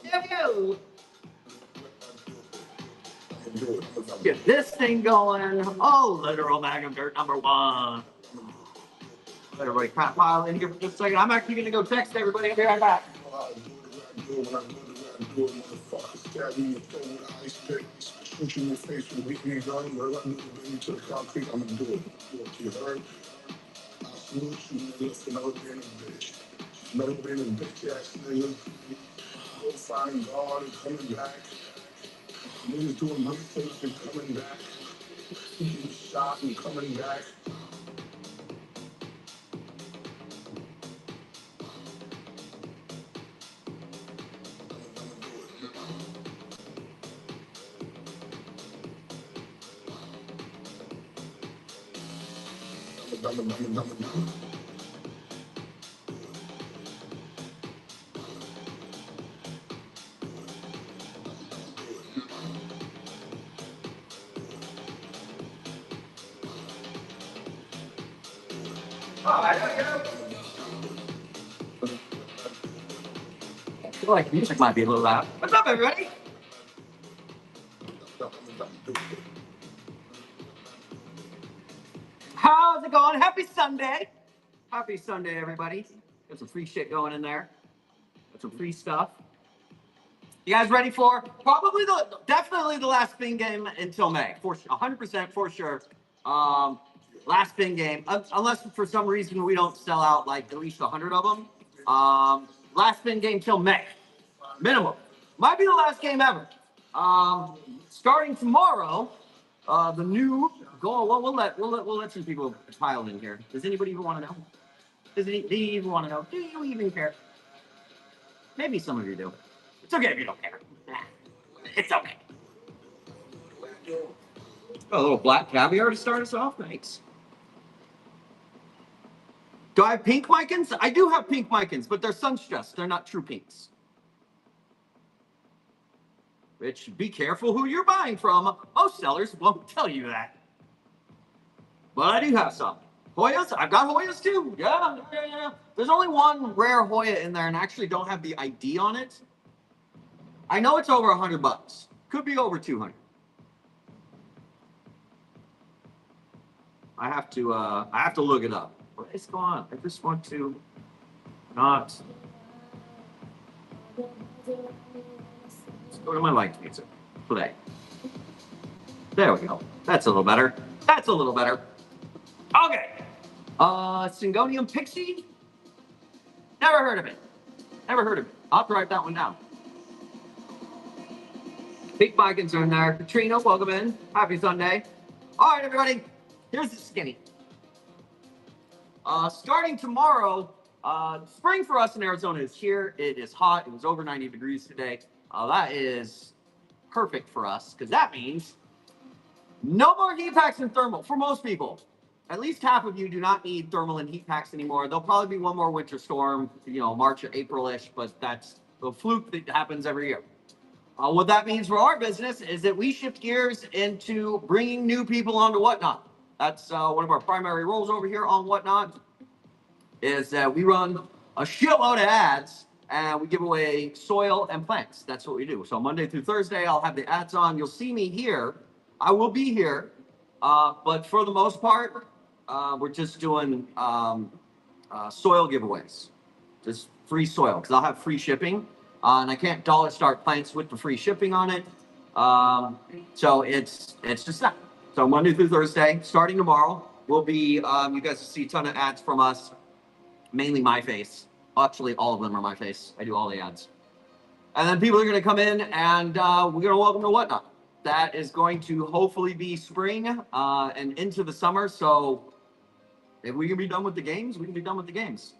There we go. Get this thing going. Oh, literal Magnum Dirt number one. Let everybody pile in here for just a second. I'm actually going to go text everybody. I'll be right back. Shoot you in the face with a weak gun, or let me bring you to the concrete, I'm gonna do it. You heard? I salute you, nigga, for never being a bitch. Never being a bitch ass nigga. Go find God and coming back. Niggas doing good things and coming back. Getting shot and coming back. I feel like music might be a little loud. What's up, everybody? How's it going? Happy Sunday. Happy Sunday, everybody. Got some free shit going in there. Got some free stuff. You guys ready for definitely the last spin game until May, for 100% for sure. Last spin game, unless for some reason we don't sell out like at least 100 of them. Last spin game till May, minimum. Might be the last game ever. Starting tomorrow, the new goal. Well, we'll let some people pile in here. Does anybody even want to know? Do you even want to know? Do you even care? Maybe some of you do. It's okay if you don't care. It's okay. A little black caviar to start us off. Thanks. Do I have pink Micans? I do have pink Micans, but they're sunstress. They're not true pinks. Which, be careful who you're buying from. Most sellers won't tell you that. But I do have some. Hoyas? I've got Hoyas too. Yeah. There's only one rare Hoya in there and I actually don't have the ID on it. I know it's over $100. Could be over 200. I have to look it up. What is going on? I just want to not. Let's go to my liked music. Play. There we go. That's a little better. That's a little better. Okay. Syngonium Pixie. Never heard of it. Never heard of it. I'll have to write that one down. Pink Vikings are in there. Katrina, welcome in. Happy Sunday. All right, everybody. Here's the skinny. Starting tomorrow, spring for us in Arizona is here. It is hot. It was over 90 degrees today. That is perfect for us because that means no more heat packs and thermal for most people. At least half of you do not need thermal and heat packs anymore. There'll probably be one more winter storm, March or April-ish, but that's the fluke that happens every year. What that means for our business is that we shift gears into bringing new people onto Whatnot. That's one of our primary roles over here on Whatnot, is that we run a shitload of ads and we give away soil and plants. That's what we do. So Monday through Thursday, I'll have the ads on. You'll see me here. I will be here. But for the most part, we're just doing soil giveaways. Just free soil, because I'll have free shipping. And I can't dollar start plants with the free shipping on it. So it's just that. So Monday through Thursday, starting tomorrow, will be, you guys will see a ton of ads from us, mainly my face. Actually, all of them are my face. I do all the ads. And then people are going to come in and we're going to welcome to Whatnot. That is going to hopefully be spring and into the summer. So if we can be done with the games, we can be done with the games.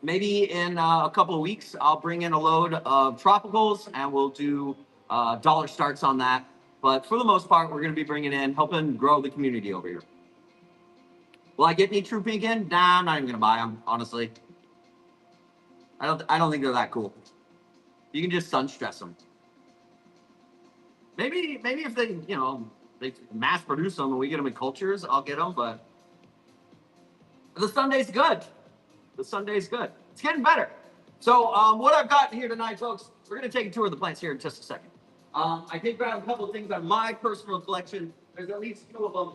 Maybe in a couple of weeks, I'll bring in a load of tropicals and we'll do dollar starts on that. But for the most part, we're going to be bringing in, helping grow the community over here. Will I get any True Pink in? Nah, I'm not even going to buy them, honestly. I don't think they're that cool. You can just sun stress them. Maybe if they, they mass produce them and we get them in cultures, I'll get them. But the Sunday's good. The Sunday's good. It's getting better. So what I've got here tonight, folks, we're going to take a tour of the plants here in just a second. I did grab a couple of things out of my personal collection. There's at least two of them.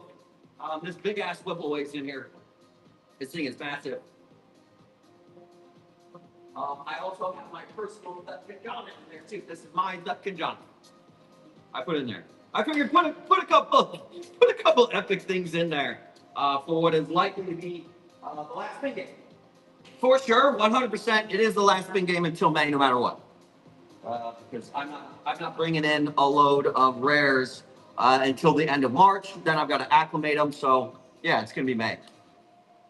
This big ass Whippleways in here. This thing is massive. I also have my personal Dutch-Kanjana in there too. This is my Dutch-Kanjana. I put it in there. I figured put a couple epic things in there for what is likely to be the last spin game. For sure, 100%, it is the last spin game until May, no matter what. Because I'm not bringing in a load of rares until the end of March. Then I've got to acclimate them. So yeah, it's gonna be May,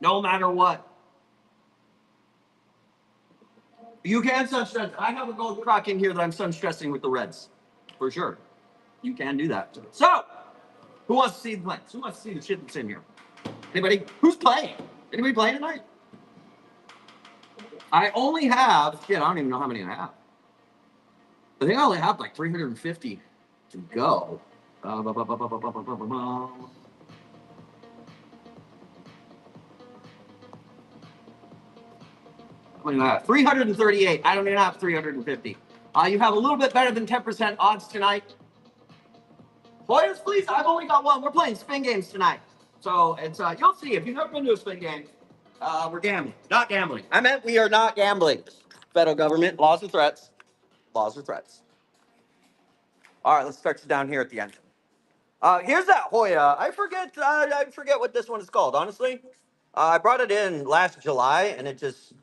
no matter what. You can sun stress. I have a gold croc in here that I'm sun stressing with the reds, for sure. You can do that. So, who wants to see the plants? Who wants to see the shit that's in here? Anybody? Who's playing? Anybody playing tonight? I only have, shit, I don't even know how many I have. I think I only have like 350 to go. What do you have? 338. I don't even have 350. You have a little bit better than 10% odds tonight. Players, please. I've only got one. We're playing spin games tonight. So it's you'll see if you've never been to a spin game. We're gambling. Not gambling. I meant we are not gambling. Federal government, laws are threats. Laws are threats. All right, let's start down here at the end. Here's that Hoya. I forget what this one is called, honestly. I brought it in last July, and it just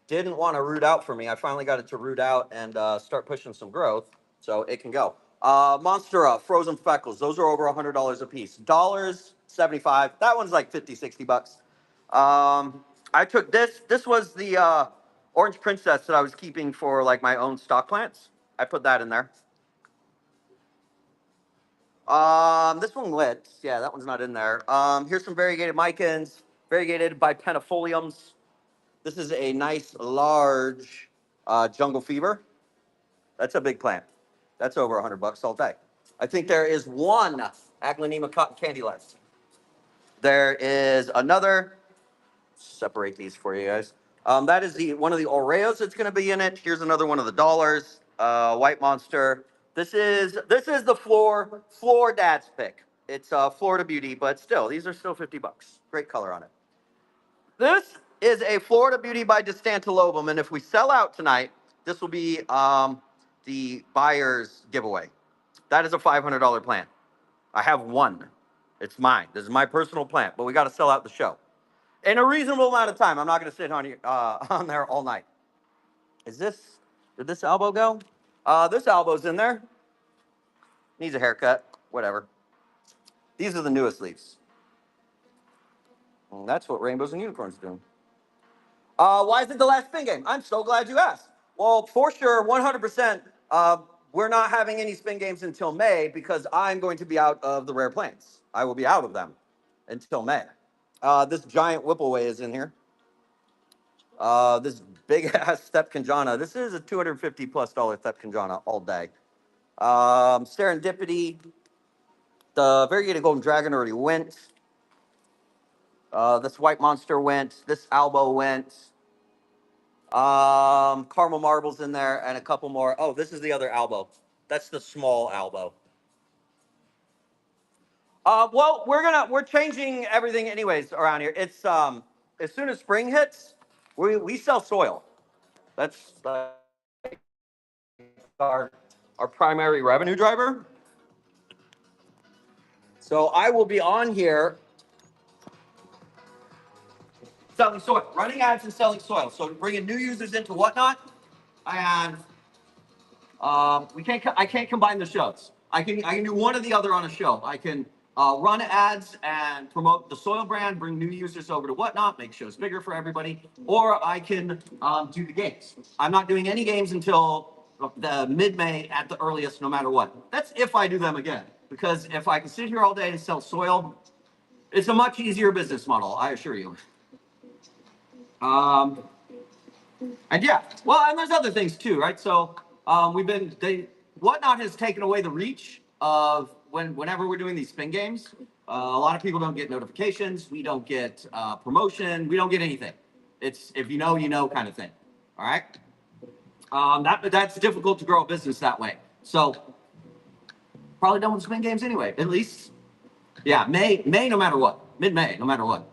didn't want to root out for me. I finally got it to root out and start pushing some growth, so it can go. Monstera, frozen speckles. Those are over $100 a piece. $75. That one's like 50, 60 bucks. I took this. This was the orange princess that I was keeping for like my own stock plants. I put that in there. This one lit. Yeah, that one's not in there. Here's some variegated micans, variegated bipennifoliums. This is a nice large jungle fever. That's a big plant. That's over $100 all day. I think there is one Aglaonema cotton candy left. There is another. Separate these for you guys. That is one of the Oreos that's going to be in it. Here's another one of the dollars. White Monster. This is the floor dad's pick. It's Florida Beauty, but still, these are still 50 bucks. Great color on it. This is a Florida Beauty by Distantilobum, and if we sell out tonight, this will be the buyer's giveaway. That is a $500 plant. I have one. It's mine. This is my personal plant, but we got to sell out the show in a reasonable amount of time. I'm not going to sit on there all night. Did this elbow go? This elbow's in there. Needs a haircut. Whatever. These are the newest leaves. And that's what Rainbows and Unicorns are doing. Why is it the last spin game? I'm so glad you asked. Well, for sure, 100%, we're not having any spin games until May because I'm going to be out of the rare plants. I will be out of them until May. This giant Whippleway is in here. This big ass Thepkanjana. This is a $250+ Thepkanjana all day. Serendipity. The variegated golden dragon already went. This white monster went. This Albo went. Caramel marbles in there and a couple more. Oh, this is the other Albo. That's the small Albo. Well, we're changing everything anyways around here. It's as soon as spring hits, we sell soil. That's our primary revenue driver. So I will be on here selling soil, running ads and selling soil. So bringing new users into Whatnot, and I can't combine the shows. I can do one or the other on a show. I can run ads and promote the soil brand, bring new users over to Whatnot, make shows bigger for everybody, or I can do the games. I'm not doing any games until the mid-May at the earliest, no matter what. That's if I do them again, because if I can sit here all day and sell soil, it's a much easier business model, I assure you. And yeah, well, and there's other things too, right? So Whatnot has taken away the reach of whenever we're doing these spin games. A lot of people don't get notifications. We don't get promotion. We don't get anything. It's if you know kind of thing. All right. That's difficult to grow a business that way. So probably done with spin games anyway. At least, yeah, May, no matter what, mid-May, no matter what,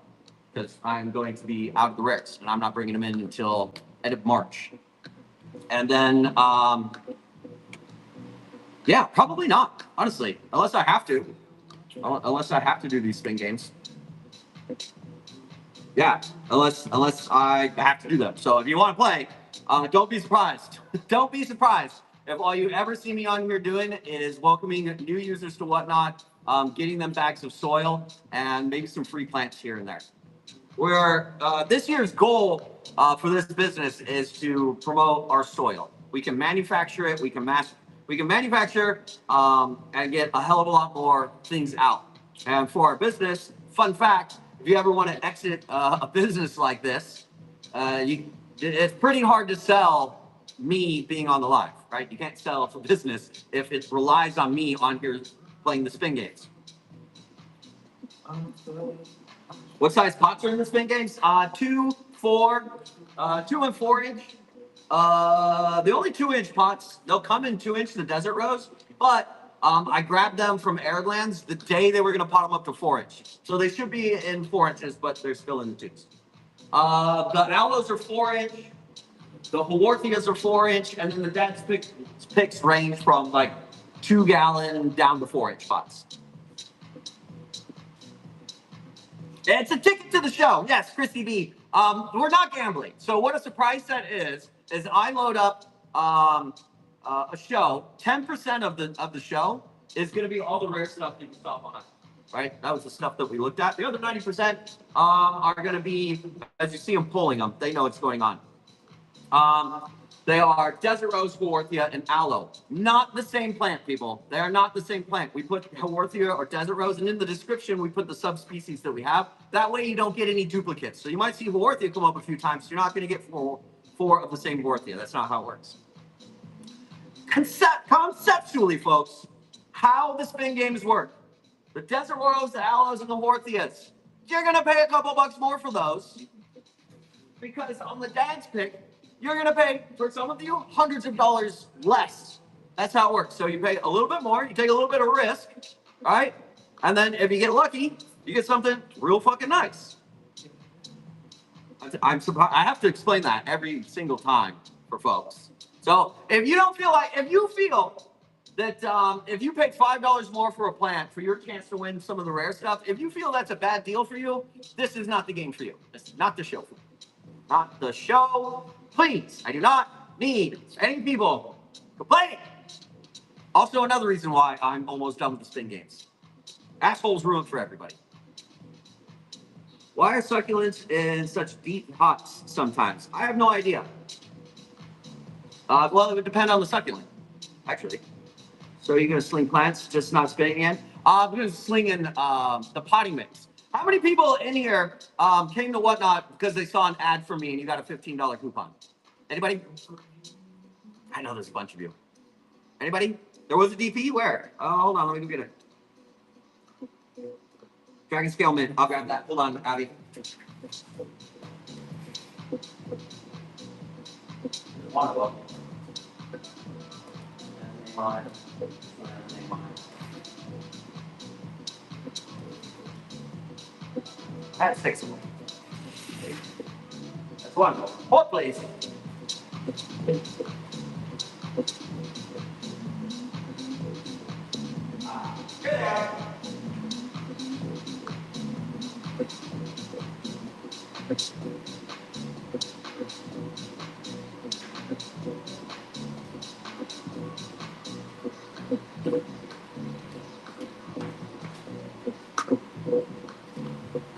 because I'm going to be out of the rares and I'm not bringing them in until end of March. And then, yeah, probably not, honestly, unless I have to. Unless I have to do these spin games. Yeah, unless I have to do them. So if you want to play, don't be surprised. Don't be surprised if all you ever see me on here doing is welcoming new users to Whatnot, getting them bags of soil, and maybe some free plants here and there. Where this year's goal for this business is to promote our soil. We can manufacture it. We can manufacture and get a hell of a lot more things out. And for our business, fun fact: if you ever want to exit a business like this, it's pretty hard to sell me being on the live, right? You can't sell a business if it relies on me on here playing the spin games. What size pots are in the spin games? 2, 4, 2 and 4 inch. The only 2-inch pots, they'll come in 2-inch, the Desert Rose, but I grabbed them from Airlands the day they were going to pot them up to 4-inch. So they should be in 4 inches, but they're still in the 2s. The Aloes are 4-inch. The Haworthias are 4-inch, and then the dad's picks range from like 2-gallon down to 4-inch pots. It's a ticket to the show. Yes, Christy B. We're not gambling. So what a surprise set is I load up a show. 10% of the show is going to be all the rare stuff that you saw on us, right? That was the stuff that we looked at. The other 90% are going to be, as you see them pulling them, they know what's going on. They are Desert Rose, Haworthia, and Aloe. Not the same plant, people. They are not the same plant. We put Haworthia or Desert Rose, and in the description, we put the subspecies that we have. That way, you don't get any duplicates. So you might see Haworthia come up a few times. You're not going to get four of the same Haworthia. That's not how it works. Conceptually, folks, how the spin games work. The Desert Rose, the Aloes, and the Haworthias. You're going to pay a couple bucks more for those because on the dad's pick, you're going to pay, for some of you, hundreds of dollars less. That's how it works. So you pay a little bit more, you take a little bit of risk, right? And then if you get lucky, you get something real fucking nice. I'm surprised. I have to explain that every single time for folks. So if you don't feel like, if you feel that if you paid $5 more for a plant for your chance to win some of the rare stuff, if you feel that's a bad deal for you, this is not the game for you. This is not the show for you. Not the show. Please, I do not need any people complaining. Also, another reason why I'm almost done with the spin games. Assholes ruin for everybody. Why are succulents in such deep pots sometimes? I have no idea. Well, it would depend on the succulent, actually. So you're going to sling plants, just not spinning in? I'm going to sling in the potting mix. How many people in here came to Whatnot because they saw an ad for me and you got a $15 coupon? Anybody? I know there's a bunch of you. Anybody? There was a DP? Where? Oh, hold on. Let me go get it. Dragon Scale Mint. I'll grab that. Hold on, Abby. That's 6 of them. That's wonderful. Hold, please. Good.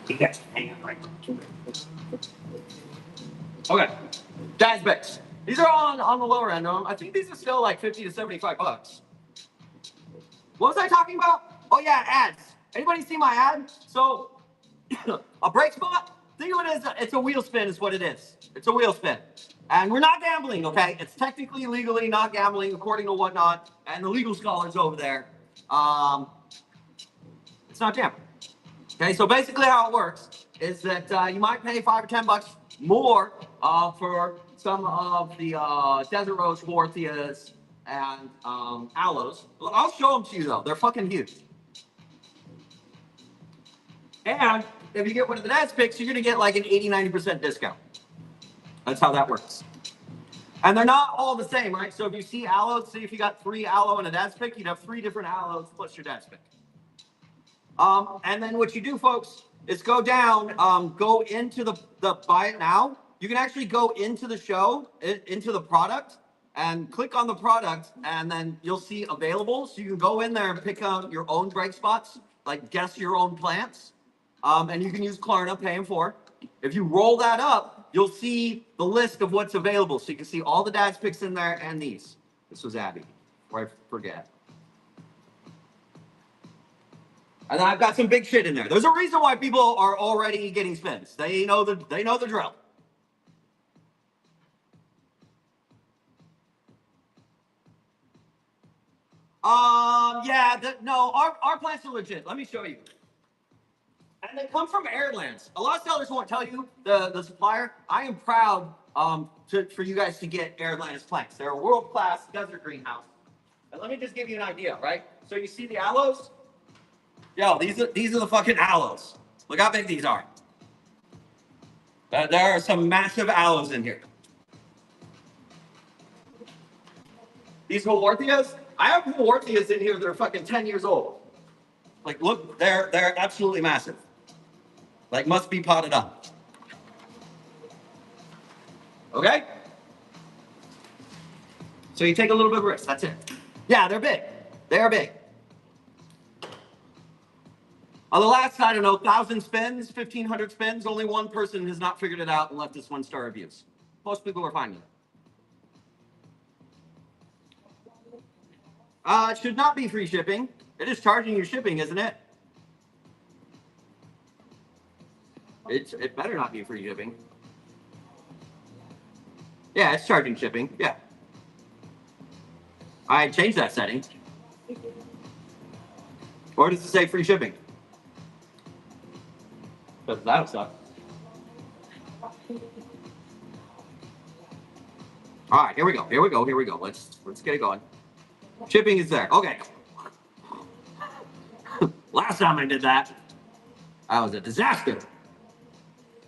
You guys hang on right. Okay. Dad's mix. These are all on the lower end of them. I think these are still like 50 to 75 bucks. What was I talking about? Oh yeah, ads. Anybody see my ad? So a brake spot, think of it as it's a wheel spin is what it is. It's a wheel spin. And we're not gambling, okay? It's technically legally not gambling according to Whatnot and the legal scholars over there. It's not gambling. Okay, so basically how it works is that you might pay $5 or $10 more for some of the desert rose, Haworthias, and aloes. I'll show them to you though. They're fucking huge. And if you get one of the dad's picks, you're gonna get like an 80-90% discount. That's how that works. And they're not all the same, right? So if you see aloes, see if you got 3 aloe and a dad's pick, you'd have 3 different aloes plus your dad's pick. And then what you do, folks, is go down, go into the buy it now. You can actually go into the show, into the product, and click on the product, and then you'll see available. So you can go in there and pick out your own bright spots, like guess your own plants. And you can use Klarna, pay them for. If you roll that up, you'll see the list of what's available. So you can see all the dad's picks in there and these. This was Abby, before I forget. And I've got some big shit in there. There's a reason why people are already getting spins. They know the drill. No, our plants are legit. Let me show you. And they come from Airlands. A lot of sellers won't tell you, the supplier. I am proud for you guys to get Airlands plants. They're a world-class desert greenhouse. And let me just give you an idea, right? So you see the aloes? Yo, these are the fucking aloes. Look how big these are. There are some massive aloes in here. These Haworthias, I have Haworthias in here that are fucking 10 years old. Like, look, they're absolutely massive. Like, must be potted up. Okay? So you take a little bit of risk, that's it. Yeah, they're big. They're big. On the last, I don't know, 1,000 spins, 1,500 spins, only one person has not figured it out and left us 1-star reviews. Most people are finding it. It should not be free shipping. It is charging you shipping, isn't it? It better not be free shipping. Yeah, it's charging shipping. Yeah. I changed that setting. Or does it say free shipping? But that'll suck. All right, here we go. Here we go. Here we go. Let's get it going. Shipping is there. Okay. Last time I did that was a disaster.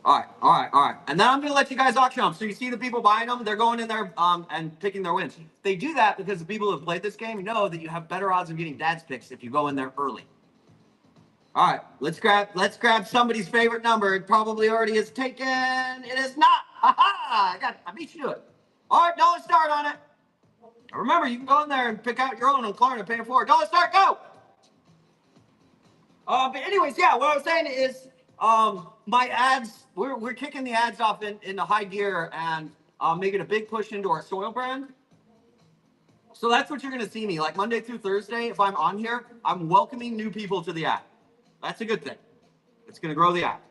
All right. And then I'm gonna let you guys auction them. So you see the people buying them, they're going in there and picking their wins. They do that because the people who have played this game know that you have better odds of getting dad's picks if you go in there early. All right, let's grab somebody's favorite number. It probably already is taken. It is not. Ha! I beat you to it. All right, dollar start on it. Remember, you can go in there and pick out your own on Klarna and pay it forward. Dollar start, go! But anyways, yeah, what I was saying is my ads, we're kicking the ads off in the high gear and making a big push into our soil brand. So that's what you're going to see me. Like Monday through Thursday, if I'm on here, I'm welcoming new people to the app. That's a good thing. It's going to grow the app.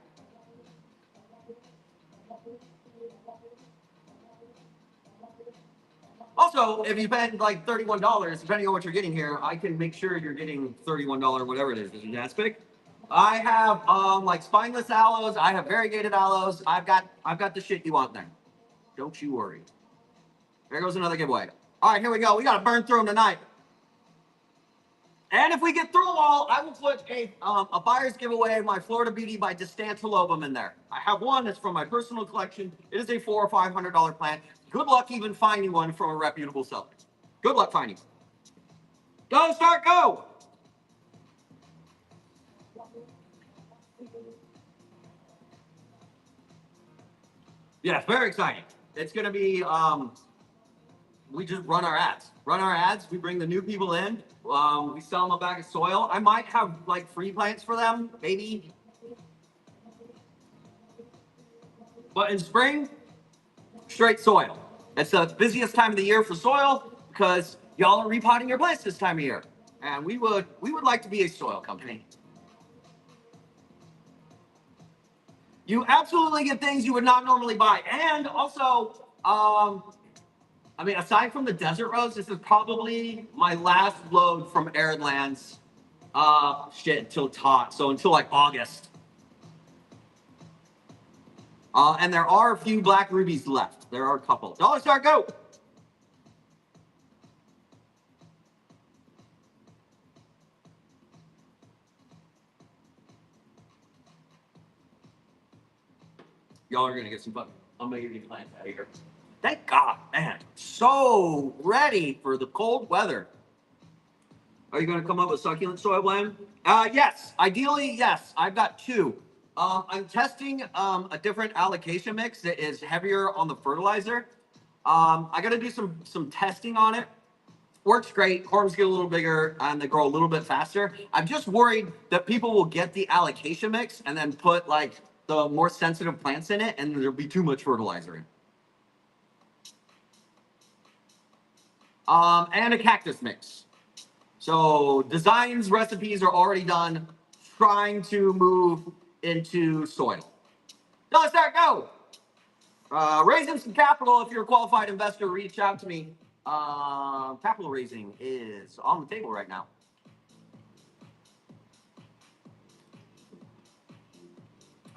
Also, if you spend like $31, depending on what you're getting here, I can make sure you're getting $31, whatever it is, in dad's pick. I have like spineless aloes. I have variegated aloes. I've got the shit you want there. Don't you worry. There goes another giveaway. All right, here we go. We got to burn through them tonight. And if we get through them all, I will put a buyer's giveaway of my Florida Beauty by Distantilobum in there. I have one that's from my personal collection. It is a $400 or $500 plant. Good luck even finding one from a reputable seller. Good luck finding. Go, start, go! Yeah, very exciting. It's going to be, we just run our ads. We bring the new people in. We sell them a bag of soil. I might have like free plants for them, maybe. But in spring, straight soil. It's the busiest time of the year for soil because y'all are repotting your plants this time of year. And we would like to be a soil company. You absolutely get things you would not normally buy. And also, I mean, aside from the desert rose, this is probably my last load from Airlands until it's hot. So until like August. And there are a few black rubies left. There are a couple. Dollar Star, go! Y'all are going to get some fun. I'm going to give you plants out of here. Thank God, man. So ready for the cold weather. Are you going to come up with succulent soil blend? Yes. Ideally, yes. I've got two. I'm testing a different allocation mix that is heavier on the fertilizer. I got to do some testing on it. Works great. Corms get a little bigger and they grow a little bit faster. I'm just worried that people will get the allocation mix and then put like the more sensitive plants in it, and there'll be too much fertilizer in. And a cactus mix. So designs, recipes are already done. Trying to move into soil. So let's start, go. Raising some capital. If you're a qualified investor, reach out to me. Capital raising is on the table right now.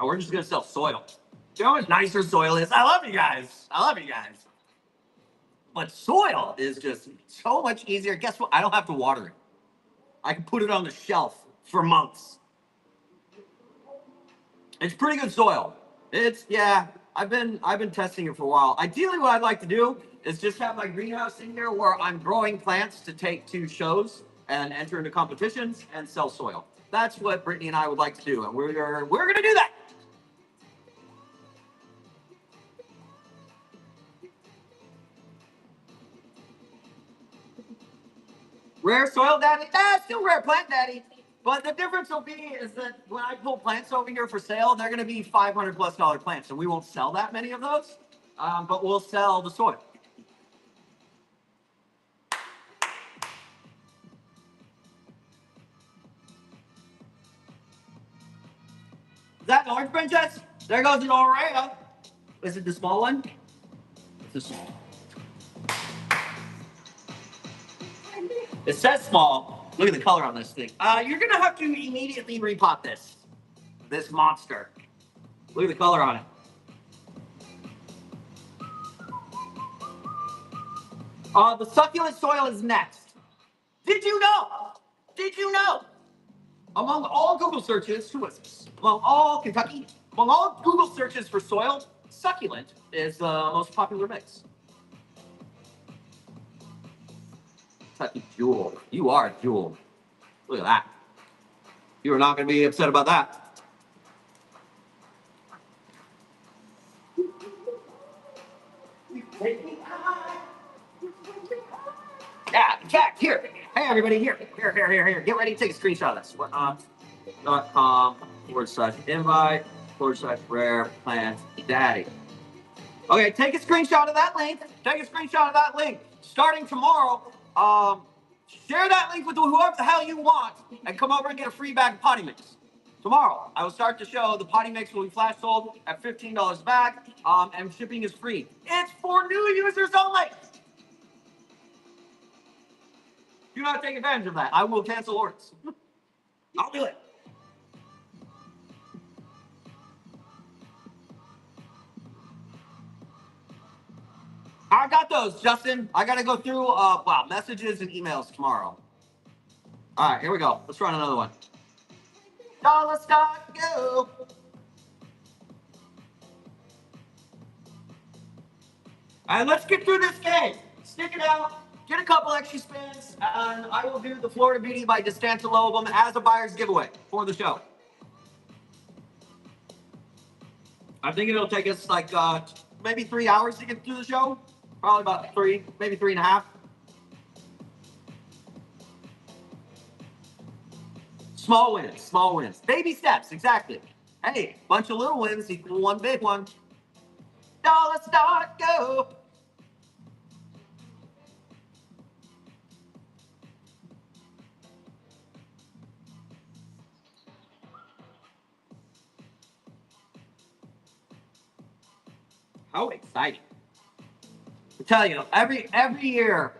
Oh, we're just gonna sell soil. You know what nicer soil is? I love you guys. I love you guys. But soil is just so much easier. Guess what? I don't have to water it. I can put it on the shelf for months. It's pretty good soil. It's I've been testing it for a while. Ideally, what I'd like to do is just have my greenhouse in here where I'm growing plants to take to shows and enter into competitions and sell soil. That's what Brittany and I would like to do, and we're gonna do that. Rare soil daddy? Still rare plant daddy. But the difference will be is that when I pull plants over here for sale, they're going to be $500+ plants, and we won't sell that many of those, but we'll sell the soil. Is that an orange princess? There goes an Aurea. Is it the small one? It's the small. It says small. Look at the color on this thing. You're going to have to immediately repot this monster. Look at the color on it. The succulent soil is next. Did you know? Did you know? Among all Google searches, who was this? Among all Kentucky, among all Google searches for soil, succulent is the most popular mix. Kentucky Jewel. You are a jewel. Look at that. You are not going to be upset about that. Yeah, Jack, here. Hey, everybody, here. Get ready to take a screenshot of this. .com/invite/rare plant daddy. Okay, take a screenshot of that link. Starting tomorrow, share that link with whoever the hell you want and come over and get a free bag of potty mix. Tomorrow, I will start the show. The potty mix will be flash sold at $15 back, and shipping is free. It's for new users only. Do not take advantage of that. I will cancel orders. I'll do it. I got those, Justin. I got to go through messages and emails tomorrow. All right, here we go. Let's run another one. Let's start, go. All right, let's get through this game. Stick it out. Get a couple extra spins, and I will do the Florida Beauty by Distanza Lobum as a buyer's giveaway for the show. I think it'll take us like maybe 3 hours to get through the show. Probably about 3, maybe 3.5. Small wins. Baby steps, exactly. Hey, bunch of little wins equal one big one. Let's start, go. How exciting. I tell you, every year,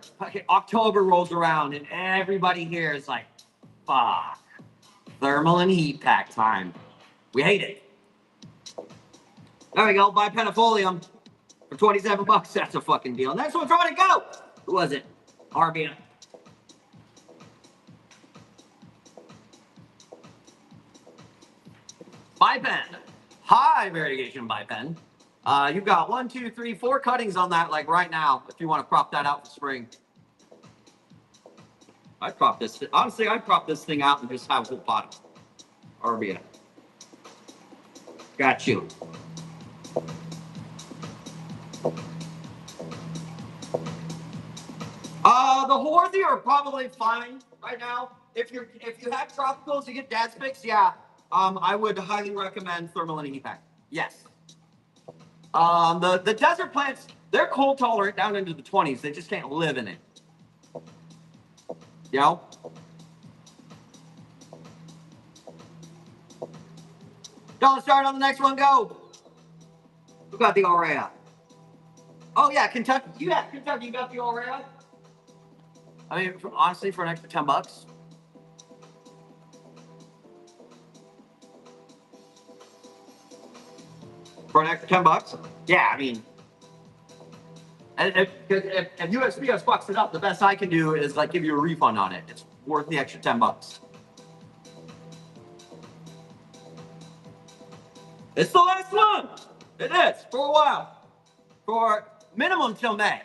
October rolls around and everybody here is like, fuck, thermal and heat pack time. We hate it. There we go. Bipennifolium for 27 bucks. That's a fucking deal. Next one's ready to go. Who was it? Arbian. Bipen. High variegation bipen. You've got 1, 2, 3, 4 cuttings on that, like right now, if you want to prop that out for spring. I'd prop this. Honestly, I'd prop this thing out and just have a whole pot of Arbia. Got you. The Horthy are probably fine right now. If you have tropicals, you get dad's picks, yeah. I would highly recommend Thermal and Heat-Pack. Yes. The desert plants, they're cold tolerant down into the 20s. They just can't live in it. You know? Don't start on the next one. Go. Who got the Aurea? Oh yeah, Kentucky. Yeah, Kentucky. You got the Aurea. I mean, honestly, for an extra 10 bucks. For an extra 10 bucks? Yeah, I mean, if USPS fucks it up, the best I can do is like give you a refund on it. It's worth the extra 10 bucks. It's the last one. It is for a while, for minimum till May.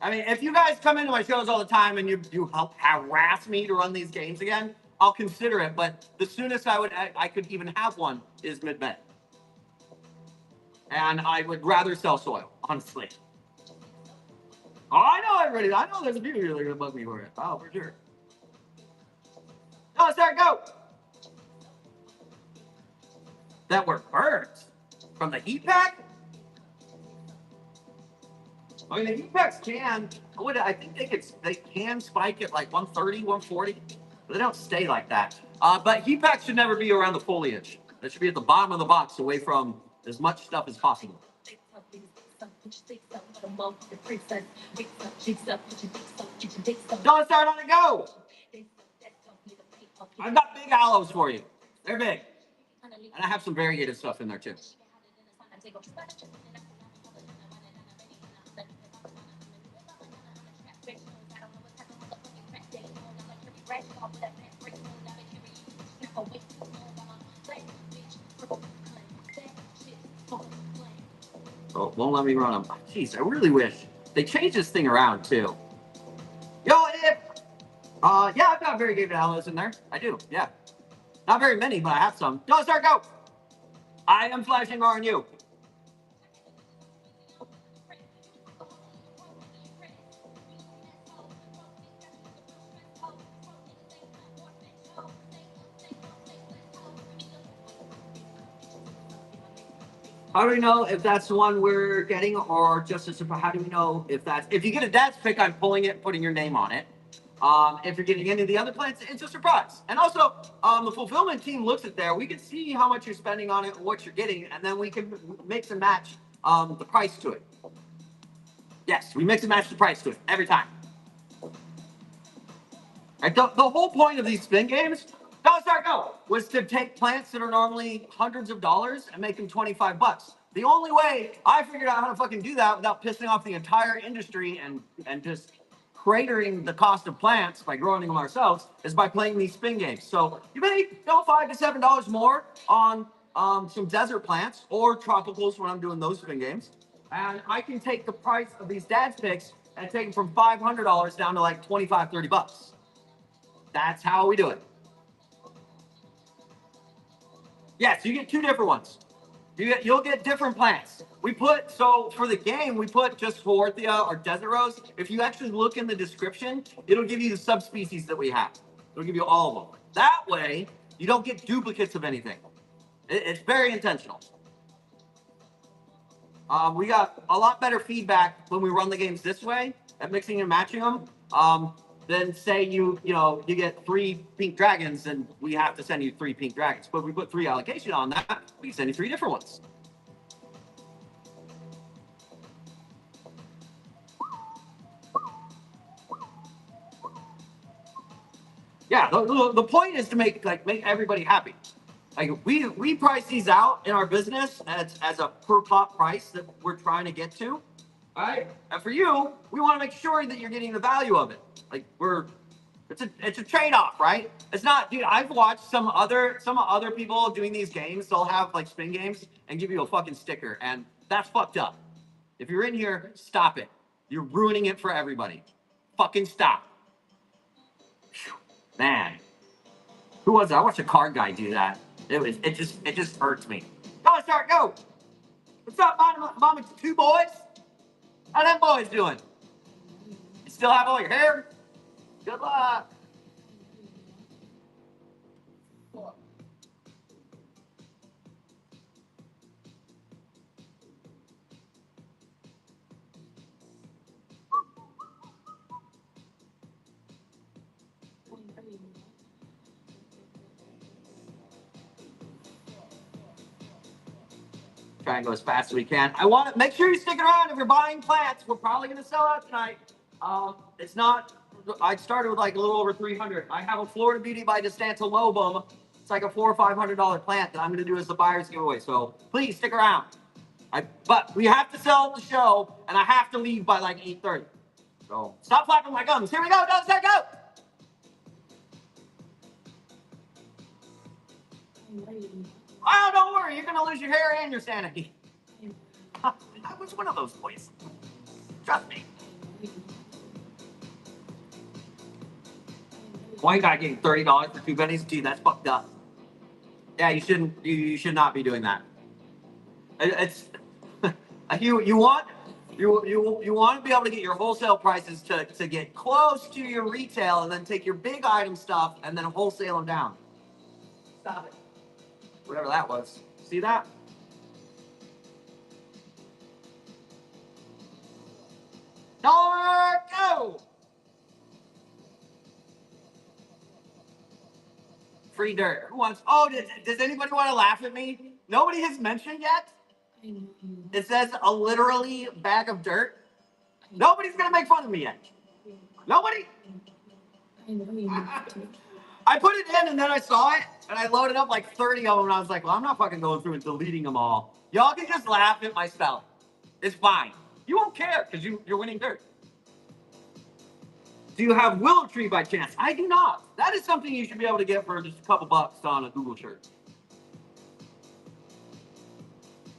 I mean, if you guys come into my shows all the time and you help harass me to run these games again, I'll consider it. But the soonest I could even have one is mid-May. And I would rather sell soil, honestly. Oh, I know everybody. I know there's a few here that are gonna bug me for it. Oh, for sure. No, start, go. That were birds from the Heat-Pack. I mean, the Heat-Packs can. I think they can spike at like 130, 140, but they don't stay like that. But Heat-Packs should never be around the foliage. They should be at the bottom of the box, away from as much stuff as possible. Don't start on the go. I've got big aloes for you. They're big. And I have some variegated stuff in there too. Oh, won't let me run them. Jeez, I really wish they changed this thing around too. Yo, yeah, I've got variegated aloes in there. I do, yeah. Not very many, but I have some. Don't start, go. I am flashing RNU. How do we know if that's the one we're getting, or just as how do we know if you get a dad's pick, I'm pulling it, putting your name on it. If you're getting any of the other plants, it's a surprise. And also, the fulfillment team looks at there. We can see how much you're spending on it, what you're getting, and then we can mix and match the price to it. Yes, we mix and match the price to it every time. Right, the whole point of these spin games, don't start, go, was to take plants that are normally hundreds of dollars and make them 25 bucks. The only way I figured out how to fucking do that without pissing off the entire industry and just cratering the cost of plants by growing them ourselves is by playing these spin games. So you make $5 to $7 more on some desert plants or tropicals when I'm doing those spin games, and I can take the price of these dad's picks and take them from $500 down to like 25, 30 bucks. That's how we do it. Yes, you get two different ones. You'll get different plants. So for the game, we put just Haworthia or Desert Rose. If you actually look in the description, it'll give you the subspecies that we have. It'll give you all of them. That way, you don't get duplicates of anything. It's very intentional. We got a lot better feedback when we run the games this way at mixing and matching them. Then say you get 3 pink dragons and we have to send you 3 pink dragons. But if we put 3 allocation on that, we can send you 3 different ones. Yeah, the point is to make everybody happy. Like we price these out in our business as a per pop price that we're trying to get to. All right. And for you, we want to make sure that you're getting the value of it. Like it's a trade off, right? It's not, dude. I've watched some other people doing these games. They'll have like spin games and give you a fucking sticker, and that's fucked up. If you're in here, stop it. You're ruining it for everybody. Fucking stop. Whew. Man, who was it? I watched a card guy do that. It just hurts me. Go start go. What's up, mom and two boys? How them boys doing? You still have all your hair? Good luck. Try and go as fast as we can. I want to make sure you stick around if you're buying plants. We're probably going to sell out tonight. It's not. I started with like a little over 300. I have a Florida Beauty by Distanta Lobum. It's like a $400 or $500 plant that I'm going to do as the buyer's giveaway. So please stick around. But we have to sell the show, and I have to leave by like 8:30. So stop flapping my gums. Here we go. Don't start go. Oh, don't worry. You're going to lose your hair and your sanity. I was one of those boys. Trust me. Why guy getting $30 for 2 pennies? Gee, that's fucked up. Yeah, you shouldn't. You should not be doing that. It's you want to be able to get your wholesale prices to get close to your retail, and then take your big item stuff and then wholesale them down. Stop it. Whatever that was. See that? Dollar go. Free dirt. Who wants? Oh, does anybody want to laugh at me? Nobody has mentioned yet. It says a literally bag of dirt. Nobody's gonna make fun of me yet. Nobody. I put it in and then I saw it and I loaded up like 30 of them and I was like, well, I'm not fucking going through and deleting them all. Y'all can just laugh at my spelling. It's fine. You won't care because you're winning dirt. Do you have Willow Tree by chance? I do not. That is something you should be able to get for just a couple bucks on a Google shirt.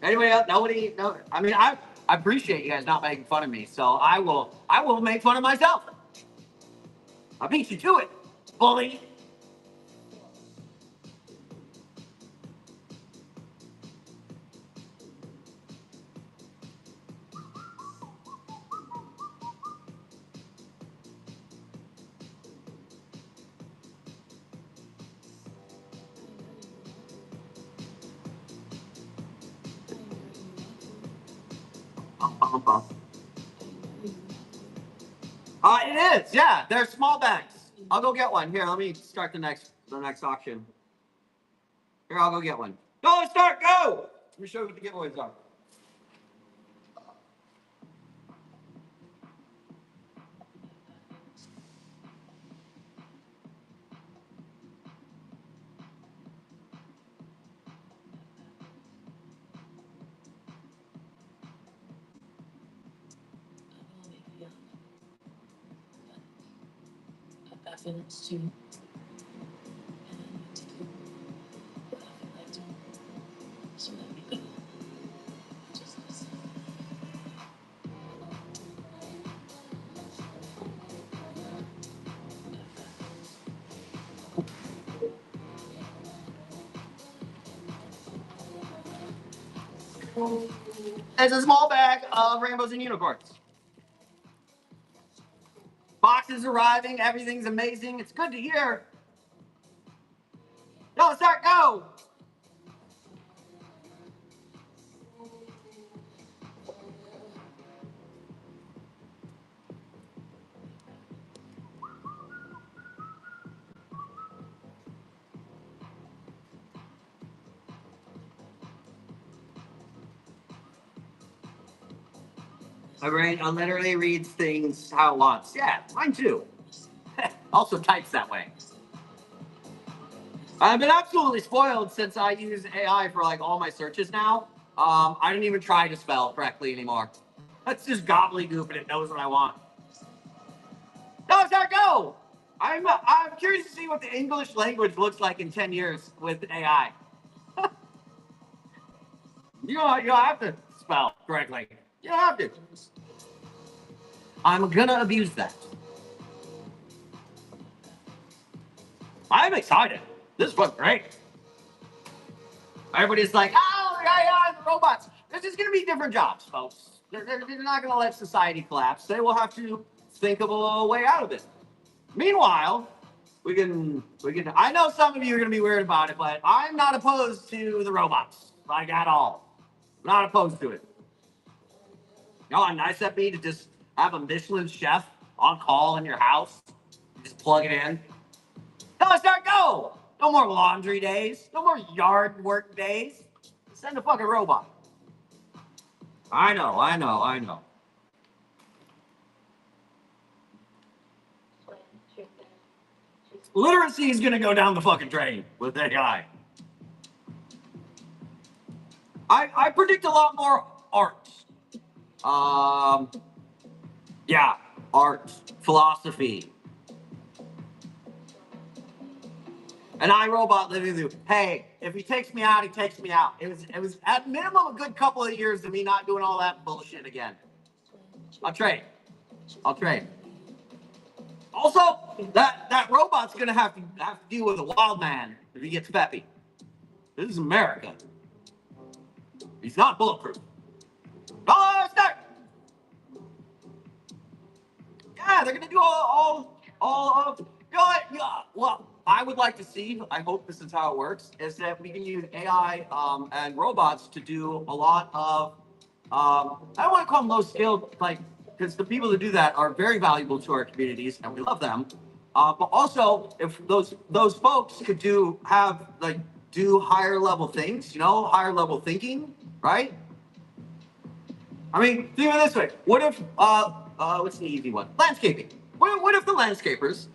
Anybody else? Nobody? No. I mean, I appreciate you guys not making fun of me, so I will make fun of myself. I beat you to it, bully. It is, yeah. They're small bags. I'll go get one. Here, let me start the next auction. Here, I'll go get one. Go, start, go! Let me show you what the giveaways are. It's a small bag of rainbows and unicorns. Boxes arriving. Everything's amazing. It's good to hear. Go, start, go! My brain literally reads things how it wants. Yeah, mine too. Also types that way. I've been absolutely spoiled since I use AI for like all my searches now. I don't even try to spell correctly anymore. That's just gobbledygook and it knows what I want. No, it's not go. I'm curious to see what the English language looks like in 10 years with AI. You don't have to spell correctly. You don't have to. I'm gonna abuse that. I'm excited. This is fucking great. Everybody's like, oh, yeah, the robots. There's just going to be different jobs, folks. They're not going to let society collapse. They will have to think of a way out of it. Meanwhile, we can. I know some of you are going to be weird about it, but I'm not opposed to the robots, like at all. Not opposed to it. You know how nice that'd be to just have a Michelin chef on call in your house? Just plug it in. No, start go. No more laundry days. No more yard work days. Send a fucking robot. I know. Literacy is gonna go down the fucking drain with AI. I predict a lot more art. Um, yeah, art, philosophy. An iRobot living through. Hey, if he takes me out, he takes me out. It was at minimum a good couple of years of me not doing all that bullshit again. I'll trade. Also, that robot's gonna have to deal with a wild man if he gets peppy. This is America. He's not bulletproof. Oh, start. Yeah, they're gonna do all of. You know what? Yeah, well, I would like to see. I hope this is how it works. Is that we can use AI and robots to do a lot of. I don't want to call them low skilled, like because the people that do that are very valuable to our communities and we love them. But also, if those folks could do higher level things, higher level thinking, right? I mean, think of it this way: what if what's the easy one? Landscaping. What if the landscapers,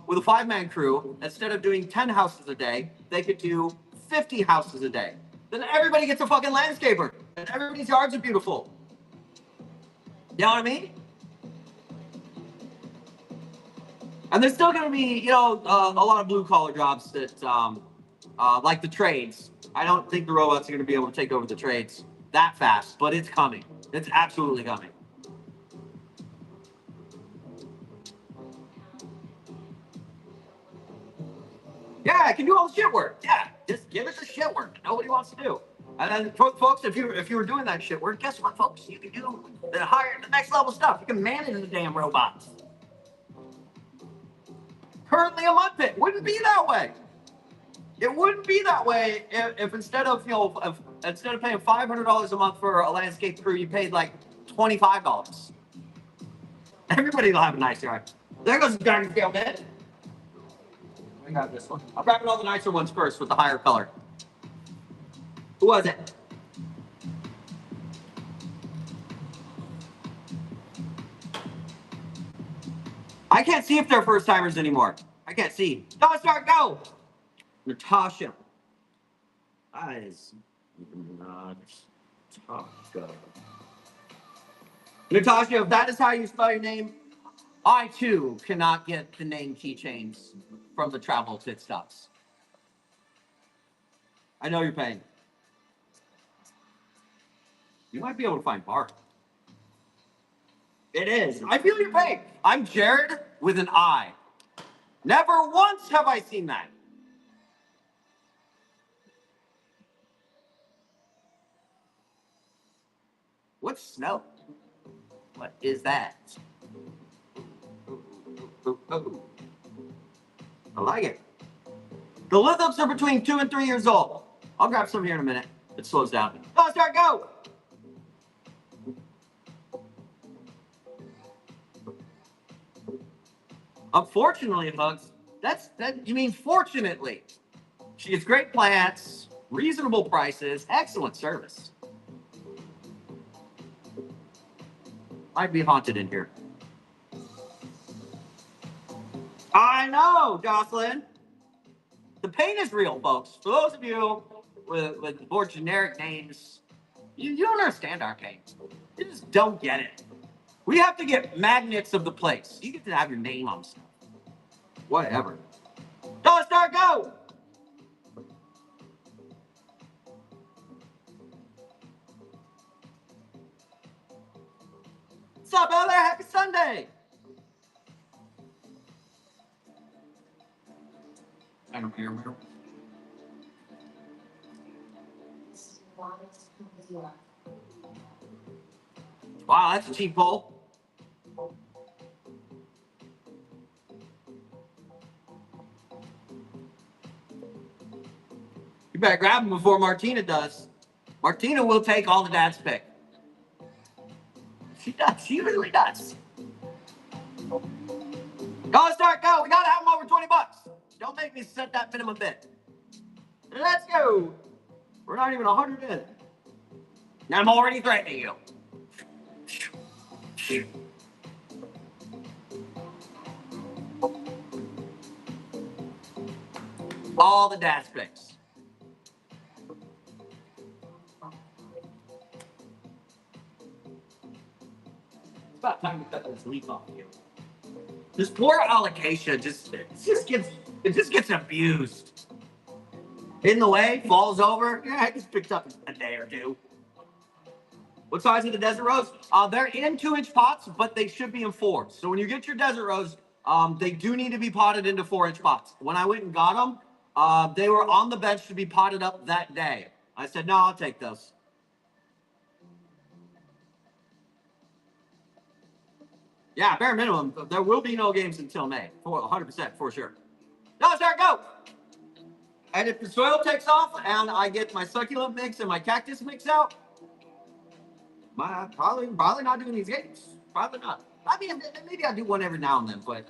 with a 5-man crew, instead of doing 10 houses a day, they could do 50 houses a day? Then everybody gets a fucking landscaper, and everybody's yards are beautiful. You know what I mean? And there's still going to be, a lot of blue collar jobs that, like the trades. I don't think the robots are going to be able to take over the trades that fast, but it's coming. It's absolutely coming. Yeah, I can do all the shit work. Yeah, just give it the shit work. Nobody wants to do. And then, folks, if you were doing that shit work, guess what, folks? You can do the next level stuff. You can manage the damn robots. Currently, a mud pit wouldn't be that way. It wouldn't be that way if instead of instead of paying $500 a month for a landscape crew, you paid like $25. Everybody will have a nice yard. There goes the garden scale, man. I got this one. I'm grabbing all the nicer ones first with the higher color. Who was it? I can't see if they're first timers anymore. I can't see. No, start go. Natasha. That is not Natasha. Natasha, if that is how you spell your name, I too cannot get the name keychains from the travel pit stops. I know you're paying. You might be able to find Bart. It is. I feel your pain. I'm Jared with an I. Never once have I seen that. What's snow? What is that? Ooh. I like it. The lithics are between 2 and 3 years old. I'll grab some here in a minute. It slows down. Oh, start go. Unfortunately, Hugs, you mean fortunately. She gets great plants, reasonable prices, excellent service. Might be haunted in here. I know, Jocelyn. The pain is real, folks. For those of you with more generic names, you don't understand our pain. You just don't get it. We have to get magnets of the place. You get to have your name on stuff. Whatever. Don't start, go! What's up, brother? Happy Sunday! I don't hear him. Wow, that's a cheap pull. You better grab him before Martina does. Martina will take all the dad's pick. She does. She really does. Go, start, go. We gotta have him over 20 bucks. Don't make me set that minimum bid. Let's go. We're not even 100 in. And I'm already threatening you. All the dad's picks. It's about time to cut this leaf off you. This poor allocation just gets abused. In the way, falls over. Yeah, it gets picked up in a day or two. What size are the Desert Rose? They're in 2-inch pots, but they should be in 4. So when you get your Desert Rose, they do need to be potted into 4-inch pots. When I went and got them, they were on the bench to be potted up that day. I said, no, I'll take those. Yeah, bare minimum. There will be no games until May. 100% for sure. No, start, go! And if the soil takes off and I get my succulent mix and my cactus mix out, probably not doing these games. Probably not. I mean, maybe I do one every now and then, but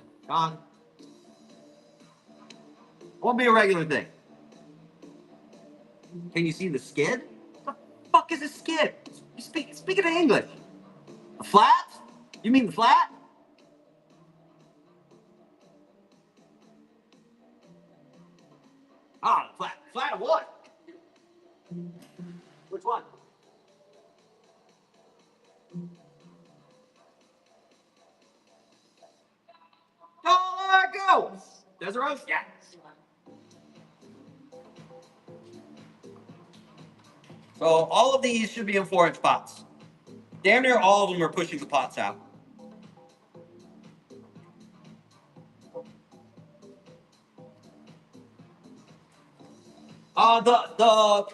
won't be a regular thing. Can you see the skid? What the fuck is a skid? Speaking of English. A flat? You mean the flat? Ah, flat. Flat of what? Which one? Go! Desert Rose? Yeah. So all of these should be in 4-inch pots. Damn near all of them are pushing the pots out.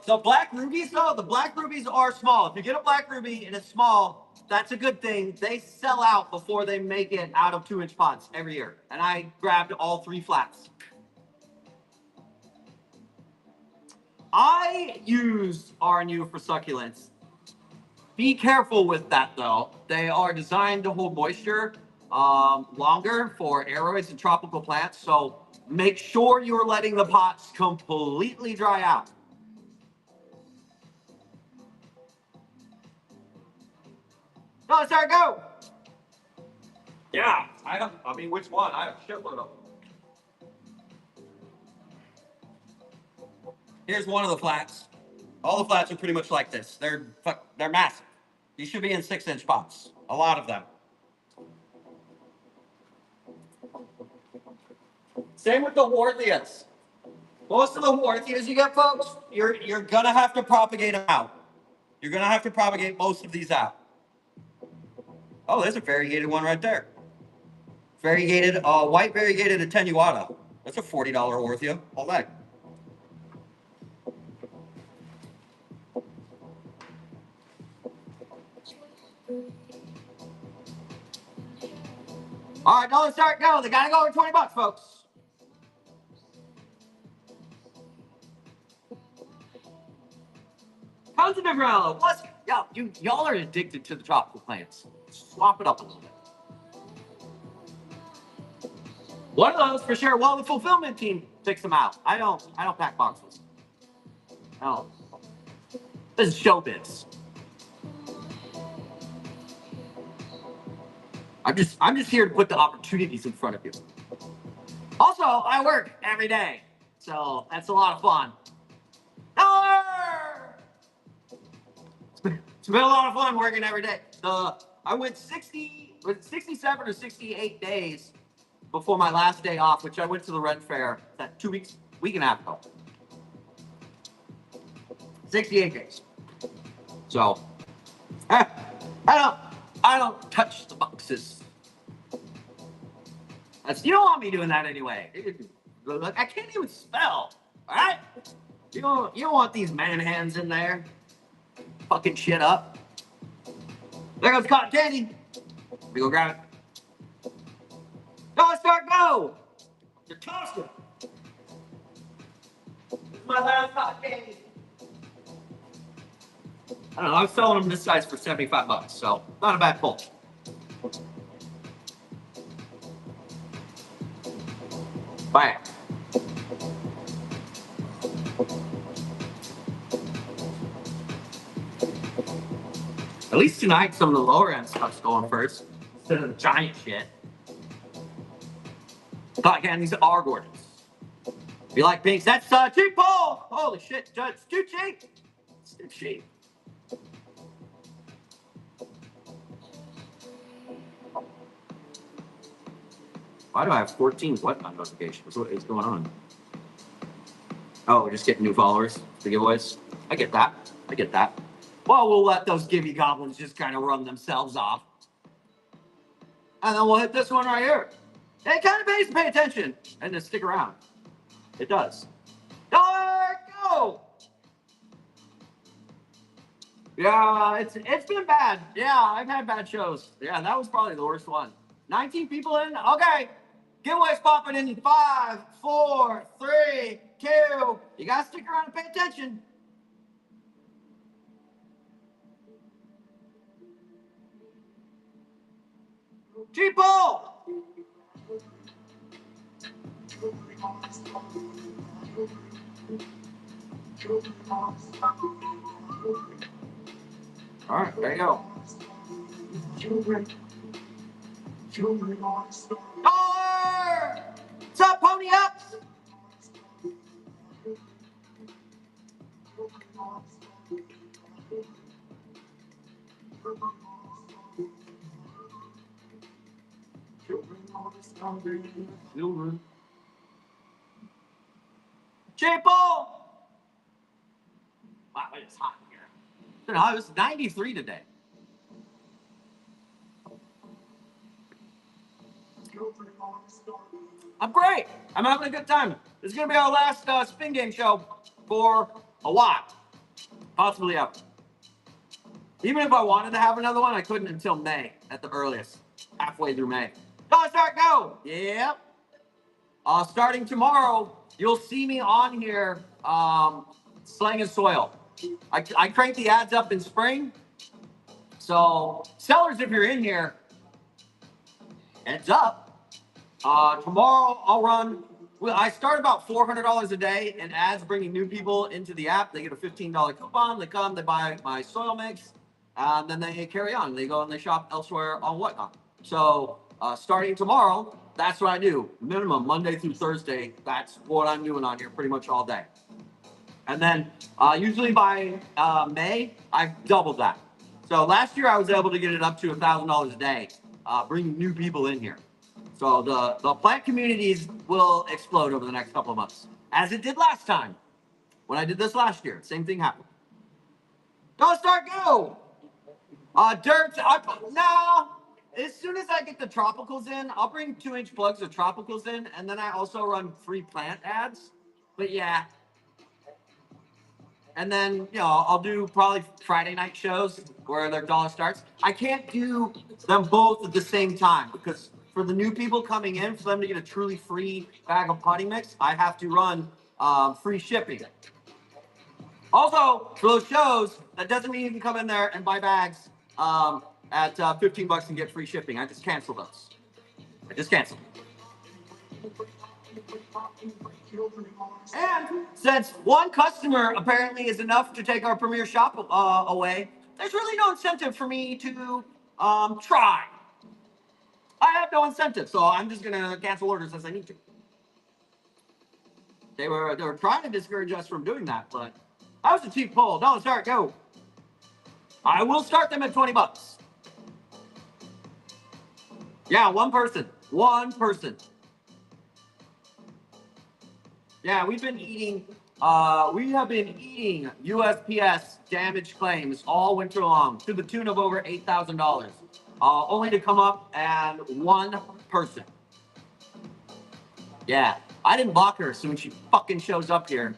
The black rubies though, the black rubies are small. If you get a black ruby and it's small, that's a good thing. They sell out before they make it out of 2-inch pots every year. And I grabbed all 3 flats. I use RNU for succulents. Be careful with that though. They are designed to hold moisture longer for aeroids and tropical plants. So make sure you're letting the pots completely dry out. No, sorry, go. Yeah, I mean, which one? I have a shitload of them. Here's one of the flats. All the flats are pretty much like this. They're massive. These should be in 6-inch pots. A lot of them. Same with the Horthias. Most of the Horthias you get, folks, you're gonna have to propagate them out. You're gonna have to propagate most of these out. Oh, there's a variegated one right there. Variegated, white variegated attenuata. That's a $40 Horthia. All that. All right, no, let's start going. They gotta go over 20 bucks, folks. Tons of different aloe. Plus, y'all are addicted to the tropical plants. Swap it up a little bit. One of those for sure. Well, the fulfillment team picks them out. I don't pack boxes. No. This is showbiz. I'm just here to put the opportunities in front of you. Also, I work every day. So that's a lot of fun. $1! It's been a lot of fun working every day. I went 67 or 68 days before my last day off, which I went to the Ren Fair that 2 weeks, week and a half ago. 68 days. So, I don't touch the boxes. You don't want me doing that anyway. I can't even spell. All right? You don't want these man hands in there fucking shit up. There goes cotton candy. We go grab it. Go, start, go. You're tossing. This is my last cotton candy. I don't know. I'm selling them this size for $75, so not a bad pull. Bye. At least tonight, some of the lower end stuff's going first instead of the giant shit. Cotton candies are gorgeous. If you like pinks, that's cheap pull. Holy shit, it's too cheap. It's too cheap. Why do I have 14 Whatnot notifications? What is going on? Oh, we're just getting new followers for giveaways. I get that. I get that. Well, we'll let those Gibby Goblins just kind of run themselves off. And then we'll hit this one right here. It kind of pays to pay attention and to stick around. It does. Go! Yeah, it's been bad. Yeah, I've had bad shows. Yeah, that was probably the worst one. 19 people in? Okay. Giveaways popping in 5, 4, 3, 2. You gotta stick around and pay attention. People! All right, there you go. Dollar! What's up, pony up? Children. Chipo! Wow, it's hot here. It was 93 today. I'm great. I'm having a good time. This is going to be our last spin game show for a while. Possibly ever. Even if I wanted to have another one, I couldn't until May at the earliest. Halfway through May. Go, start, go! Yep. Starting tomorrow, you'll see me on here slanging soil. I crank the ads up in spring. So, sellers, if you're in here, heads up. Tomorrow, I'll run. Well, I start about $400 a day in ads bringing new people into the app. They get a $15 coupon. They come, they buy my soil mix, and then they carry on. They go and they shop elsewhere on Whatnot. So, starting tomorrow, that's what I do. Minimum Monday through Thursday. That's what I'm doing on here pretty much all day. And then usually by May, I've doubled that. So last year I was able to get it up to $1,000 a day, bringing new people in here. So the plant communities will explode over the next couple of months, as it did last time. When I did this last year, same thing happened. Go, start, go! Dirt, no. As soon as I get the tropicals in, I'll bring 2-inch plugs of tropicals in, and then I also run free plant ads. But yeah. And then, I'll do probably Friday night shows where their dollar starts. I can't do them both at the same time because for the new people coming in, for them to get a truly free bag of potting mix, I have to run free shipping. Also, for those shows, that doesn't mean you can come in there and buy bags at $15 and get free shipping. I just cancel those. I just cancel. And since one customer apparently is enough to take our premier shop away, there's really no incentive for me to try. I have no incentive, so I'm just going to cancel orders as I need to. They were trying to discourage us from doing that, but that was a cheap poll. No, start, go. I will start them at $20. Yeah, one person. One person. Yeah, we have been eating USPS damage claims all winter long to the tune of over $8,000, only to come up and one person. Yeah, I didn't block her, so when she fucking shows up here.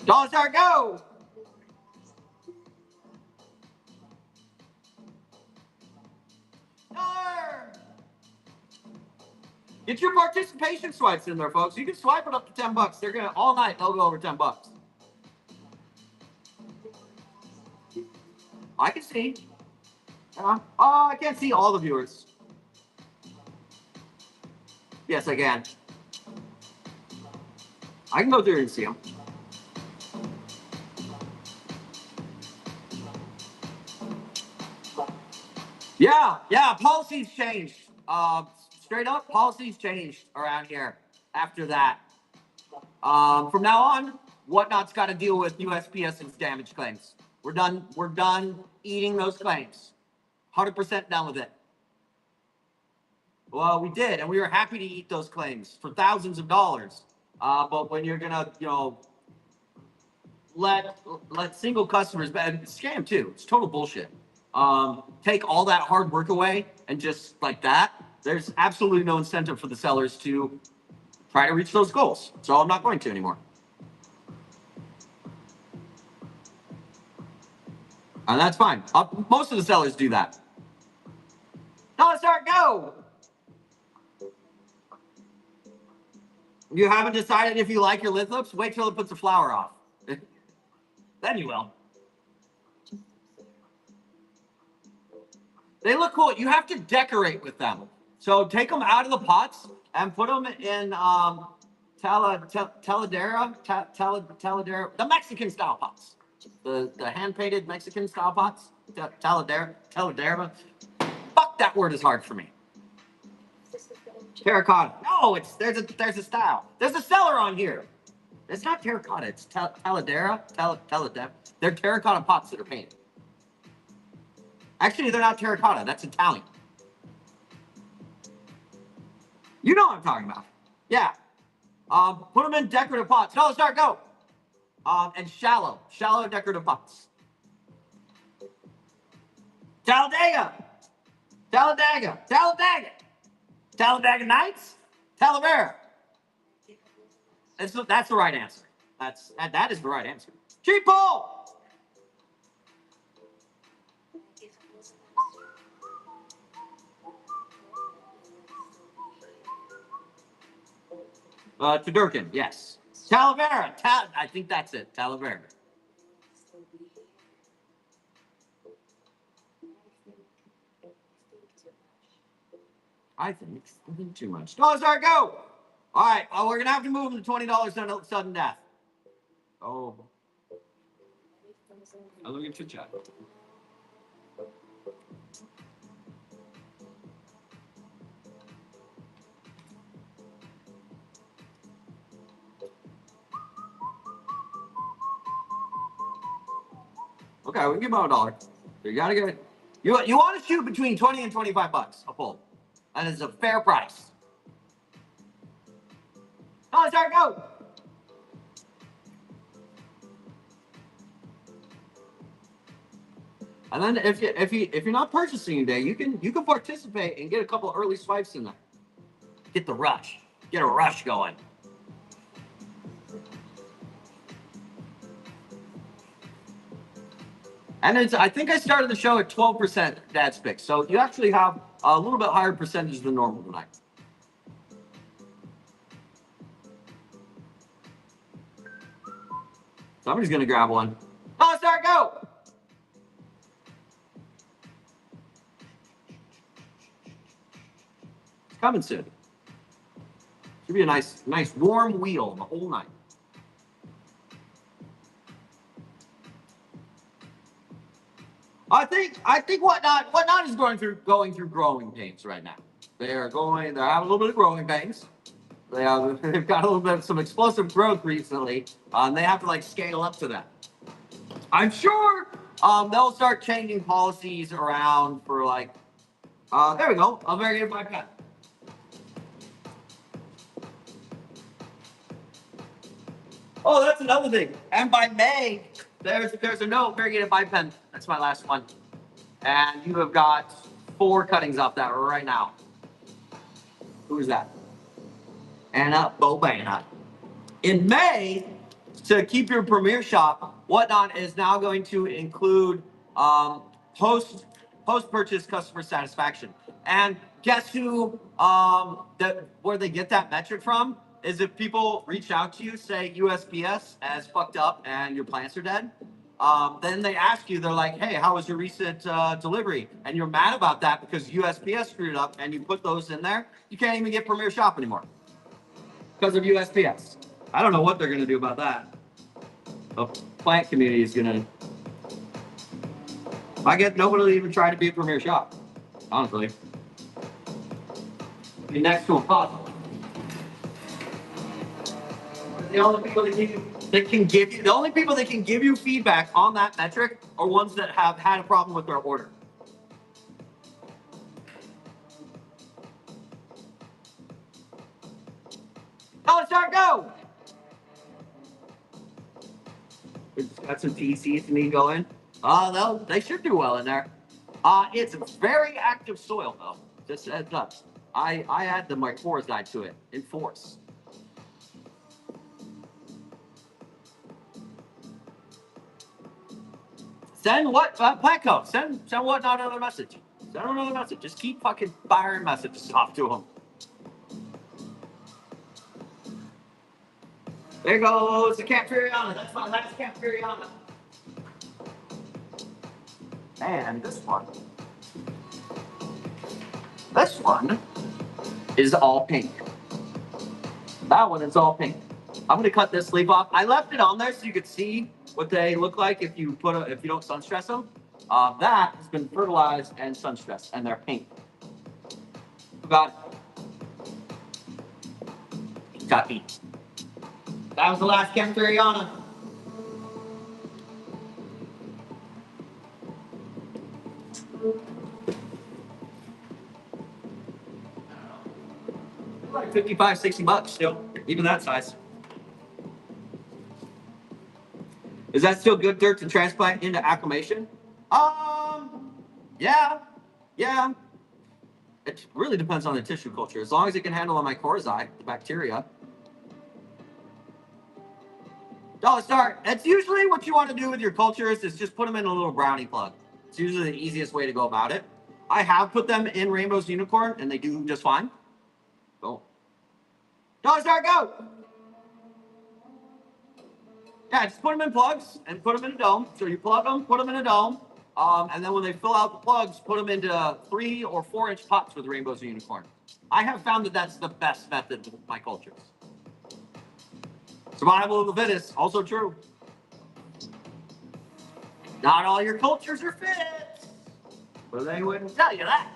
Dollar Star, go! Dollar! Get your participation swipes in there, folks. You can swipe it up to $10. They're gonna all night. They'll go over $10. I can see. I can't see all the viewers. Yes, I can. I can go through and see them. Yeah, policies changed. Straight up, policies changed around here after that. From now on, Whatnot's got to deal with USPS's damage claims. We're done eating those claims. 100% done with it. Well, we did, and we were happy to eat those claims for thousands of dollars. But when you're gonna, let single customers, but scam too. It's total bullshit. Take all that hard work away and just like that, there's absolutely no incentive for the sellers to try to reach those goals. So I'm not going to anymore. And that's fine. Most of the sellers do that. Dollar Star, go! You haven't decided if you like your lithops? Wait till it puts the flower off. Then you will. They look cool. You have to decorate with them. So take them out of the pots and put them in taladera, the Mexican style pots. The hand painted Mexican style pots. Taladera. Fuck, that word is hard for me. Terracotta. No, there's a style. There's a seller on here. It's not terracotta. It's taladera. They're terracotta pots that are painted. Actually, they're not terracotta. That's Italian. You know what I'm talking about. Yeah. Put them in decorative pots. No, start, go. And shallow decorative pots. Talladega Nights. Talavera. That's the right answer. That is the right answer. Cheap poll. Tudurkin, yes. Talavera. I think that's it. Talavera. I think too much. Dollar Star, go! All right, we're going to have to move them to $20 sudden death. Oh. I'll look at your chat. Okay, we can give them $1. You gotta get it. You want to shoot between 20 and $25 a pull. That is a fair price. Oh, start, go. And then if you're not purchasing today, you can participate and get a couple early swipes in there. Get the rush. Get a rush going. And I think I started the show at 12% dad spick. So you actually have a little bit higher percentage than normal tonight. Somebody's going to grab one. Oh, start, go! It's coming soon. Should be a nice warm wheel the whole night. I think whatnot is going through growing pains right now. They're having a little bit of growing pains. They've got a little bit of some explosive growth recently, and they have to like scale up to that. I'm sure they'll start changing policies around for like. There we go. I'll very get my pen. Oh, that's another thing. And by May, there's a note. Variegated my pen. That's my last one. And you have got 4 cuttings off that right now. Who's that? Anna Bobana. In May, to keep your Premiere Shop, Whatnot is now going to include post purchase customer satisfaction. And guess who? Where they get that metric from is if people reach out to you, say USPS has fucked up and your plants are dead. Then they ask you, they're like, hey, how was your recent delivery? And you're mad about that because USPS screwed up and you put those in there. You can't even get Premiere Shop anymore because of USPS. I don't know what they're going to do about that. The plant community is going to. I get nobody will even try to be a Premiere Shop, honestly. Be next to impossible. The only people that can give you feedback on that metric are ones that have had a problem with their order. Oh, let's start go. We just got some TCs to need going. They should do well in there. It's very active soil though. Just heads up. I add the mycorrhizae to it in force. Send what Planco? Send Whatnot another message. Send them another message. Just keep fucking firing messages off to them. There goes the Campyriana. That's my last Campyriana. And this one. This one is all pink. That one is all pink. I'm gonna cut this leaf off. I left it on there so you could see what they look like if you don't sun stress them. That has been fertilized and sun stressed, and they're pink. Got me. That was the last Campyriana. Like 55, 60 bucks still, even that size. Is that still good dirt to transplant into acclimation? Yeah. It really depends on the tissue culture. As long as it can handle the mycorrhizae, the bacteria. Dollar Star, it's usually what you want to do with your cultures is just put them in a little brownie plug. It's usually the easiest way to go about it. I have put them in Rainbow's Unicorn, and they do just fine. Go. Dollar Star, go! Yeah, just put them in plugs and put them in a dome. So you plug them, put them in a dome, and then when they fill out the plugs, put them into 3 or 4 inch pots with Rainbow's Unicorn. I have found that that's the best method with my cultures. Survival of the fittest, also true. Not all your cultures are fit, but they wouldn't tell you that.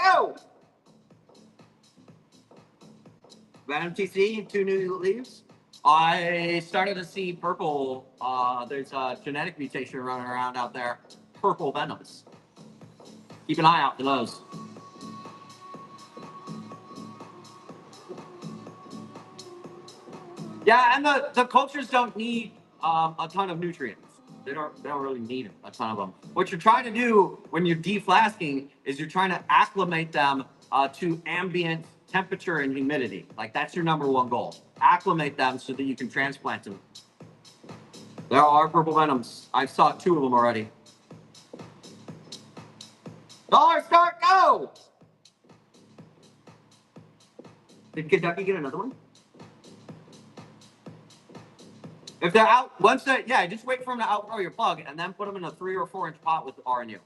Go! Venom TC, 2 new leaves. I started to see purple. There's a genetic mutation running around out there. Purple venoms. Keep an eye out for those. Yeah, and the cultures don't need a ton of nutrients. They don't really need a ton of them. What you're trying to do when you're deflasking is you're trying to acclimate them to ambient temperature and humidity. Like that's your number 1 goal. Acclimate them so that you can transplant them. There are purple venoms. I've saw 2 of them already. Dollar start, go! Did Kentucky get another one? If they're out, just wait for them to outgrow your plug and then put them in a 3 or 4 inch pot with RNU.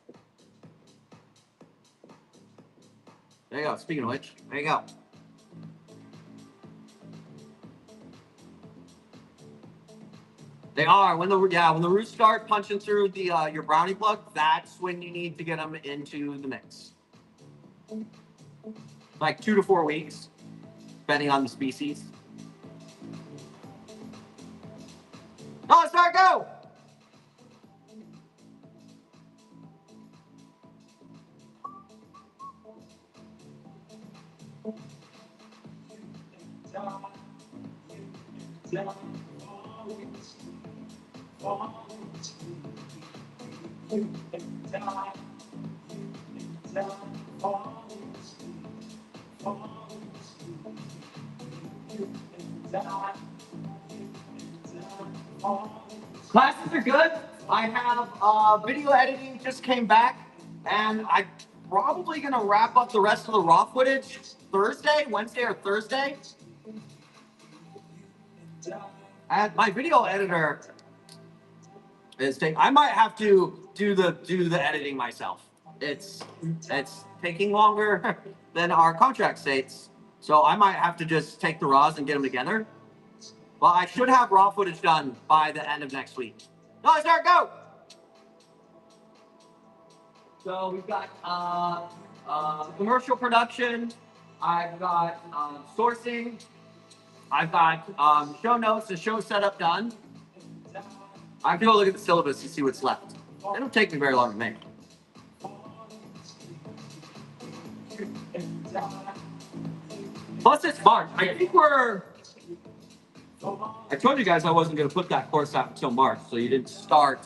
There you go. Speaking of which, there you go. They are when the roots start punching through the your brownie plug. That's when you need to get them into the mix. Like 2 to 4 weeks, depending on the species. Oh, start go! Classes are good. I have video editing just came back, and I'm probably gonna wrap up the rest of the raw footage Wednesday or Thursday. And my video editor I might have to do the editing myself. It's taking longer than our contract states, so I might have to just take the raws and get them together. Well, I should have raw footage done by the end of next week. No, start go. So we've got commercial production. I've got sourcing. I've got show notes and show setup done. I have to go look at the syllabus to see what's left. It don't take me very long to make. Plus, it's March. I think I told you guys I wasn't going to put that course out until March, so you didn't start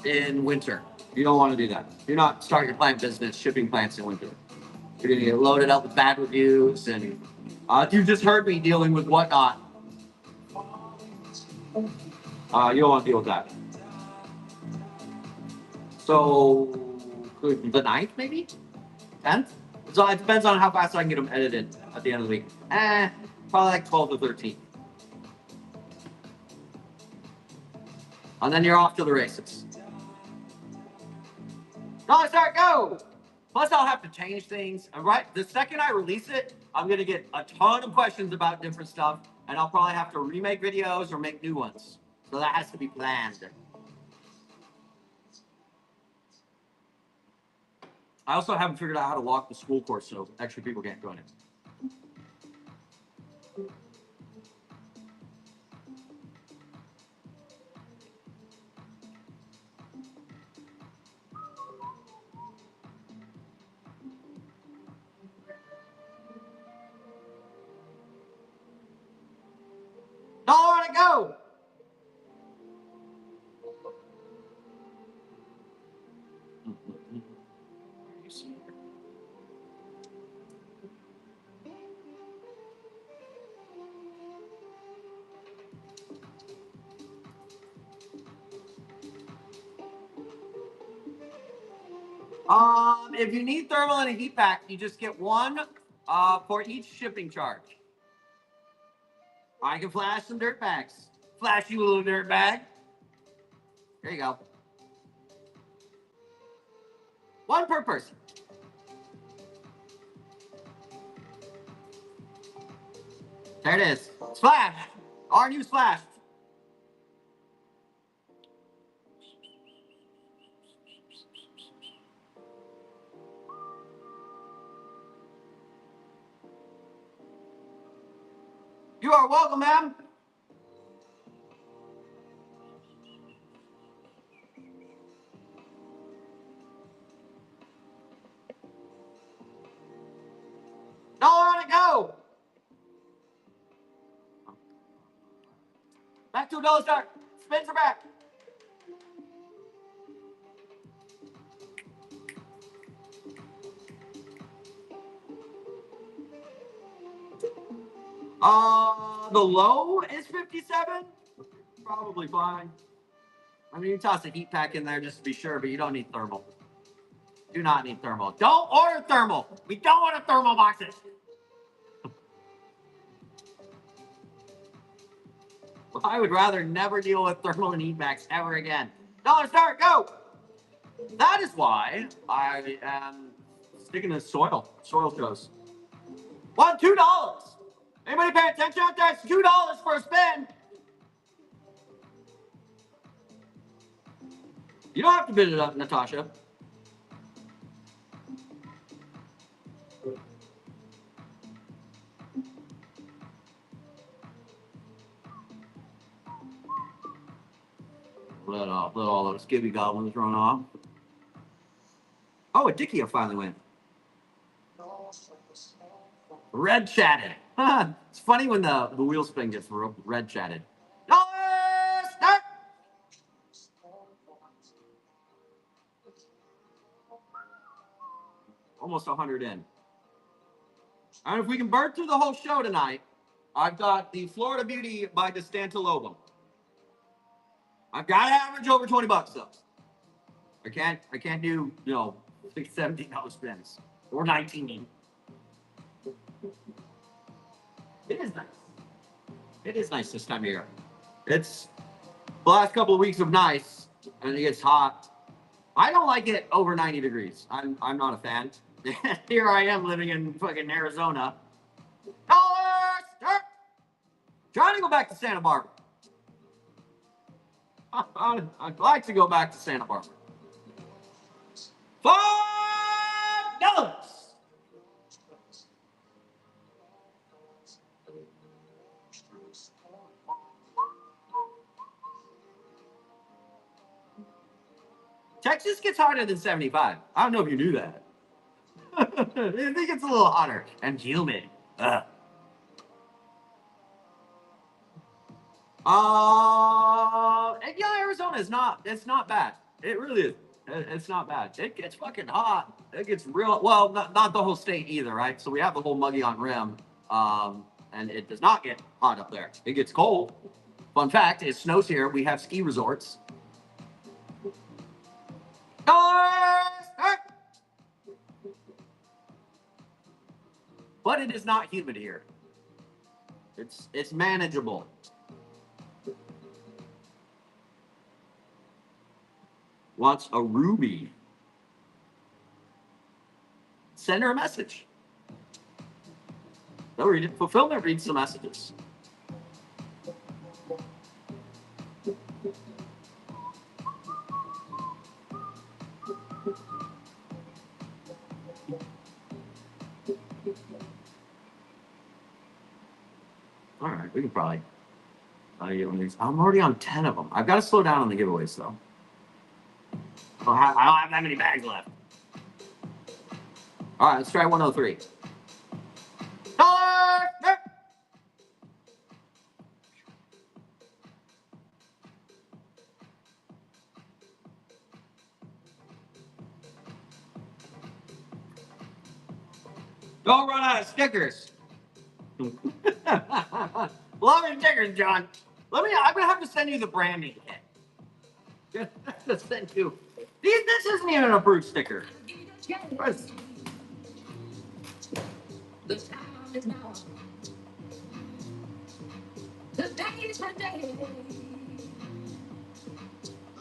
in winter. You don't want to do that. Do not start your plant business shipping plants in winter. You're going to get loaded up with bad reviews, and you just heard me dealing with whatnot. You don't want to deal with that. So, the 9th, maybe? 10th? So it depends on how fast I can get them edited at the end of the week. Probably like 12 to 13. And then you're off to the races. No, start, go! Plus, I'll have to change things. And right, the second I release it, I'm going to get a ton of questions about different stuff. And I'll probably have to remake videos or make new ones. So that has to be planned. I also haven't figured out how to lock the school course so extra people can't join it. Don't want to go. If you need thermal and a heat pack, you just get one for each shipping charge. I can flash some dirt bags. Flash you a little dirt bag. There you go. One per person. There it is. Splash. Our new splash. You are welcome, ma'am. Don't want to go. Back to a dollar start. Spins are back. The low is 57. Probably fine. I mean, you toss a heat pack in there just to be sure, but you don't need thermal. Do not need thermal. Don't order thermal. We don't want a thermal boxes. I would rather never deal with thermal and heat packs ever again. Dollar start, go. That is why I am sticking to soil shows. $1, $2. Anybody paying attention out there? It's $2 for a spin. You don't have to bid it up, Natasha. Let all those skibby goblins run off. Oh, a Dickie finally went. Red chatted. It's funny when the wheel spin gets red chatted. Start! Almost 100 in. And if we can burn through the whole show tonight, I've got the Florida Beauty by DeStantilobum. I've got to average over $20 though. I can't do, $16, $17 spins or 19. It is nice. It is nice this time of year. It's the last couple of weeks of nice, and it gets hot. I don't like it over 90 degrees. I'm not a fan. Here I am living in fucking Arizona. Trying to go back to Santa Barbara. I'd like to go back to Santa Barbara. $5. Texas gets hotter than 75. I don't know if you knew that. I think it's a little hotter and humid. And yeah, Arizona is not. It's not bad. It really is. It's not bad. It gets fucking hot. It gets real. Well, not the whole state either, right? So we have the whole Mogollon Rim, and it does not get hot up there. It gets cold. Fun fact: it snows here. We have ski resorts. But it is not humid here. It's manageable. Wants a ruby. Send her a message. They'll read it. Fulfillment reads the messages. All right, we can probably get one of these. I'm already on 10 of them. I've got to slow down on the giveaways, though. I don't have that many bags left. All right, let's try 103. Don't run out of stickers. Love your stickers, John. I'm gonna have to send you the branding kit. To send you. This isn't even an approved sticker. The time is now. The day is my day.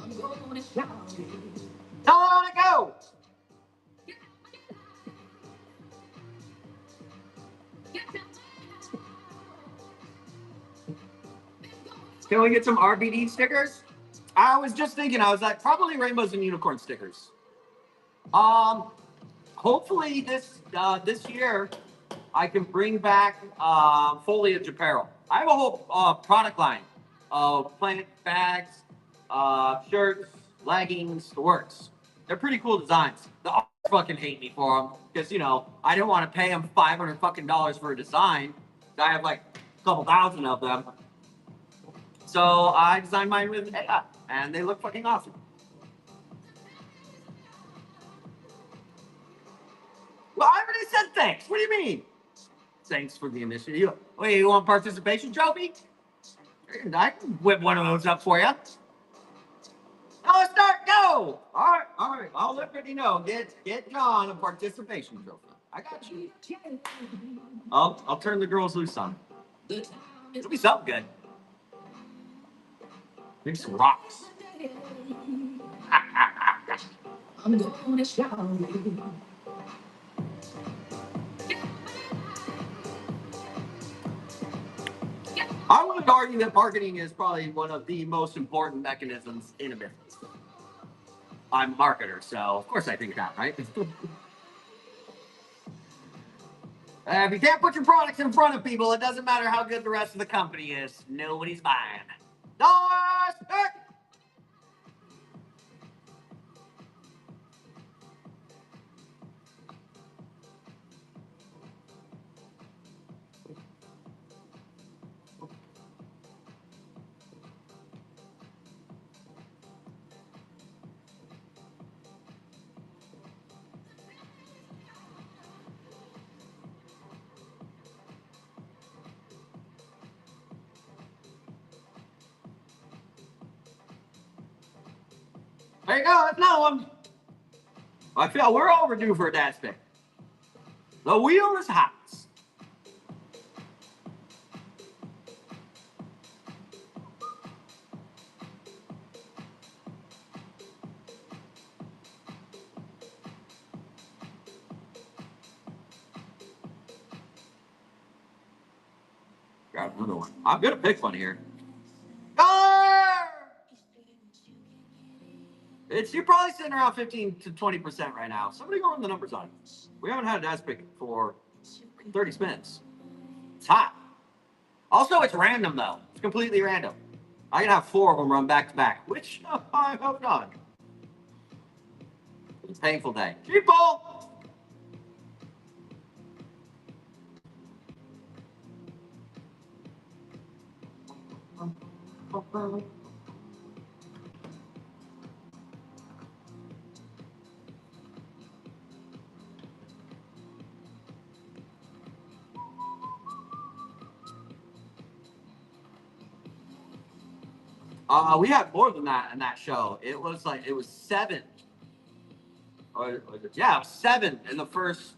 I'm going to shout. Tell her to go. Can we get some RBD stickers? I was just thinking, I was like, probably rainbows and unicorn stickers. Hopefully this year I can bring back foliage apparel. I have a whole product line of plant bags, shirts, leggings, the works. They're pretty cool designs. The artists fucking hate me for them because I don't want to pay them $500 fucking for a design. I have like a couple thousand of them. So I designed mine with AI, and they look fucking awesome. Well, I already said thanks. What do you mean? Thanks for the initiative. Wait, you want participation trophy? I can whip one of those up for you. Oh, start, go! All right. I'll let Brittany know. Get John a participation trophy. I got you. I'll turn the girls loose on. It'll be something good. Maybe some rocks. I'm gonna shout. I would argue that marketing is probably one of the most important mechanisms in a business. I'm a marketer, so of course I think that, right? If you can't put your products in front of people, it doesn't matter how good the rest of the company is. Nobody's buying. Doors! There you go. That's another one. I feel we're overdue for a dad pick. The wheel is hot. Got another one. I'm gonna pick one here. You're probably sitting around 15 to 20% right now. Somebody go run the numbers on it. We haven't had a dad pick for 30 spins. It's hot. Also, it's random though. It's completely random. I can have 4 of them run back to back, which I hope not. It's a painful day. People! We had more than that in that show. It was 7. Yeah, 7 in the first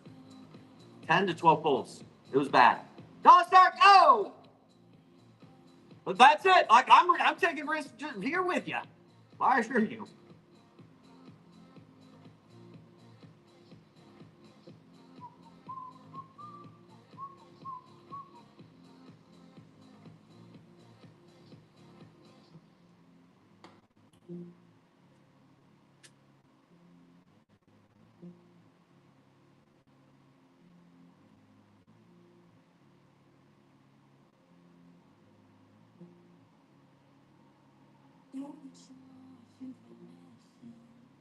10 to 12 pulls. It was bad. Don't start, go! But that's it. Like I'm taking risks just here with you. I assure you.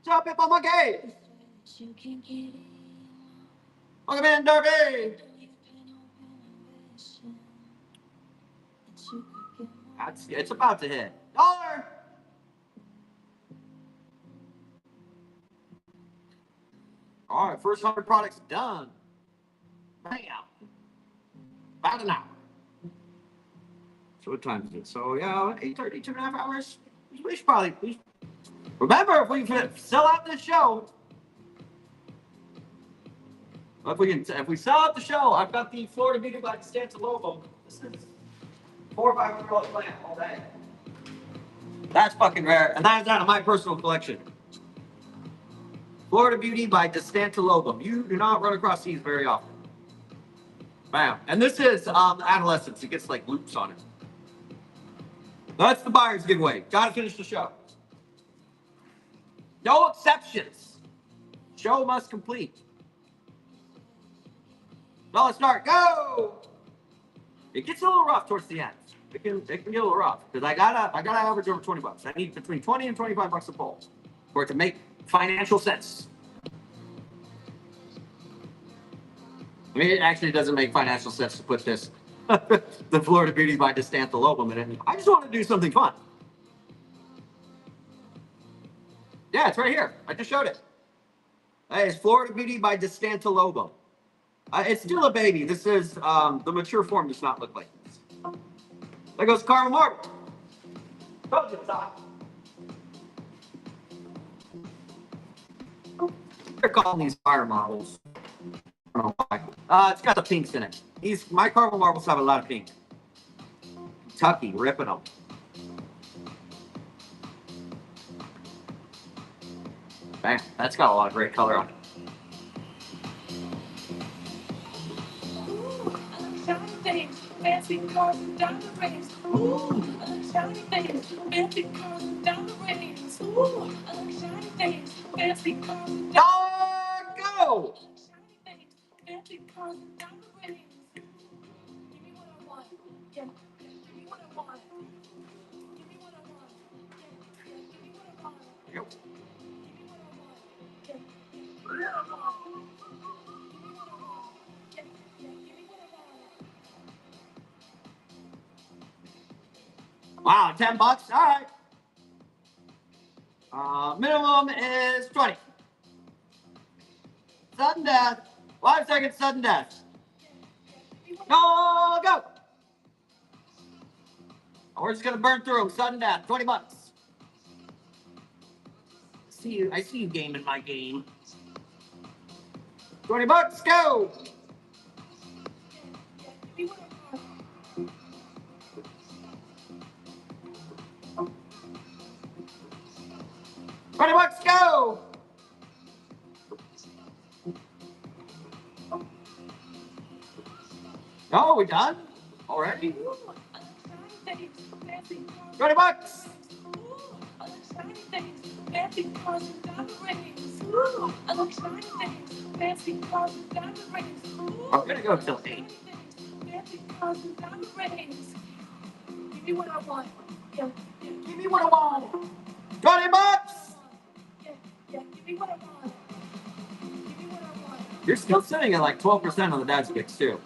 Jump it for my game. Welcome in, Derby. It's about to hit. Dollar. All right, first 100 products done. Bam. About an hour. So what time is it? So yeah, 8:30, 2.5 hours. We should probably remember if we can sell out this show. If we sell out the show, I've got the Florida Beauty by Stanza logo. This is $400 or $500 plant all day. That's fucking rare, and that is out of my personal collection. Florida Beauty by Distantolobum. You do not run across these very often. Bam. And this is Adolescence. It gets like loops on it. That's the buyer's giveaway. Gotta finish the show. No exceptions. Show must complete. Dollar start, go! It gets a little rough towards the end. It can get a little rough because I gotta average over $20. I need between 20 and 25 bucks a pull for it to make financial sense. I mean, it actually doesn't make financial sense to put this the Florida Beauty by Distantolobum in it. I just want to do something fun. Yeah, it's right here. I just showed it. Hey, it's Florida Beauty by Distantolobum. It's still a baby. This is the mature form does not look like this. There goes Caramel Marble. Told you it's hot. They're calling these fire marbles. I don't know why. It's got the pinks in it. My Caramel Marbles have a lot of pink. Kentucky, ripping them. Bam, that's got a lot of great color on it. fancy cars and diamond rings. Ooh, I like shiny things, fancy cars and diamond rings. Ooh, I like shiny things, fancy cars and diamond rings. Go! Shiny things, fancy cars and diamond rings. Give me what I want. Yeah, give me what I want. Give me what I want. Yeah, give me what I want. Yep. Give me what I want. Yeah, give me what I want. Give me what I want. Yeah, give me what I want. Wow, $10. All right. Minimum is 20. Sudden death. 5 seconds, sudden death. No, go! We're just gonna burn through them. Sudden death. $20. I see you gaming my game. $20. Go! $20. Go! Oh, we done already? $20. I'm gonna go till 8. Give me what I want. Yeah, Give me what I want. $20. give me what I want. Give me what I want. You're still sitting at like 12% on the dad's picks too.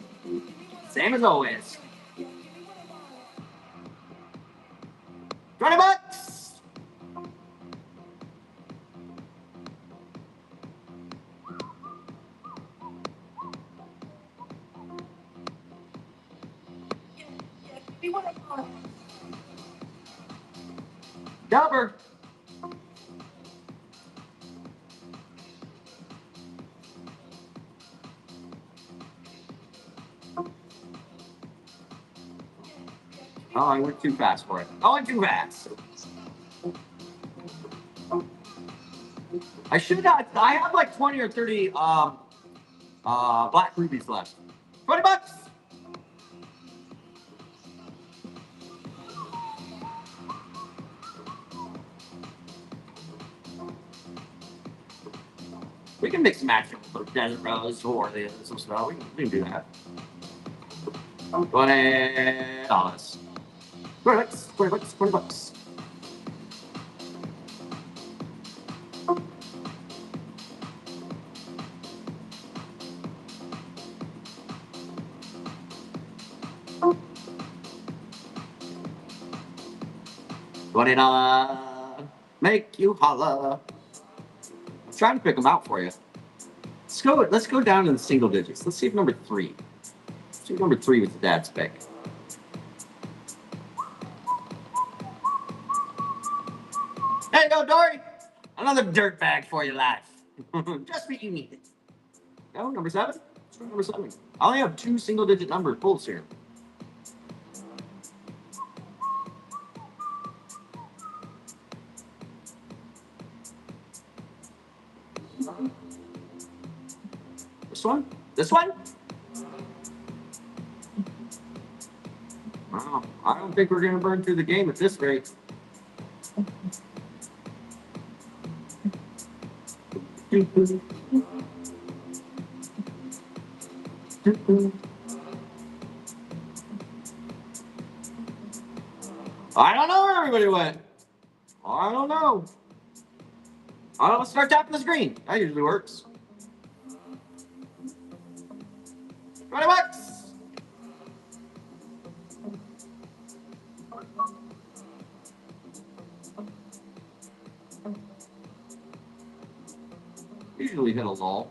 Same as always. $20. Give me what I want. Double. Oh, I went too fast for it. I went too fast. I should not. I have like 20 or 30 black rubies left. $20. We can mix and match it with the Desert Rose or the some stuff. We can do that. $20. $20. $20. $20. $20. Make you holla. I'm trying to pick them out for you. Let's go down to the single digits. Let's see if number 3. Let's see if number 3 was the dad's pick. There you go, Dory. Another dirt bag for your life. Just what you needed. No, number 7. Let's try number 7. I only have 2 single digit number pulls here. This one? This one? Wow, I don't think we're going to burn through the game at this rate. I don't know where everybody went. I don't know. I'll start tapping the screen. That usually works. $20. Usually hit a lull.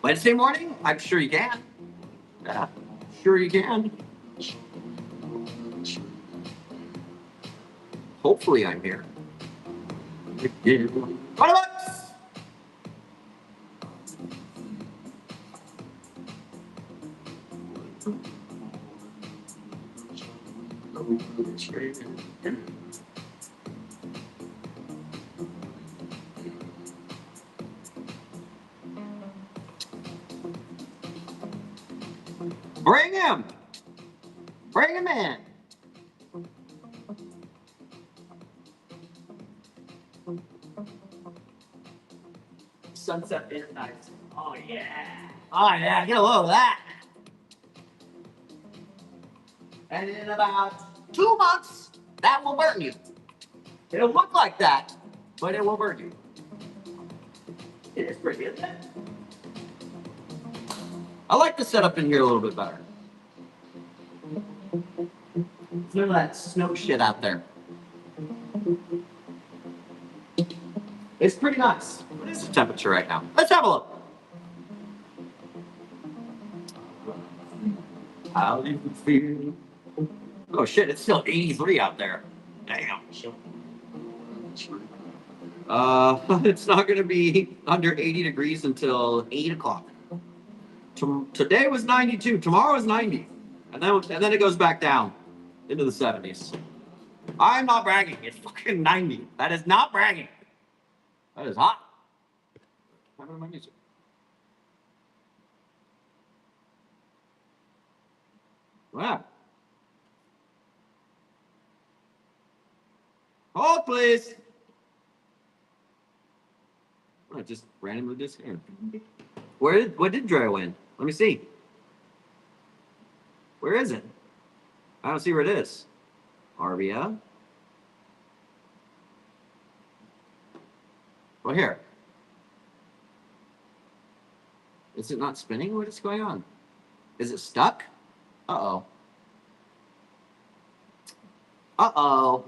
Wednesday morning? I'm sure you can. Yeah, sure you can. Hopefully I'm here. $20. Bring him! Bring him in! Sunset is nice. Oh yeah. Oh yeah, get a load of that. And in about 2 months, that will burn you. It'll look like that, but it will burn you. It is pretty, isn't it? I like the setup in here a little bit better. None of that snow shit out there. It's pretty nice. What is the temperature right now? Let's have a look. How do you feel? Oh shit, it's still 83 out there. Damn. It's not gonna be under 80 degrees until 8 o'clock. Today was 92, tomorrow is 90. And then it goes back down into the 70s. I'm not bragging. It's fucking 90. That is not bragging. That is hot. How about my music? Wow. Hold, please. I just randomly disappeared. What did Dre win? Let me see. Where is it? I don't see where it is. Arvia. Well, here. Is it not spinning? What is going on? Is it stuck? Uh-oh. Uh-oh.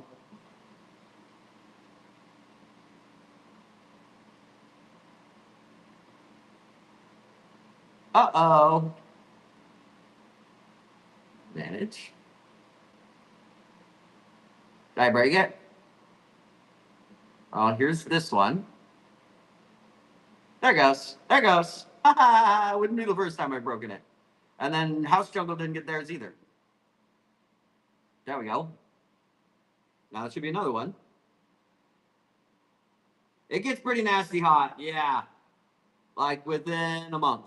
Uh-oh. Manage. Did I break it? Oh, here's this one. There it goes. There it goes. Wouldn't be the first time I've broken it. And then House Jungle didn't get theirs either. There we go. Now there should be another one. It gets pretty nasty hot. Yeah. Like within a month.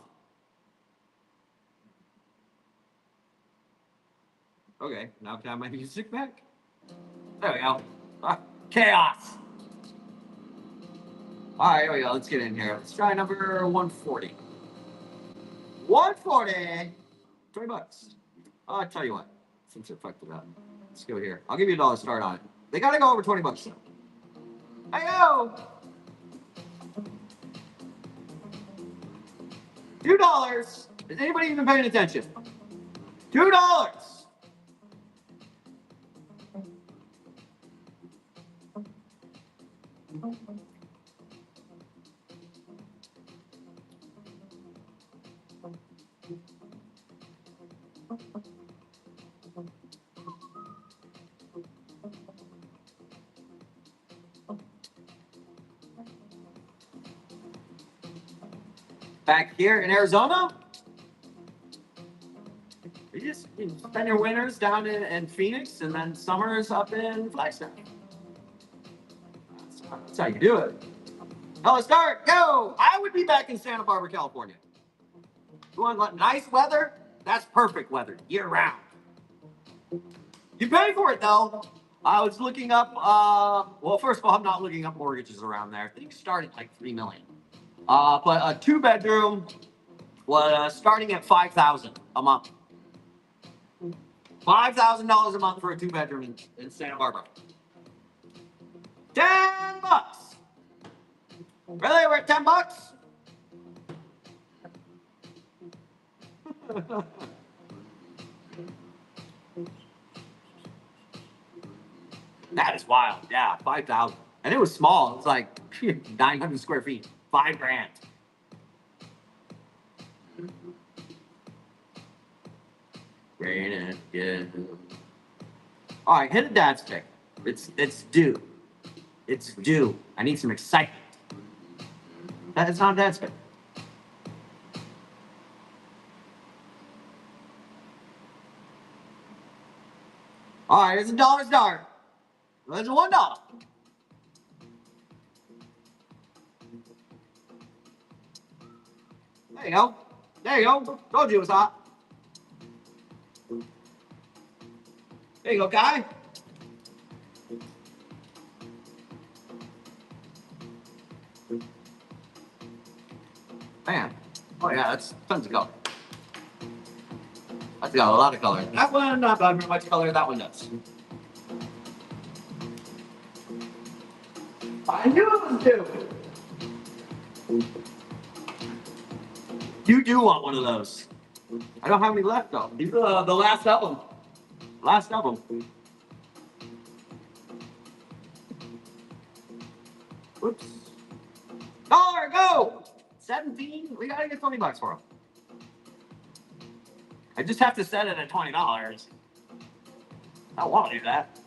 Okay, now can I have my music back? There we go. Chaos. All right, here we go. Let's get in here. Let's try number 140. 140. 20 bucks. Oh, I'll tell you what. Since it fucked it up. Let's go here. I'll give you $1 start on it. They gotta go over 20 bucks though. Hey yo! $2. Is anybody even paying attention? $2. Back here in Arizona, you spend your winters down in Phoenix and then summers up in Flagstaff. That's how you do it. Now let's start. Go! I would be back in Santa Barbara, California. You want nice weather? That's perfect weather, year round. You pay for it though. I was looking up, well, first of all, I'm not looking up mortgages around there. Things start at like $3 million. But a 2-bedroom was starting at $5,000 a month. $5,000 a month for a 2-bedroom in Santa Barbara. 10 bucks. Really? We're at 10 bucks? That is wild. Yeah, 5,000. And it was small. It was like 900 square feet. $5,000. Yeah. All right, hit a dad stick. It's due. It's due. I need some excitement. That's not a dad stick. All right, it's $1 start. That's $1. There you go. There you go. Told you it was hot. There you go, guy. Man. Oh yeah, that's tons of color. That's got a lot of color. That one not very much color. That one does. I knew it was due. You do want one of those. I don't have any left though. These are the last of them. Last of them. Whoops. Dollar, go! 17. We gotta get $20 for them. I just have to set it at $20. I want to do that.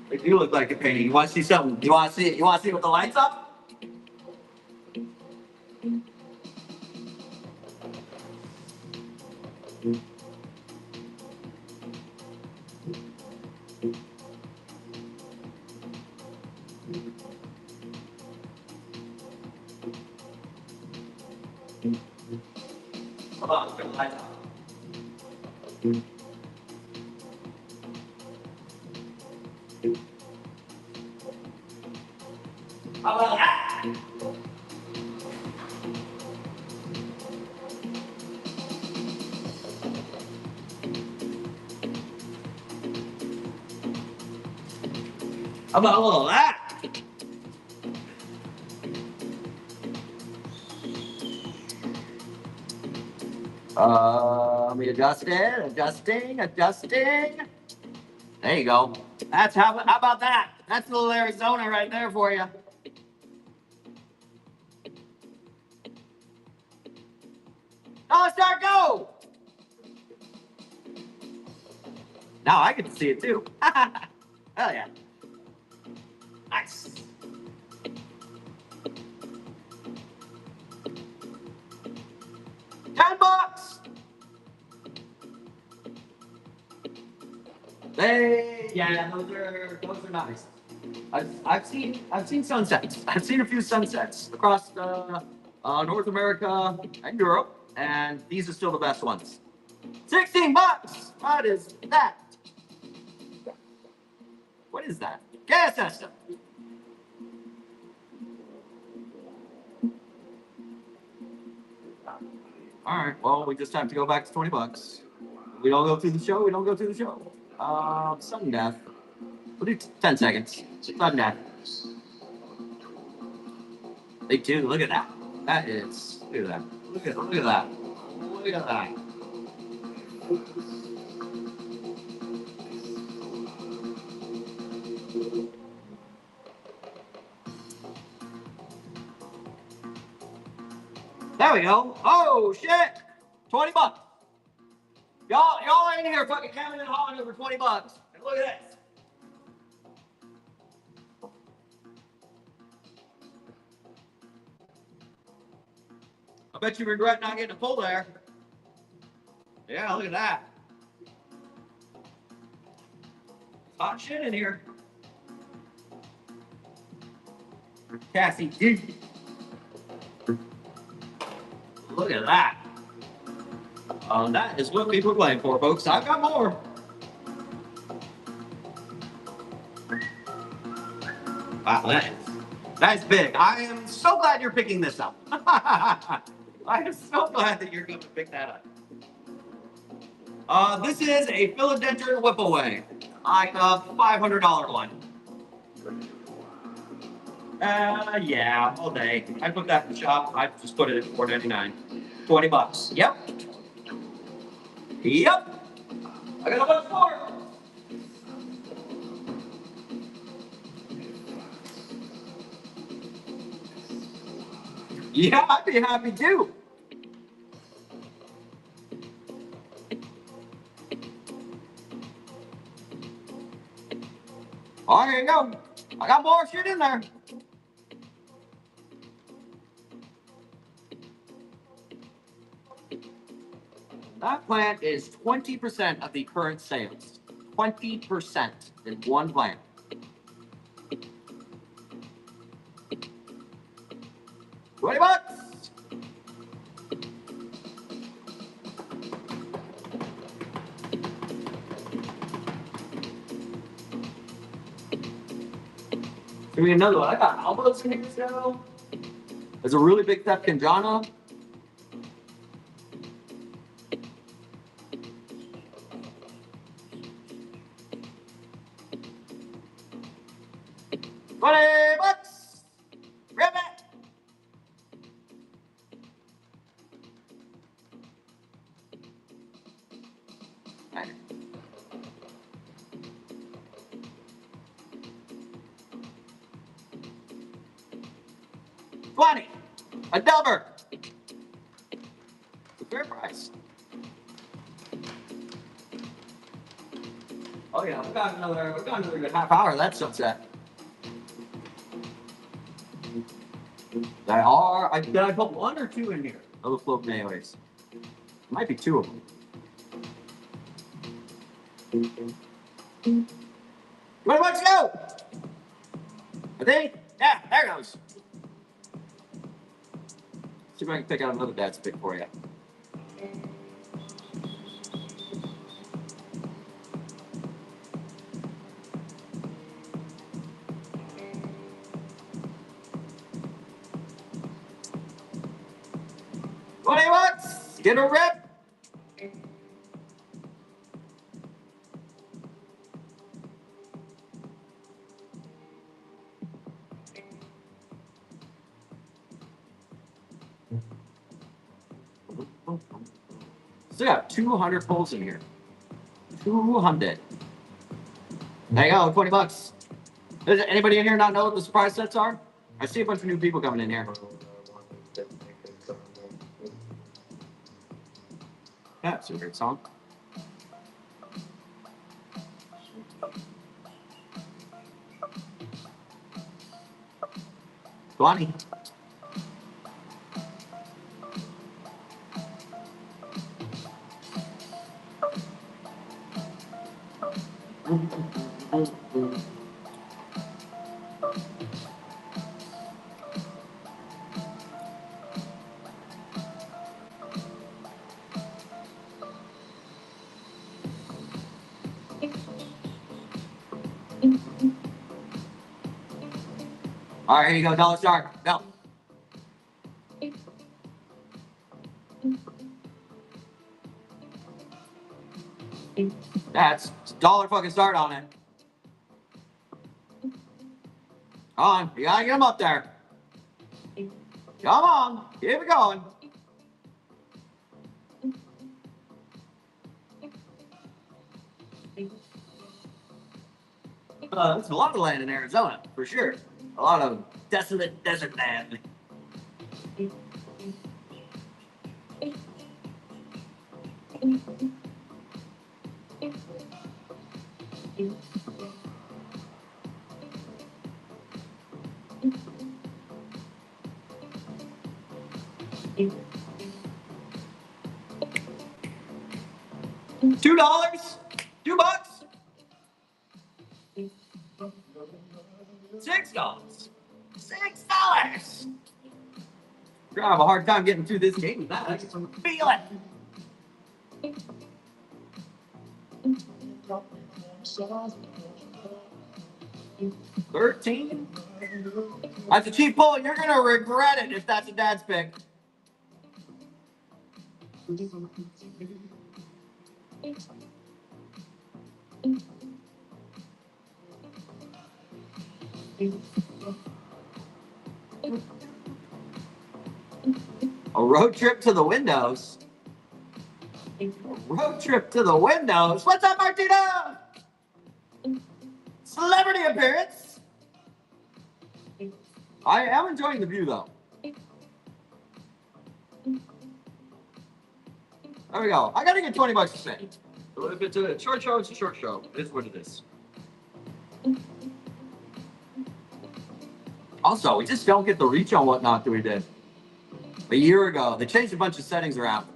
They do look like a painting. You want to see something? You want to see it? You want to see with the lights up? Hold on, put the lights up. How about that? How about a little of that? Let me adjust it. Adjusting. There you go. That's how about that? That's a little Arizona right there for you. Oh, start go! Now I get to see it too. Hell yeah. Nice. $10. Yeah, those are nice. I've seen sunsets. I've seen a few sunsets across North America and Europe, and these are still the best ones. $16. What is that? What is that? Gas system. All right. Well, we just have to go back to $20. We don't go through the show. We don't go through the show. Sudden death. We'll do 10 seconds. Sudden death. They do. Look at that. That is. Look at that. Look at that. Look at that. There we go. Oh shit! $20. Y'all ain't here fucking counting and hauling over $20. And look at this. I bet you regret not getting a pull there. Yeah, look at that. Hot shit in here. Cassie D. Look at that. That is what people are playing for, folks. I've got more. Wow, that's big. I am so glad you're picking this up. I am so glad that you're going to pick that up. This is a philodendron whip-away, like a $500 one. Yeah, all day. I put that in the shop. I just put it at $4.99. $20. Yep. I got a bunch more. Yeah, I'd be happy too. Oh, here you go. I got more shit in there. That plant is 20% of the current sales. 20% in one plant. $20. Give me another one. I got Albos in here still. There's a really big Theft Kanjana. $20. Grab it. Right. $20. A Delver. Fair price. Oh yeah, we got another good half hour. That's sunset. Did I put one or two in here? Overflow mayonnaise. Might be two of them. $20 go. I think. Yeah, there it goes. See if I can pick out another dad's pick for you. $20. Get a rip. Still got 200 pulls in here. 200. There you go, $20. Does anybody in here not know what the surprise sets are? I see a bunch of new people coming in here. That's a weird song. $20. All right, here you go, dollar star. Go. That's dollar fucking start on it. Come on, you gotta get them up there. Come on, keep it going. There's a lot of land in Arizona, for sure. A lot of desolate desert land. $2? $2? $6? $6? We're gonna have a hard time getting through this game with that. I can feel it. $13? That's a cheap pull. You're gonna regret it if that's a dad's pick. A road trip to the windows. A road trip to the windows. What's up, Martina? Celebrity appearance. I am enjoying the view though. There we go. I gotta get $20 to say. So if it's a short show, it's a short show. It is what it is. Also, we just don't get the reach on whatnot that we did a year ago. They changed a bunch of settings around.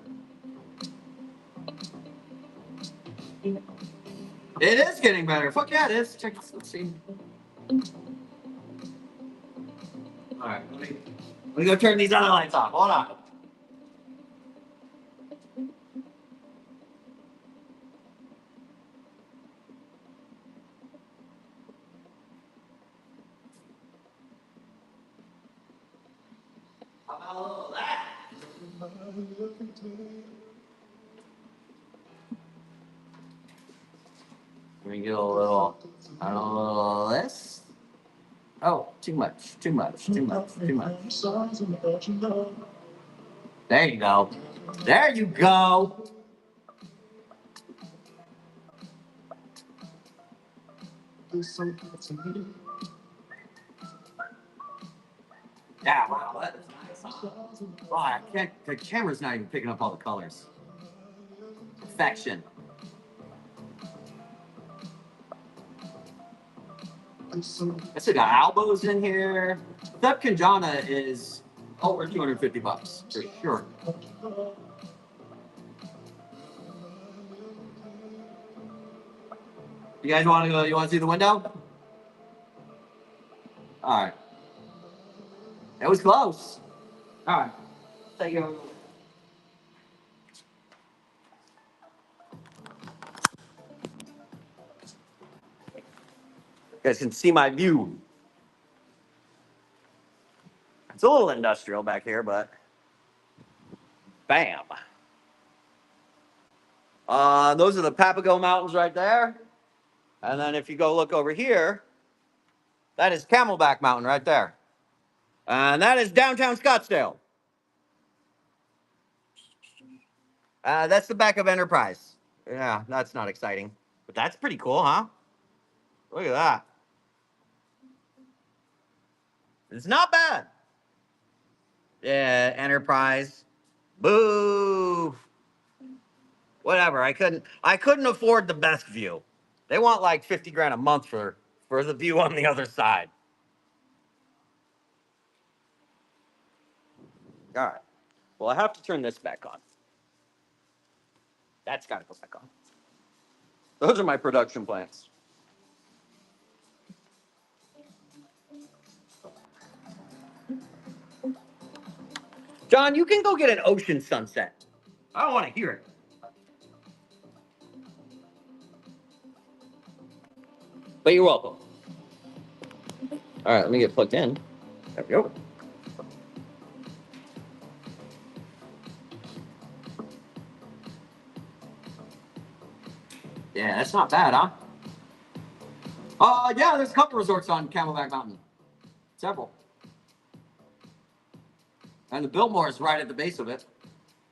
It is getting better. Fuck yeah, it is. Check this. Let's see. All right, let me go turn these other lights off. Hold on. How about a little of that? Let me get a little of this. Oh, too much, too much, too much, too much. There you go. There you go. Yeah, wow, that is nice. Wow, I can't, the camera's not even picking up all the colors. Perfection. I still got elbows in here. Thep Kanjana is over $250 for sure. You guys want to go? You want to see the window? All right. It was close. All right. Take it over. You guys can see my view. It's a little industrial back here, but bam. Those are the Papago Mountains right there. And then if you go look over here, that is Camelback Mountain right there. And that is downtown Scottsdale. That's the back of Enterprise. Yeah, that's not exciting. But that's pretty cool, huh? Look at that. It's not bad. Yeah, Enterprise. Boo. Whatever. I couldn't afford the best view. They want like 50 grand a month for the view on the other side. All right. Well, I have to turn this back on. That's got to go back on. Those are my production plants. John, you can go get an ocean sunset. I don't want to hear it. But you're welcome. All right, let me get plugged in. There we go. Yeah, that's not bad, huh? Yeah, there's a couple resorts on Camelback Mountain. Several. And the Biltmore is right at the base of it.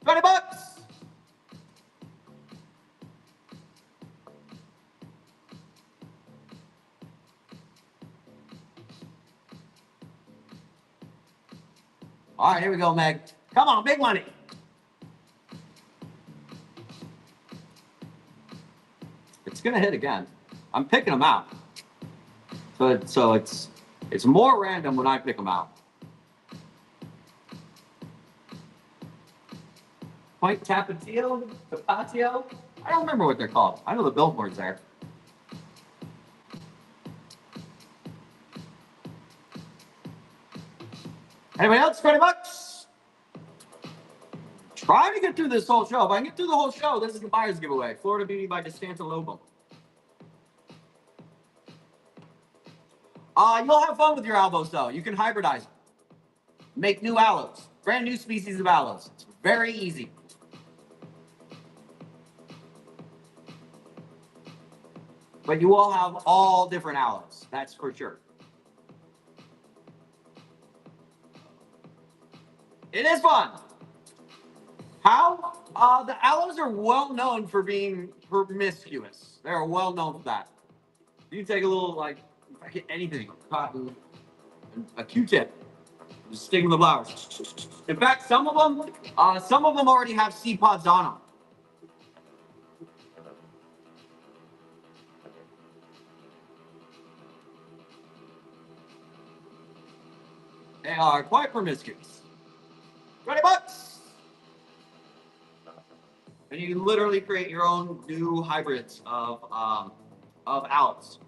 $20. All right, here we go, Meg. Come on, big money. It's gonna hit again. I'm picking them out. So it's more random when I pick them out. Point Tapatio? Tapatio? I don't remember what they're called. I know the billboard's there. Anybody else? $20? Trying to get through this whole show. If I can get through the whole show, this is the buyer's giveaway. Florida Beauty by Distanta Lobo. You'll have fun with your aloes, though. You can hybridize them. Make new aloes. Brand new species of aloes. It's very easy. But you will have all different aloes. That's for sure. It is fun. How? The aloes are well known for being promiscuous. They're well known for that. You take a little, like, anything, cotton, a Q-tip, just stick them in the flowers. In fact, some of them already have seed pods on them. They are quite promiscuous. $20. And you can literally create your own new hybrids of owls.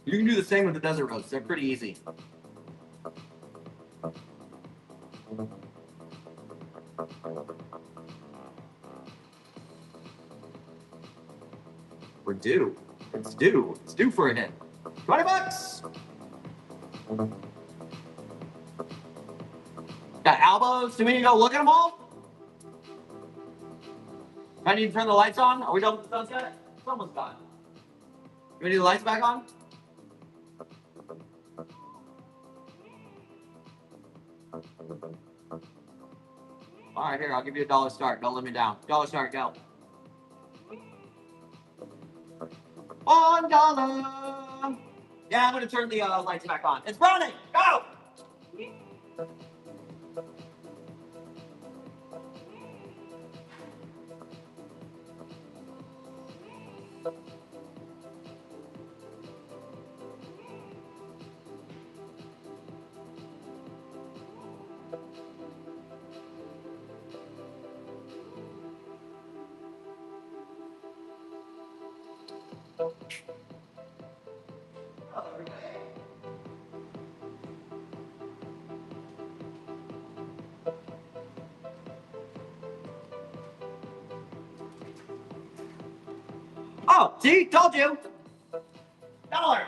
You can do the same with the desert rose. They're pretty easy. We're due. It's due. It's due for a hit. $20. Got elbows. Do we need to go look at them all? I need to turn the lights on. Are we done with the sunset? It's almost done. Do we need the lights back on? All right, here, I'll give you $1 start. Don't let me down. $1 start, go. $1. Yeah, I'm gonna turn the lights back on. It's running. Go. Oh, see, told you. $1.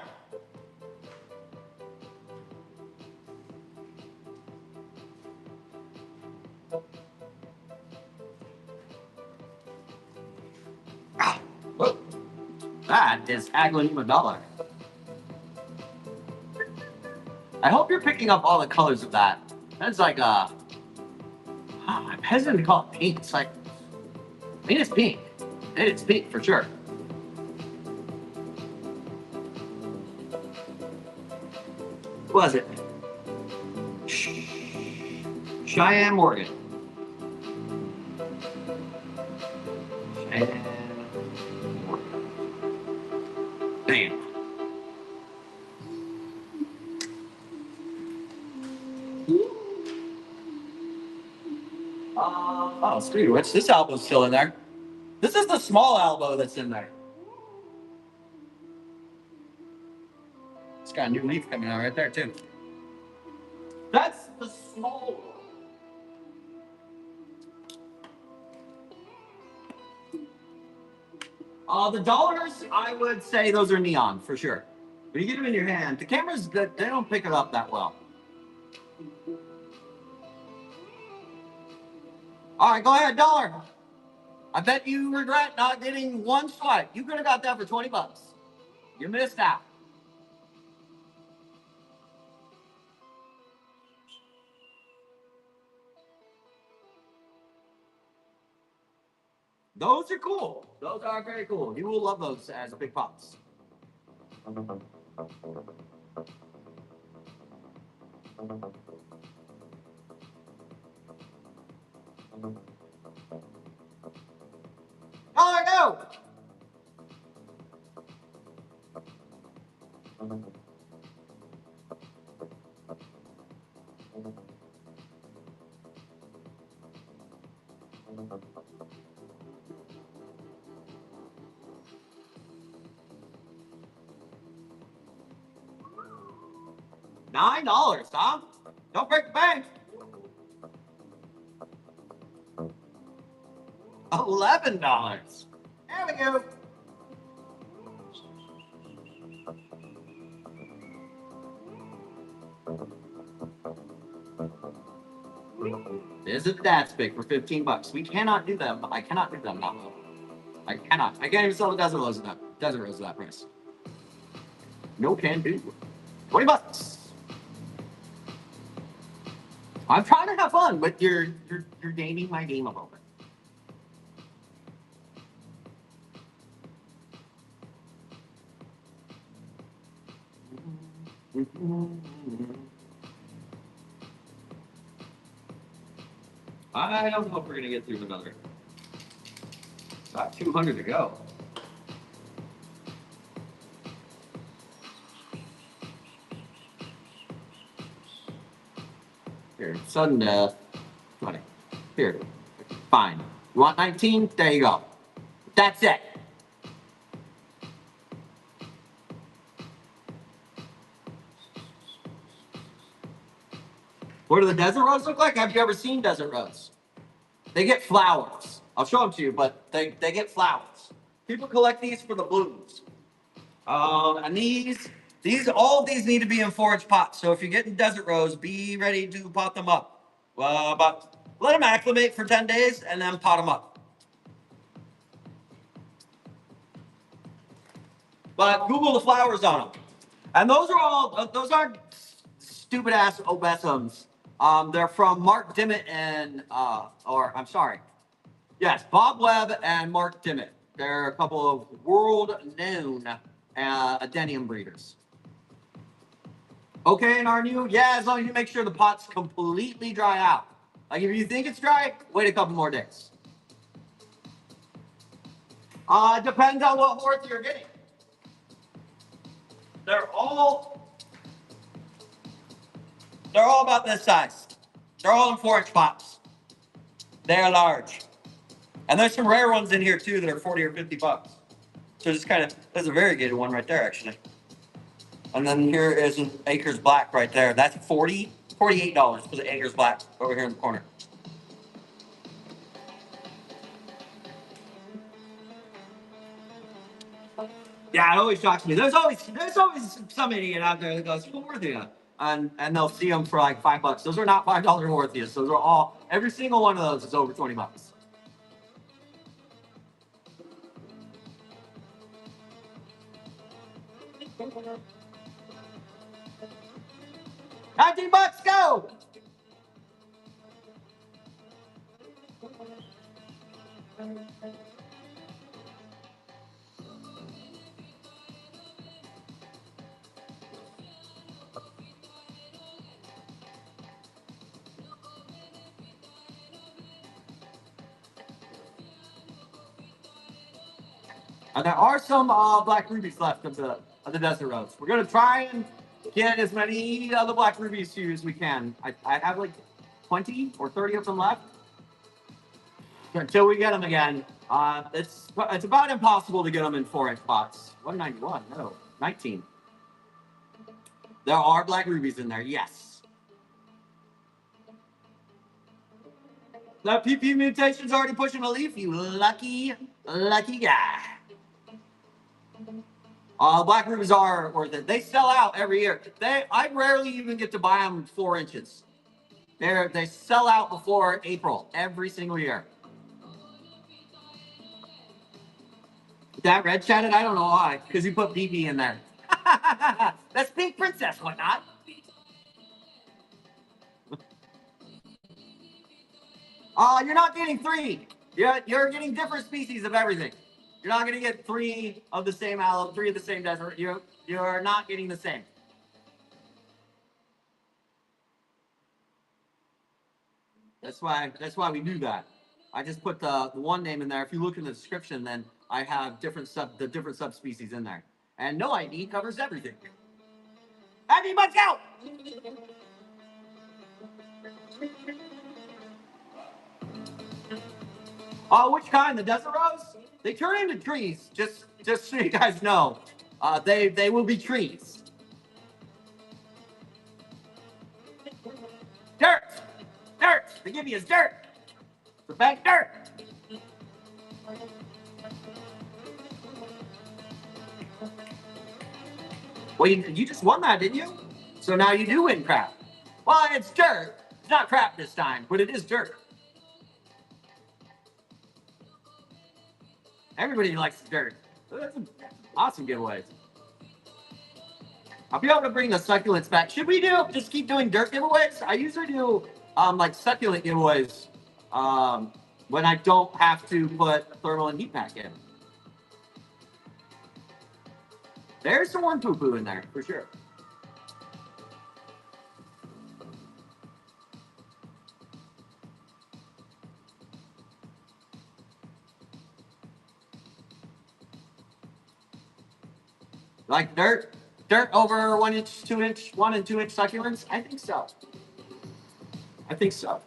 Ah, whoa. That is haggling you $1. I hope you're picking up all the colors of that. That's like I'm hesitant to call it pink. It's like, I mean, it's pink. It's pink for sure. Who was it? Cheyenne Morgan. Cheyenne Morgan. Damn. Oh, speaking of which, this elbow's still in there. This is the small elbow that's in there. It's got a new leaf coming out right there, too. That's the small one. The dollars, I would say those are neon for sure. When you get them in your hand, the cameras, they don't pick it up that well. All right, go ahead, $1. I bet you regret not getting one swipe. You could have got that for $20. You missed out. Those are cool. Those are very cool. You will love those as big pops. Oh, go! $9, huh? Don't break the bank. $11. There we go. This is the dad spick for $15. We cannot do them. I cannot do them that low. I cannot. I can't even sell the desert rose at that price. No can do. $20. I'm trying to have fun, but you're gaming my game a little bit. I don't know if we're gonna get through another. Got 200 to go. Here, sudden death. 20. Here. Fine. You want 19? There you go. That's it. What do the desert rose look like? Have you ever seen desert rose? They get flowers. I'll show them to you, but they get flowers. People collect these for the blooms. And all of these need to be in forage pots. So if you're getting desert rose, be ready to pot them up. But let them acclimate for 10 days and then pot them up. But Google the flowers on them. And those aren't stupid ass obesums. They're from Mark Dimmitt and, Bob Webb and Mark Dimmitt. They're a couple of world-known Adenium breeders. Okay, and aren't you? Yeah, as long as you make sure the pots completely dry out. Like if you think it's dry, wait a couple more days. Depends on what horse you're getting. They're all about this size. They're all in 4-inch pots. They're large. And there's some rare ones in here too that are 40 or 50 bucks. So just there's a variegated one right there actually. And then here is an Acres Black right there. That's $48 for the Acres Black over here in the corner. Yeah, it always shocks me. There's always some idiot out there that goes, "What Orthia?" And they'll see them for like $5. Those are not $5 Ortheas. Those are every single one of those is over 20 bucks. $19, go! And there are some black rubies left of the desert rose. We're gonna try and get as many of the black rubies to you as we can. I have like 20 or 30 of them left. Until we get them again, it's about impossible to get them in 4-inch pots. 191, no, 19. There are black rubies in there, yes. That PP mutation's already pushing a leaf, you lucky guy. Black rubies are worth it. They sell out every year. I rarely even get to buy them 4 inches. They sell out before April every single year. That red chatted? I don't know why. Because you put PP in there. That's Pink Princess, whatnot. You're not getting 3. You're getting different species of everything. You're not going to get 3 of the same aloe, 3 of the same desert. You're not getting the same. That's why we do that. I just put the one name in there. If you look in the description, then I have the different subspecies in there. And no ID covers everything. ID, let's go! Which kind? The desert rose? They turn into trees. Just so you guys know, they will be trees. Dirt. They give you is dirt. The bank dirt. Well, you just won that, didn't you? So now you do win crap. Well, it's dirt. It's not crap this time, but it is dirt. Everybody likes dirt. That's an awesome giveaways. I'll be able to bring the succulents back. Should we just keep doing dirt giveaways? I usually do like succulent giveaways when I don't have to put thermal and heat pack in. There's some one poo-poo in there for sure. Like dirt over 1 inch, 2 inch, 1 and 2 inch succulents? I think so. I think so.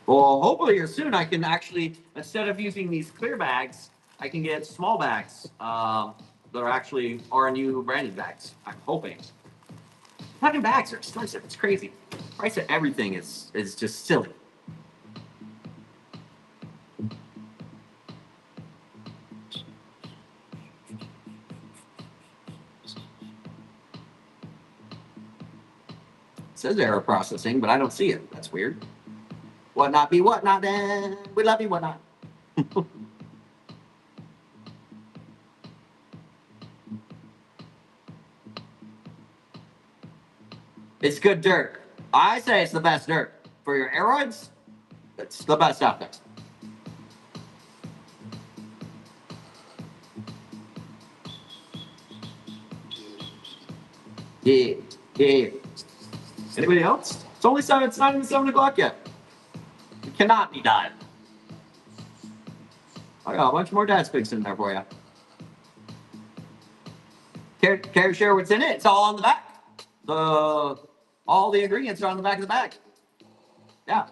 Well, hopefully here soon I can actually, instead of using these clear bags, I can get small bags that are actually RNU branded bags. I'm hoping. Fucking bags are expensive. It's crazy. Price of everything is just silly. It says error processing, but I don't see it. That's weird. What not be what not then? We love you, what not? It's good dirt. I say it's the best dirt. For your aeroids, it's the best out there. Yeah, yeah. Anybody else? It's only 7, it's not even 7 o'clock yet. It cannot be done. I got a bunch more dad pigs in there for you. Care to share what's in it? It's all on the back. All the ingredients are on the back of the bag. Yeah.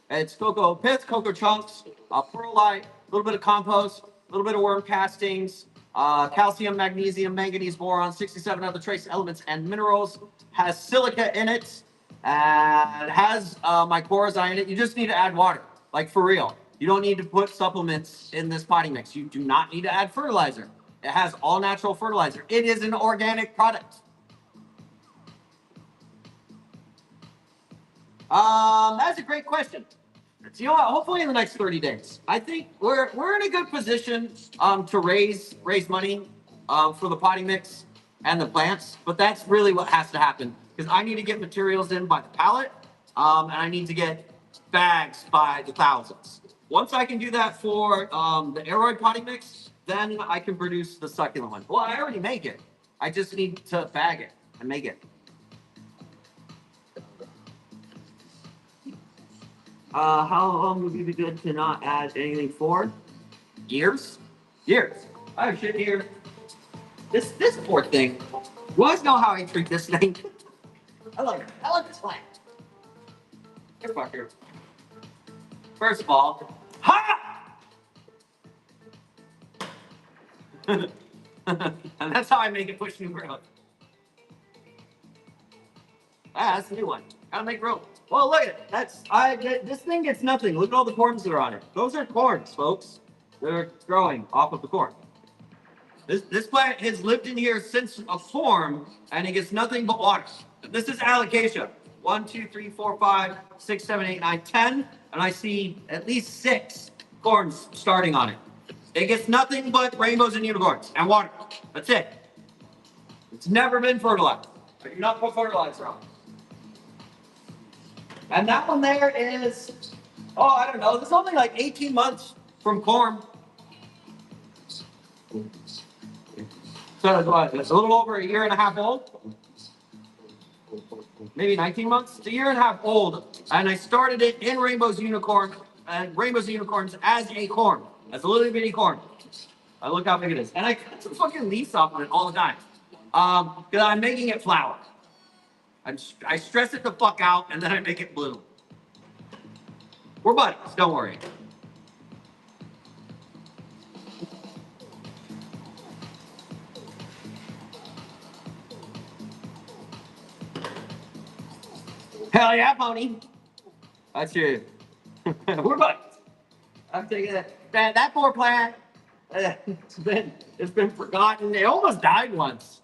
It's cocoa pits, cocoa chunks, perlite, a little bit of compost, a little bit of worm castings, calcium, magnesium, manganese, boron, 67 other trace elements and minerals. Has silica in it, and has mycorrhizae in it. You just need to add water, like for real. You don't need to put supplements in this potting mix. You do not need to add fertilizer. It has all natural fertilizer. It is an organic product. That's a great question. You know what? Hopefully in the next 30 days. I think we're in a good position to raise money for the potting mix and the plants, but that's really what has to happen because I need to get materials in by the pallet, and I need to get bags by the thousands. Once I can do that for the aeroid potting mix, then I can produce the succulent one. Well, I already make it. I just need to bag it and make it. How long would you be good to not add anything for? Years? Years. I have shit here. This poor thing. You guys know how I treat this thing? I love it. I love this plant. Here, fucker. First of all, ha! And that's how I make it push new growth. That's a new one. Gotta make room. Well, look at it. This thing gets nothing. Look at all the corns that are on it. Those are corns, folks. They're growing off of the corn. This plant has lived in here since a form, and it gets nothing but water. This is alocasia. 1, 2, 3, 4, 5, 6, 7, 8, 9, 10, and I see at least 6 corns starting on it. It gets nothing but rainbows and unicorns and water. That's it. It's never been fertilized. I do not put fertilizer on. And that one there is, oh, I don't know. It's only like 18 months from corn. So it's a little over a year and a half old. Maybe 19 months. It's a year and a half old. And I started it in Rainbows Unicorns as a corn. As a little bitty corn. Look how big it is. And I cut some fucking leaves off of it all the time. Because I'm making it flower. I stress it the fuck out, and then I make it bloom. We're buddies, don't worry. Hell yeah, pony. That's your. We're buddies. I'm taking that. That poor plant. It's been forgotten. It almost died once.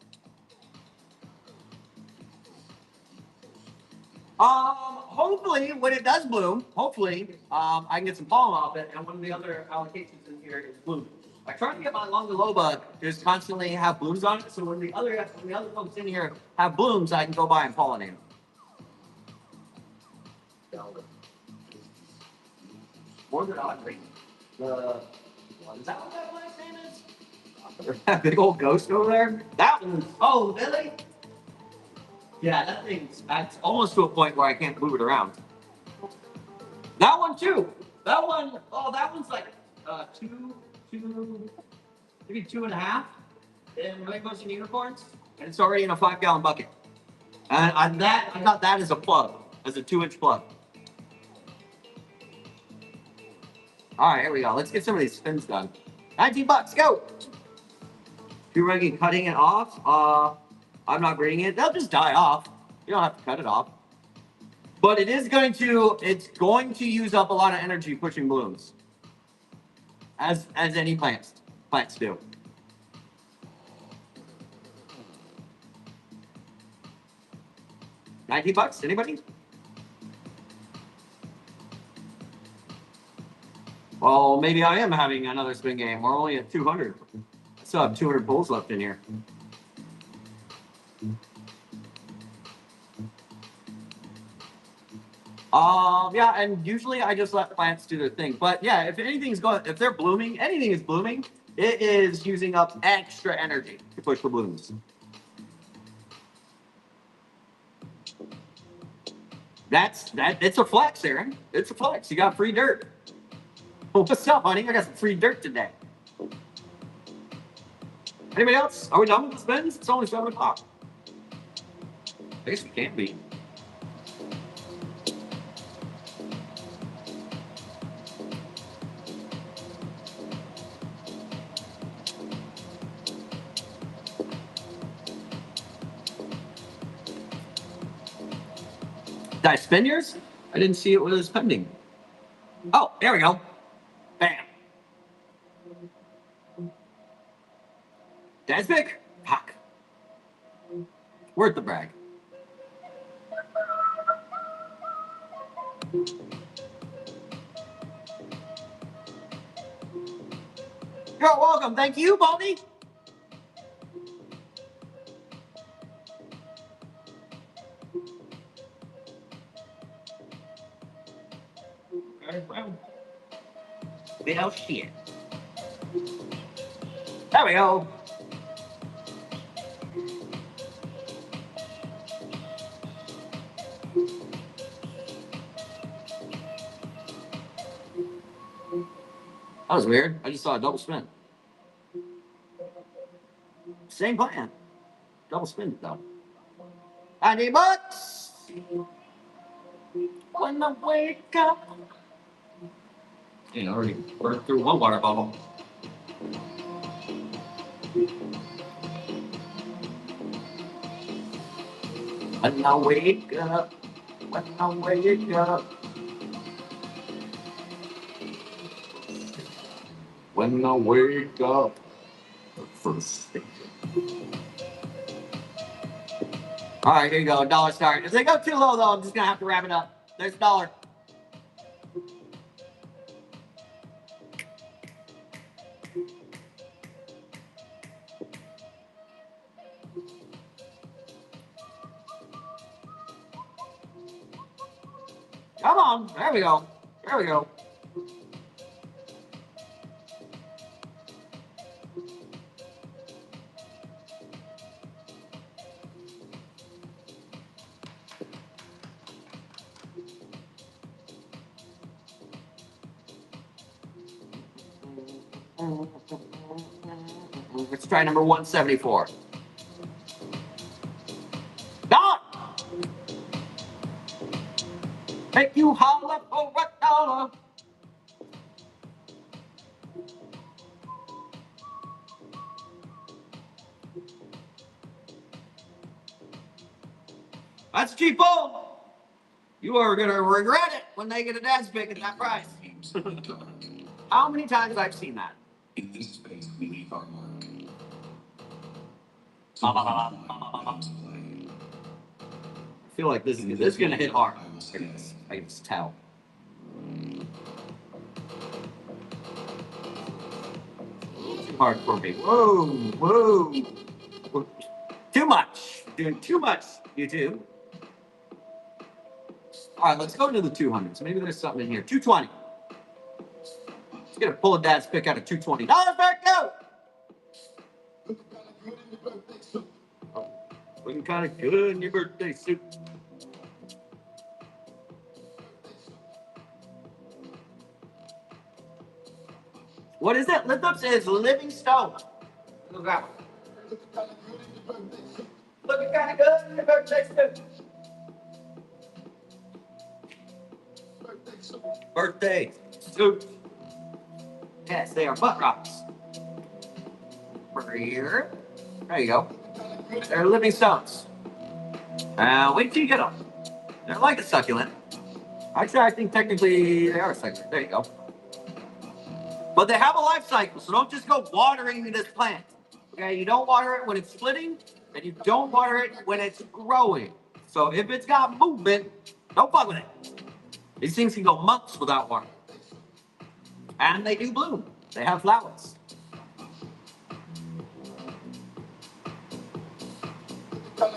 Hopefully, when it does bloom, I can get some pollen off it, and one of the other allocations in here is bloom. I try to get my longiloba just constantly have blooms on it, so when the other folks in here have blooms, I can go by and pollinate them. More than oddly, is that what that black name is? That big old ghost over there? That one. Oh, Billy. Yeah, that thing's almost to a point where I can't move it around. That one too. That one, oh, that one's like maybe 2.5 in Rainbows and Unicorns, and it's already in a 5-gallon bucket. And I got that as a plug. as a 2-inch plug. All right, here we go. Let's get some of these spins done. $19, go. If you're making cutting it off, I'm not grading it. They'll just die off. You don't have to cut it off. But it's going to use up a lot of energy pushing blooms. As any plants do. $19, anybody? Well, maybe I am having another spin game. We're only at 200. I still have 200 pulls left in here. Yeah, and usually I just let plants do their thing. But yeah, if they're blooming, anything is blooming, it is using up extra energy to push the blooms. It's a flex, Aaron. It's a flex. You got free dirt. Well, what's up, honey? I got some free dirt today. Anybody else? Are we done with the spins? It's only 7 o'clock. I guess we can't be. Did I spin yours? I didn't see it when it was pending. Oh, there we go. Bam. That's big. Fuck. Worth the brag. You're welcome. Thank you, Bonnie. Well, shit. There we go. That was weird. I just saw a double spin. Same plan. Double spin though. $90. When I wake up. You know, already burned through one water bottle. When I wake up. When I wake up. When I wake up. The first thing. All right, here you go. Dollar start. If they go too low, though, I'm just going to have to wrap it up. There's $1. Come on. There we go. There we go. Let's try number 174. Don! Make you holler for $1. That's cheap phone. You are going to regret it when they get a dad's pick at that price. How many times I've seen that? In this space, we leave our mark. I feel like this is going to hit hard. I can just tell. Too hard for me. Whoa, whoa. Too much. Doing too much, YouTube. All right, let's go to the 200s. Maybe there's something in here. 220. Let's get a pull a dad's pick out of $220. Back go. Looking kind of good in your birthday suit. What is it? Lithups is Living Stone. Look at that one. Looking kind of good in your birthday suit. Birthday suit. Yes, they are butt rocks. For here. There you go. They're living stones. Wait till you get them. They're like a succulent. Actually, I think technically they are a succulent. There you go. But they have a life cycle, so don't just go watering this plant. Okay, you don't water it when it's splitting, and you don't water it when it's growing. So if it's got movement, don't fuck with it. These things can go months without water. And they do bloom. They have flowers. $1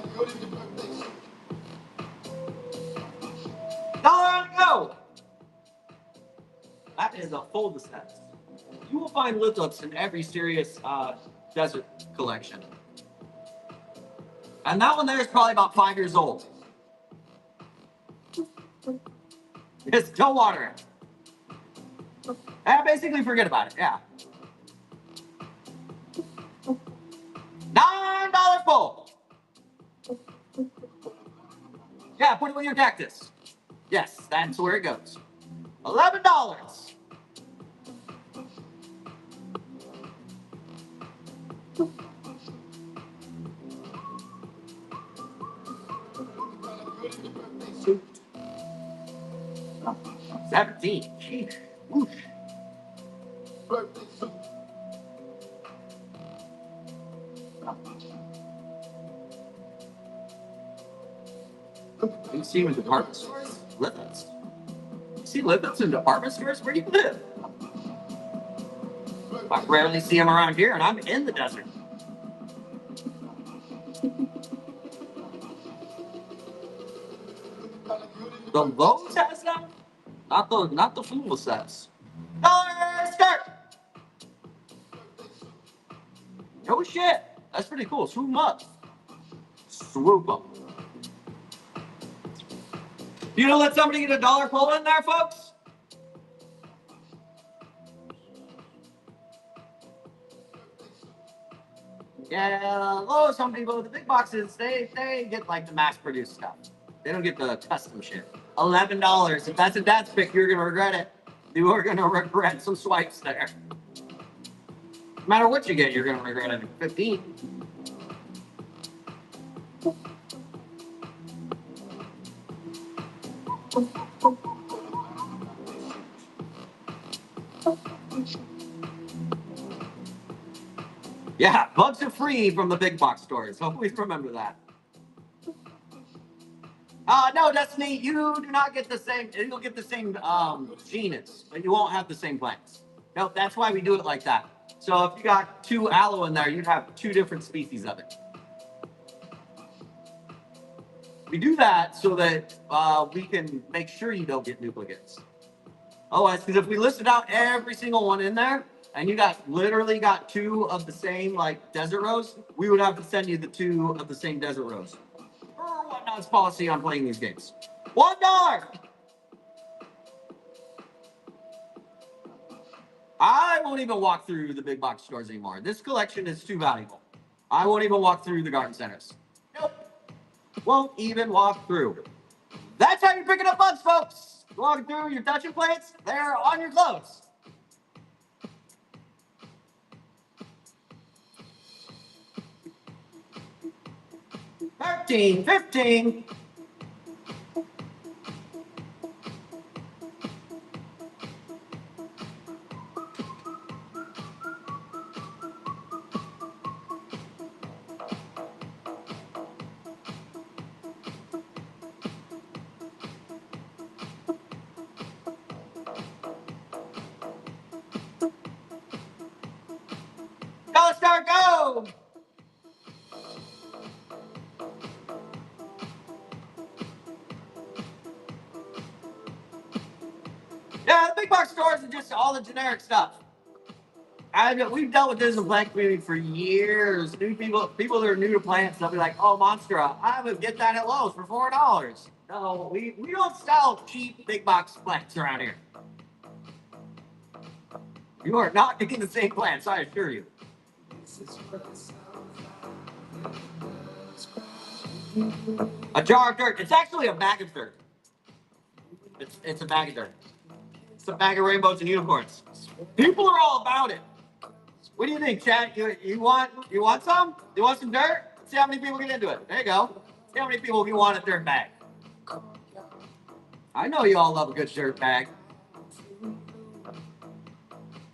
to go. That is a full dispense. You will find lithops in every serious desert collection. And that one there is probably about 5 years old. Just don't water it. And basically forget about it, yeah. $9 full. Yeah, put it with your cactus. Yes, that's where it goes. $11. Suit. 17. Jeez. Whoosh. You see them in department stores? Lipids. You see lipids in department stores? Where do you live? I rarely see them around here, and I'm in the desert. The Lowe's has them? Not the Fool sets. $1 start! Oh shit! That's pretty cool. Swoop 'em up. Swoop 'em. You know, let somebody get $1 pull in there, folks? Yeah, Lowe's, some people, the big boxes, they get like the mass-produced stuff. They don't get the custom shit. $11. If that's a dad's pick, you're gonna regret it. You are gonna regret some swipes there. No matter what you get, you're gonna regret it. 15. Yeah, bugs are free from the big box stores. Always remember that. No, Destiny, you do not get the same. You'll get the same genus, but you won't have the same plants. No, that's why we do it like that. So if you got 2 aloe in there, you'd have 2 different species of it. We do that so that we can make sure you don't get duplicates. Otherwise, because if we listed out every single one in there, and you literally got 2 of the same like desert rose, we would have to send you the 2 of the same desert rose. Or Whatnot's policy on playing these games. $1. I won't even walk through the big box stores anymore. This collection is too valuable. I won't even walk through the garden centers. Nope. Won't even walk through. That's how you're picking up bugs, folks. You're walking through, you're touching plants, they're on your clothes. $13, $15. Go, Star, go! Yeah, the big box stores are just all the generic stuff. We've dealt with this in the plant community for years. New people that are new to plants, they'll be like, "Oh, Monstera, I would get that at Lowe's for $4." No, we don't sell cheap big box plants around here. You are not getting the same plants, I assure you. A jar of dirt. It's actually a bag of dirt. It's a bag of dirt. It's a bag of rainbows and unicorns. People are all about it. What do you think, Chad? You want some? You want some dirt? Let's see how many people get into it. There you go. See how many people you want a dirt bag. I know you all love a good dirt bag.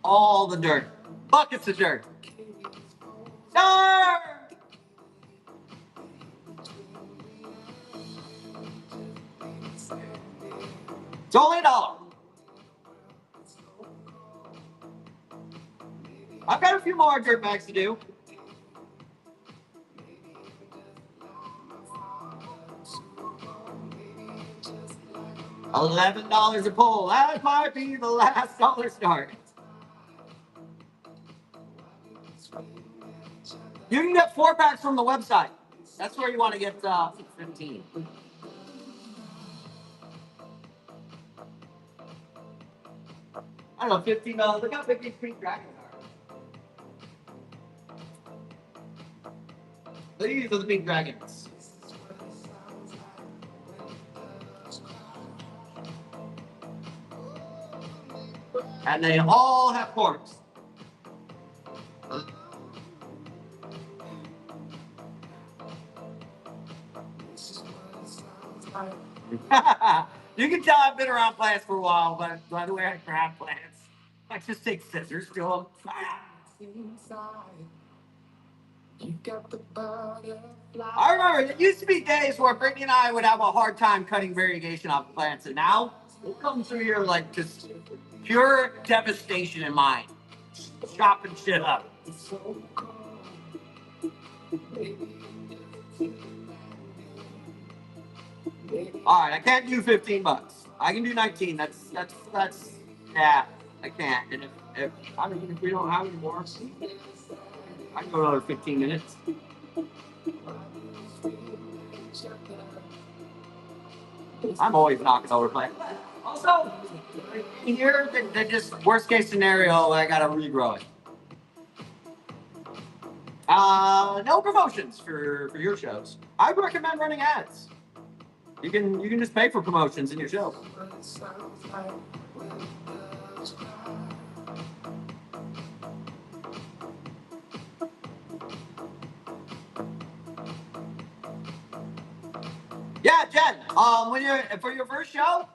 All the dirt. Buckets of dirt. Dirt! It's only $1. I've got a few more dirt bags to do. $11 a pull. That might be the last dollar start. You can get 4-packs from the website. That's where you want to get 15. I don't know, $15. Look how big these pink dragons are. These are the pink dragons. And they all have corks. You can tell I've been around plants for a while, but by the way I grab plants, I just take scissors to them. I remember there used to be days where Brittany and I would have a hard time cutting variegation off plants, and now we'll come through here like just pure devastation in mind, chopping shit up. All right, I can't do $15. I can do 19. That's yeah, I can't. And if we don't have any more, I can go another 15 minutes. I'm always knocking over plants. Also, here the just worst case scenario, I gotta regrow it. No promotions for your shows. I recommend running ads. You can just pay for promotions in your show. Yeah, Jen. When you're for your first show,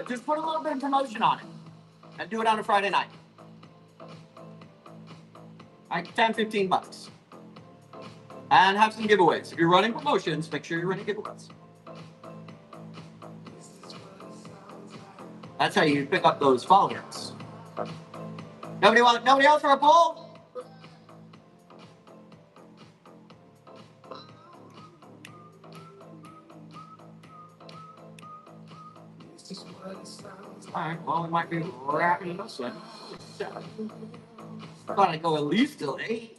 just put a little bit of promotion on it, and do it on a Friday night. Like $10-15. And have some giveaways. If you're running promotions, make sure you're running giveaways. That's how you pick up those followers. Nobody else for a poll? All right, well, we might be wrapping it up then. I thought I'd go at least till 8.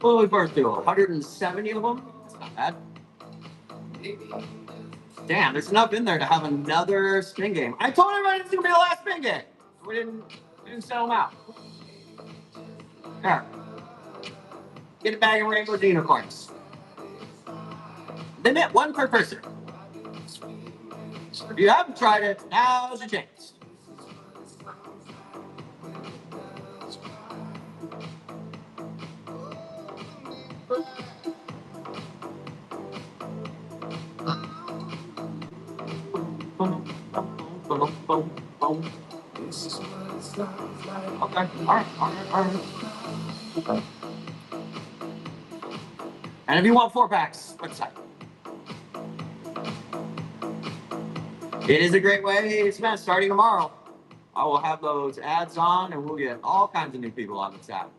Well, we burned through 170 of them. That's not bad. Damn, there's enough in there to have another spin game. I told everybody it's gonna be the last spin game. We didn't sell them out. There. Get a bag of rainbow unicorns. Limit 1 per person. If you haven't tried it, now's your chance. Okay, all right. And if you want 4-packs, website. It is a great way to spend starting tomorrow. I will have those ads on and we'll get all kinds of new people on this app.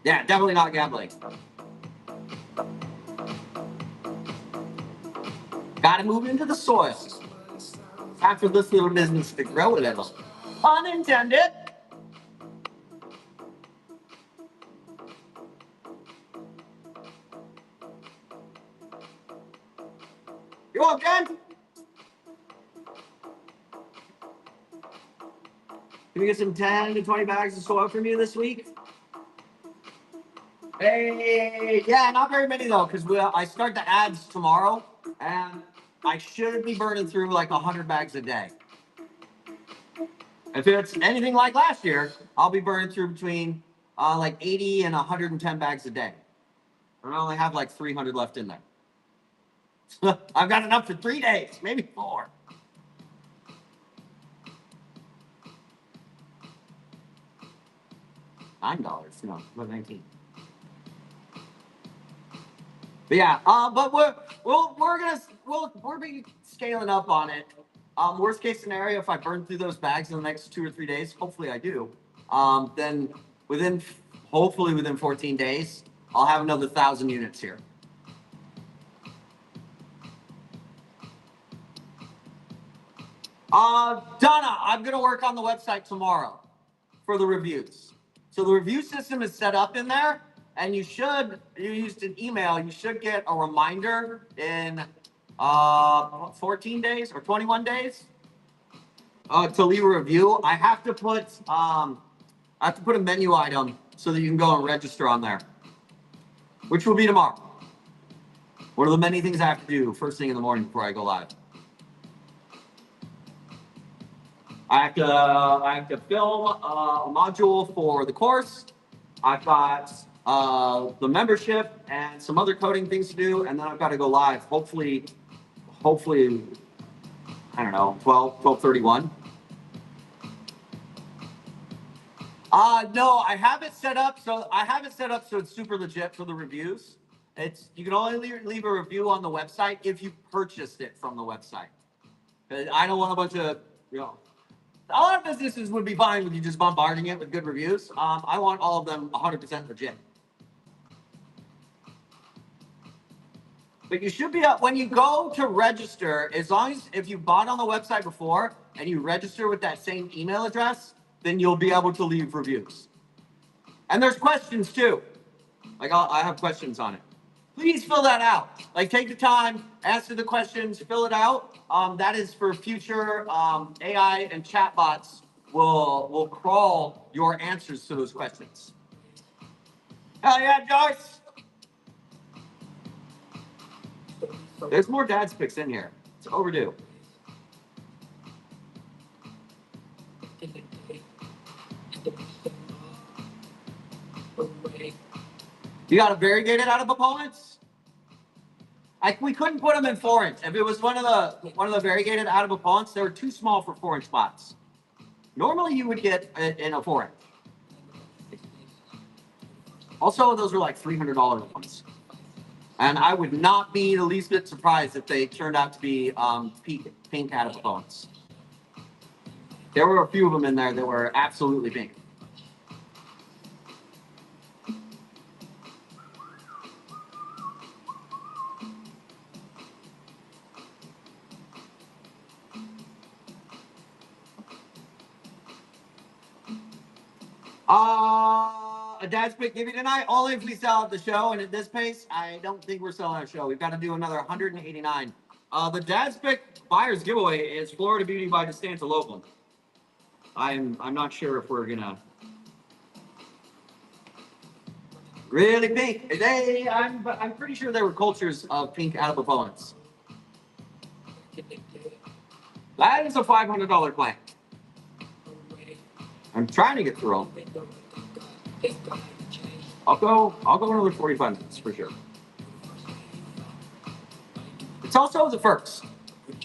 Yeah, definitely not gambling. Gotta move into the soil. Time for this little business to grow a little. Pun intended. Come on, Ken. Can we get some 10 to 20 bags of soil from you this week? Hey, yeah, not very many though, because I start the ads tomorrow, and I should be burning through like 100 bags a day. If it's anything like last year, I'll be burning through between like 80 and 110 bags a day. And I only have like 300 left in there. I've got enough for 3 days, maybe 4. $9, no, 19. But yeah, but we're be scaling up on it. Worst case scenario, if I burn through those bags in the next 2 or 3 days, hopefully I do. Then hopefully within 14 days, I'll have another 1,000 units here. Donna, I'm gonna work on the website tomorrow for the reviews. So the review system is set up in there, and you used an email, you should get a reminder in 14 days or 21 days to leave a review. I have to put a menu item so that you can go and register on there, which will be tomorrow. One of the many things I have to do first thing in the morning before I go live. I have to film a module for the course. I've got the membership and some other coding things to do, and then I've got to go live. Hopefully, I don't know, 12:31. No, I have it set up so it's super legit for the reviews. You can only leave a review on the website if you purchased it from the website. I don't want a bunch of, a lot of businesses would be fine with you just bombarding it with good reviews. I want all of them 100% legit. But you should be up when you go to register, as long as if you bought on the website before and you register with that same email address, then you'll be able to leave reviews. And there's questions too. Like I have questions on it. Please fill that out. Like take the time, answer the questions, fill it out. That is for future AI and chatbots will crawl your answers to those questions. Hell yeah, Joyce! There's more dad's picks in here. It's overdue. You got a variegated out of opponents? We couldn't put them in 4-inch. If it was one of the variegated out of opponents, they were too small for 4-inch spots. Normally you would get it in a 4-inch. Also, those were like $300 ones. And I would not be the least bit surprised if they turned out to be pink out of opponents. There were a few of them in there that were absolutely pink. A dad's pick give you tonight, only if we sell at the show, and at this pace, I don't think we're selling our show. We've got to do another 189. The dad's pick buyer's giveaway is Florida Beauty by Distanta Loveland. I'm not sure if we're gonna really pink. I'm pretty sure there were cultures of pink out of opponents. That is a $500 plan. I'm trying to get through them. I'll go another 45 minutes for sure. It's also the first,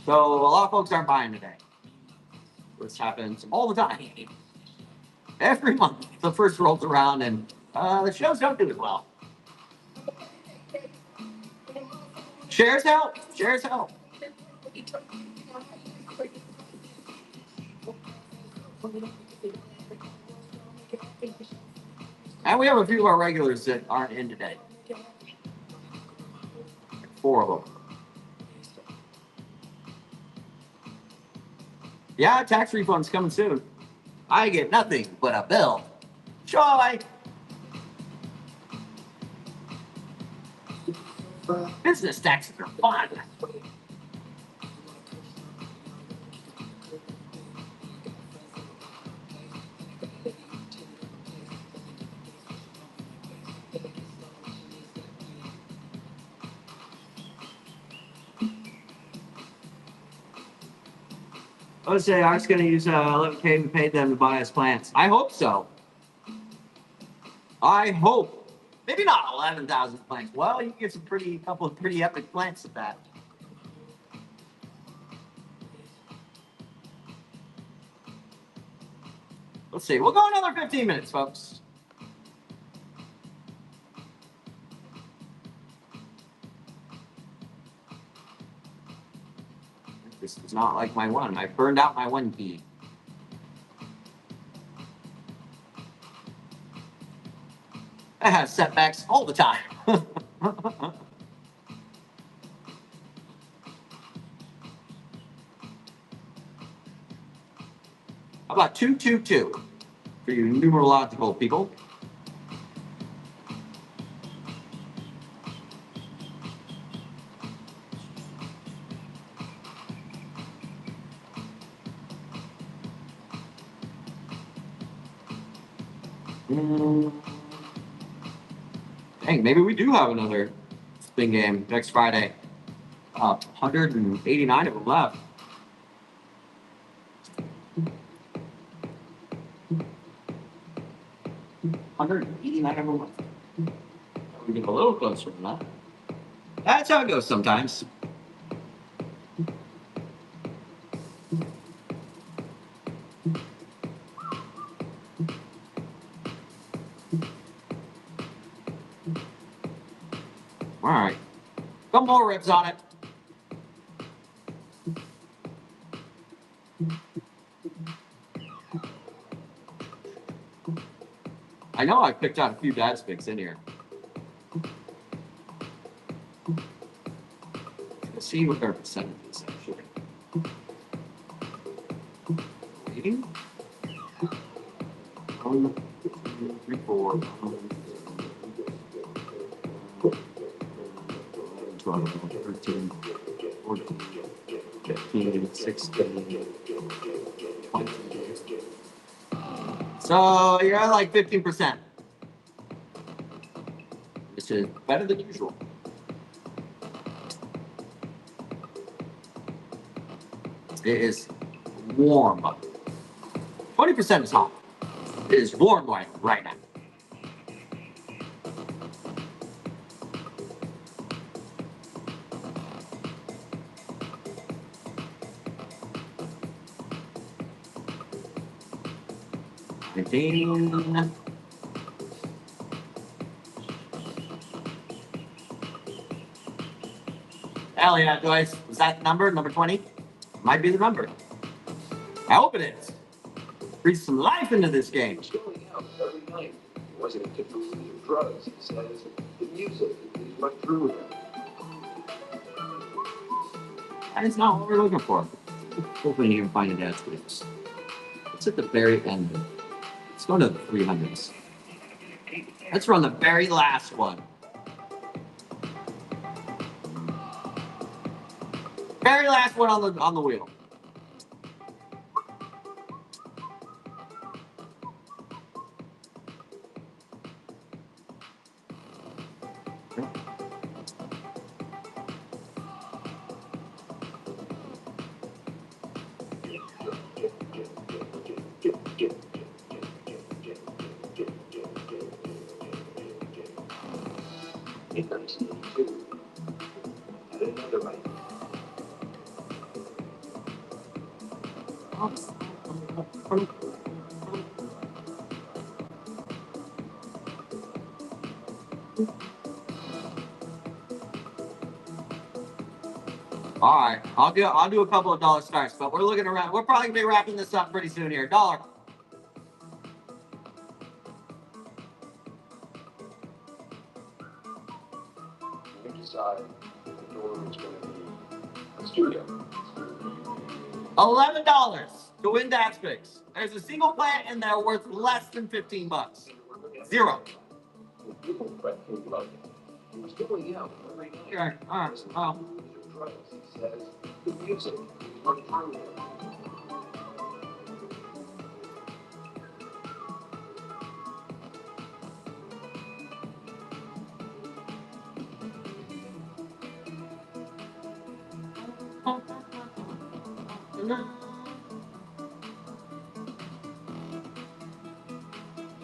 so a lot of folks aren't buying today. This happens all the time. Every month, the first rolls around and the shows don't do as well. Shares help. Shares help. And we have a few of our regulars that aren't in today. 4 of them. Yeah, tax refunds coming soon. I get nothing but a bill. Joy! Business taxes are fun. I would say Art's going to use 11K we paid them to buy us plants. I hope so. I hope. Maybe not 11,000 plants. Well, you can get some couple of pretty epic plants at that. Let's see. We'll go another 15 minutes, folks. This is not like my one. I burned out my one key. I have setbacks all the time. How about 222 for you numerological people? Dang, maybe we do have another spin game next Friday. 189 of them left. $189 of them left. We get a little closer than that. That's how it goes sometimes. All right. Couple more rips on it. I know I picked out a few dad's picks in here. Let's see what their percentage is actually. Waiting. 1, 2, 3, 4. 12, 13, 14, 15, 16, 20. So you're at like 15%. This is better than usual. It is warm. 20% is hot. It is warm right now. Hell yeah, Joyce. Was that the number? Number 20? Might be the number. I hope it is. Breathe some life into this game. He's going out every night. He wasn't addicted to drugs. He says the music is what drew him. That is not what we're looking for. Hopefully you can find a dad's picks. It's at the very end. Let's go to the 300s. Let's run the very last one. Very last one on the wheel. In 1982, at another night, All right, I'll do a couple of dollar starts, but we're looking around. We're probably gonna be wrapping this up pretty soon here. Dollar. we decide the door was going to be a studio. $11 to win Dad's Picks. There's a single plant in there worth less than $15. Zero. People practically loved it. He was going out every night. Okay, all right. Oh. Drugs. He says the music is what drew him.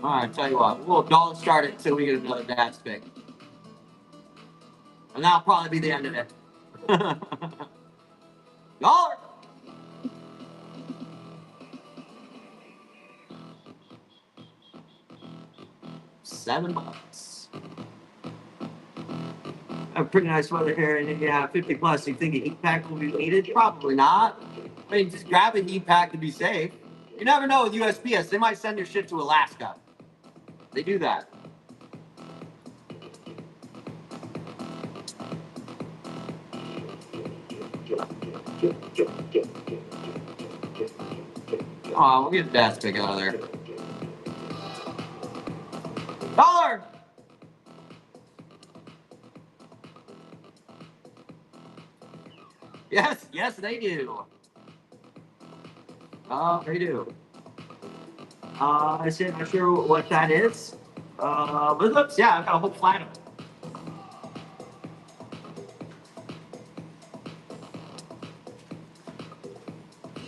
All right, tell you what, we'll don't start it until we get another dad's pick. And that'll probably be the end of it. Dollar. $7. Have pretty nice weather here, and if you have 50 plus, you think a heat pack will be needed? Probably not. I mean, just grab a heat pack to be safe. You never know with USPS, they might send your shit to Alaska. They do that. Oh, we'll get that pick out of there. Dollar. Yes, yes, they do. They do. I said, not sure what that is. But it looks, yeah, I've got a whole flat of it.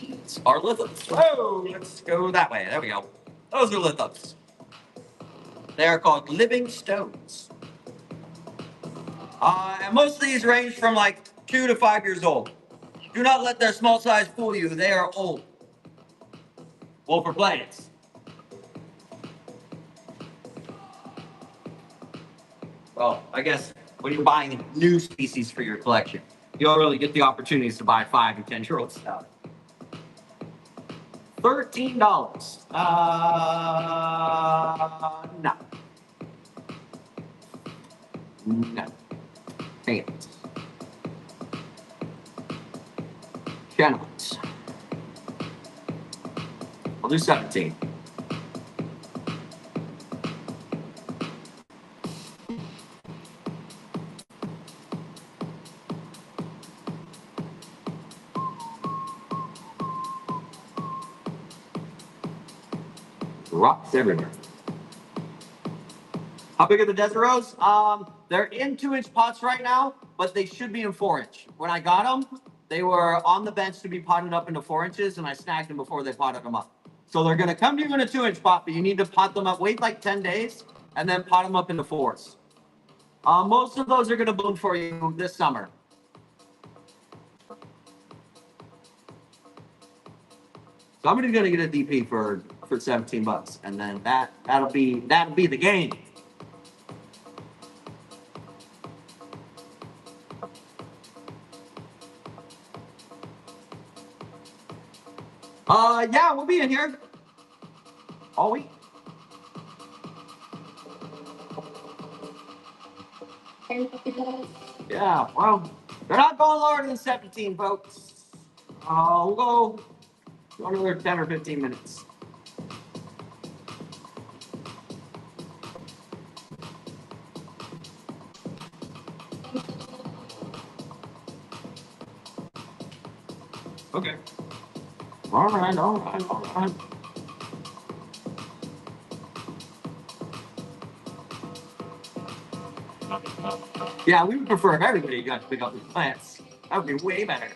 These are lithops. Oh, let's go that way. There we go. Those are lithops. They are called living stones. And most of these range from like 2 to 5 years old. Do not let their small size fool you. They are old. Well, for plants. Well, I guess when you're buying new species for your collection, you don't really get the opportunities to buy 5 and 10-year-old stuff. $13. No. No. Pants. Channels. I'll do 17. Rocks everywhere. How big are the desert rose? They're in 2-inch pots right now, but they should be in 4-inch. When I got them, they were on the bench to be potted up into 4 inches, and I snagged them before they potted them up. So they're going to come to you in a 2-inch pot, but you need to pot them up, wait like 10 days, and then pot them up into 4s. Most of those are going to bloom for you this summer. Somebody's going to get a DP for $17, and then that'll be the game. Yeah, we'll be in here all week. Yeah, well, they're not going lower than 17, folks. We'll go another 10 or 15 minutes. Okay. All right. Yeah, we would prefer if everybody got to pick up these plants. That would be way better.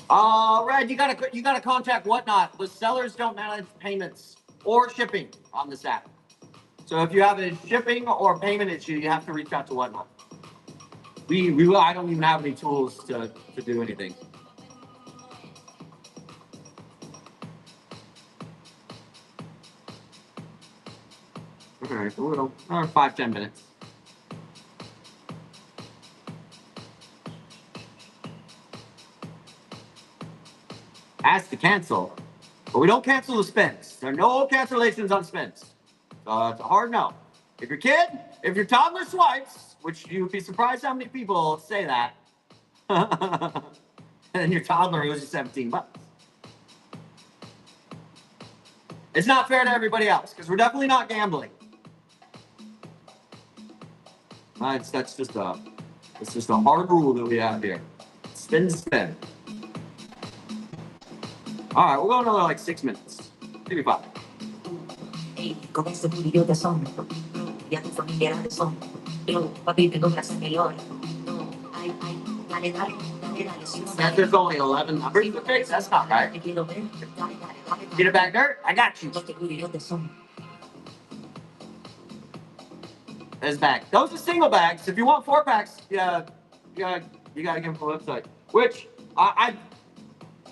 Red, you gotta contact Whatnot. The sellers don't manage payments or shipping on this app. So if you have a shipping or payment issue, you have to reach out to Whatnot. I don't even have any tools to do anything. All right, a little, 5-10 minutes. Ask to cancel, but we don't cancel the spins. There are no cancellations on spins. So it's a hard no. If your toddler swipes, which you would be surprised how many people say that, and your toddler owes you $17. It's not fair to everybody else because we're definitely not gambling. It's just a hard rule that we have here. Spin. All right, we'll go another like 6 minutes, maybe 5. Hey, con este tu idiota son, ya tu familia de son, yo, papi, te doblas el mayor. No, ay, dale, si no That there's only 11 numbers to fix? That's not right. te quiero ver, dale, Get it back, Dirt. I got you. con este tu idiota son, This bag. Those are single bags. If you want 4-packs, yeah, you gotta give them the website. Which I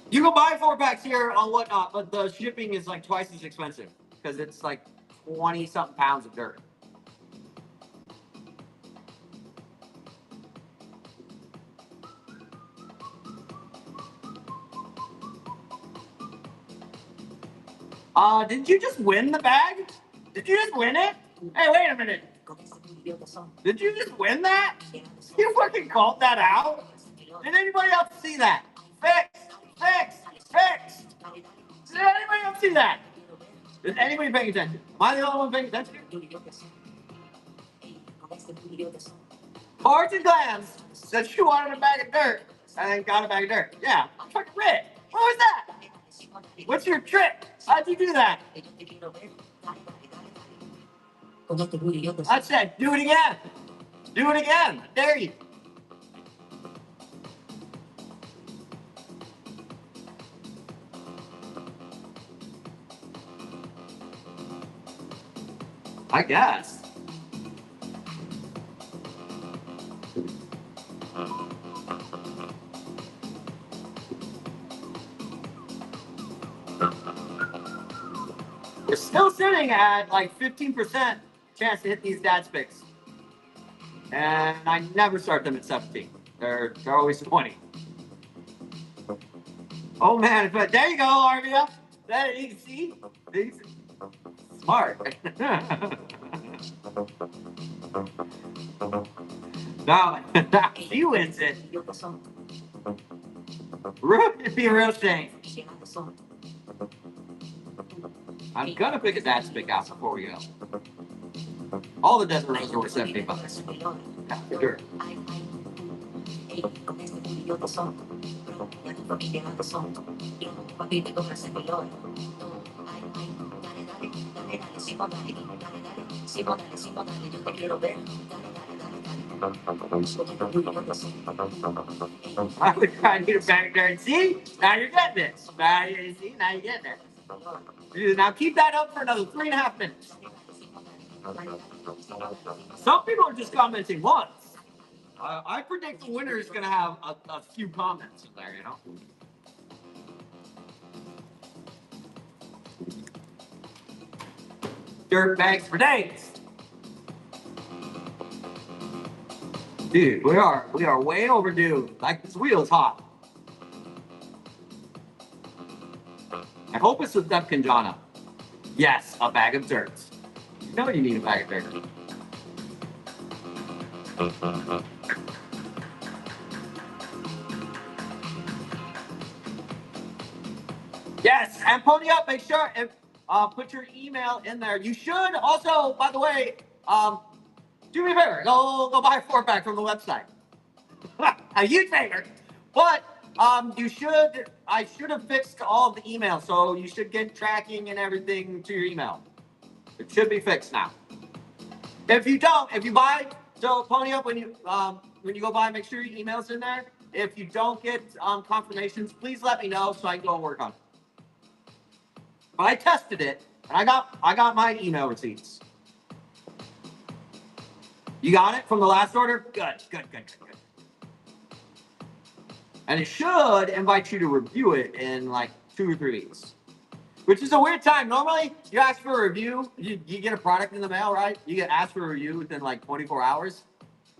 you can buy 4-packs here on Whatnot, but the shipping is like twice as expensive because it's like 20 something pounds of dirt. Did you just win the bag? Did you just win it? Hey, wait a minute. Did you just win that? You fucking called that out? Did anybody else see that? Fix! Fix! Fix! Did anybody else see that? Is anybody paying attention? Am I the only one paying attention? Cards Glams said she wanted a bag of dirt and then got a bag of dirt. Yeah, fucking rich. What was that? What's your trick? How'd you do that? I said, do it again. Do it again. I dare you. I guess. We're still sitting at like 15% chance to hit these dad picks. And I never start them at 17. They're always 20. Oh man, but there you go, Arvia. That you can see. Smart. now she wins it. It'd be a real shame. I'm gonna pick a dad's pick out before we go. All the Desert Roses were $70. Yeah, sure. I would try to get a bag there and see. Now you're getting it. Now you see. Now you're getting it. Now keep that up for another 3.5 minutes. Some people are just commenting once. I predict the winner is going to have a few comments in there, you know? Dirt bags for days. Dude, we are way overdue. Like, this wheel's hot. I hope it's with Def Kanjana. Yes, a bag of dirt. You know you need a bag of dirt. Yes, and pony up. Make sure and put your email in there. You should also, by the way, do me a favor. Go buy a 4-pack from the website. A huge favor. But I should have fixed all of the emails, so you should get tracking and everything to your email. It should be fixed now. If you buy, so pony up when you go buy, make sure your email's in there. If you don't get confirmations, please let me know so I can go and work on it. But I tested it, and I got my email receipts. You got it from the last order? Good. And it should invite you to review it in like 2 or 3 weeks. Which is a weird time. Normally, you ask for a review, you get a product in the mail, right? You get asked for a review within like 24 hours.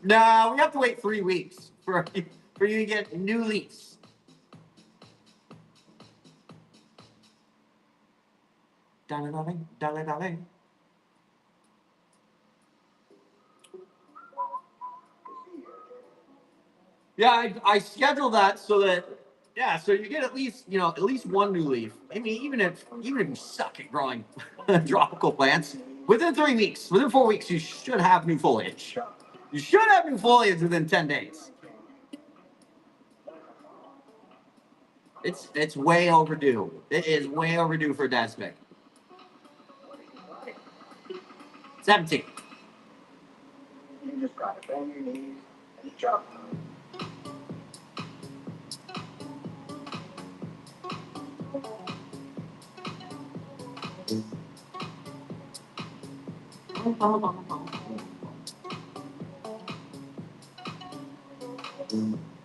No, we have to wait 3 weeks for you to get new leads. Darling. Yeah, I scheduled that so that so you get at least one new leaf. I mean, even if you suck at growing tropical plants, within 3 weeks, within 4 weeks, you should have new foliage. You should have new foliage within 10 days. It's way overdue. It is way overdue for dad's pick. 17. You just gotta bend your knees and jump.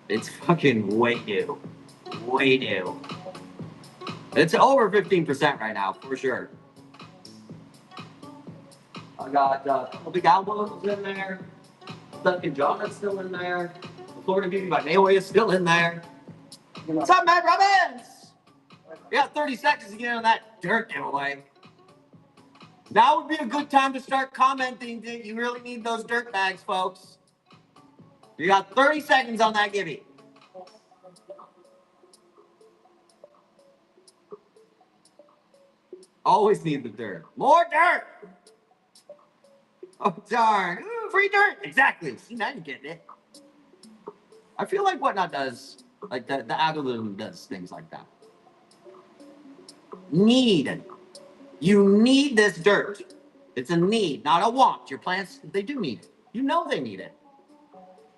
It's fucking way new. Way new. It's over 15% right now, for sure. I got a couple big albums in there. Dunkin' John is still in there. Florida Beauty by Naoya is still in there. What's up, Matt Robbins? We got 30 seconds to get on that dirt giveaway. Now would be a good time to start commenting that you really need those dirt bags, folks. You got 30 seconds on that givey. Always need the dirt. More dirt! Oh, darn. Ooh, free dirt! Exactly. See, now you're getting it. I feel like Whatnot does, like the algorithm does things like that. Need. You need this dirt. It's a need, not a want. Your plants, they do need it. You know they need it.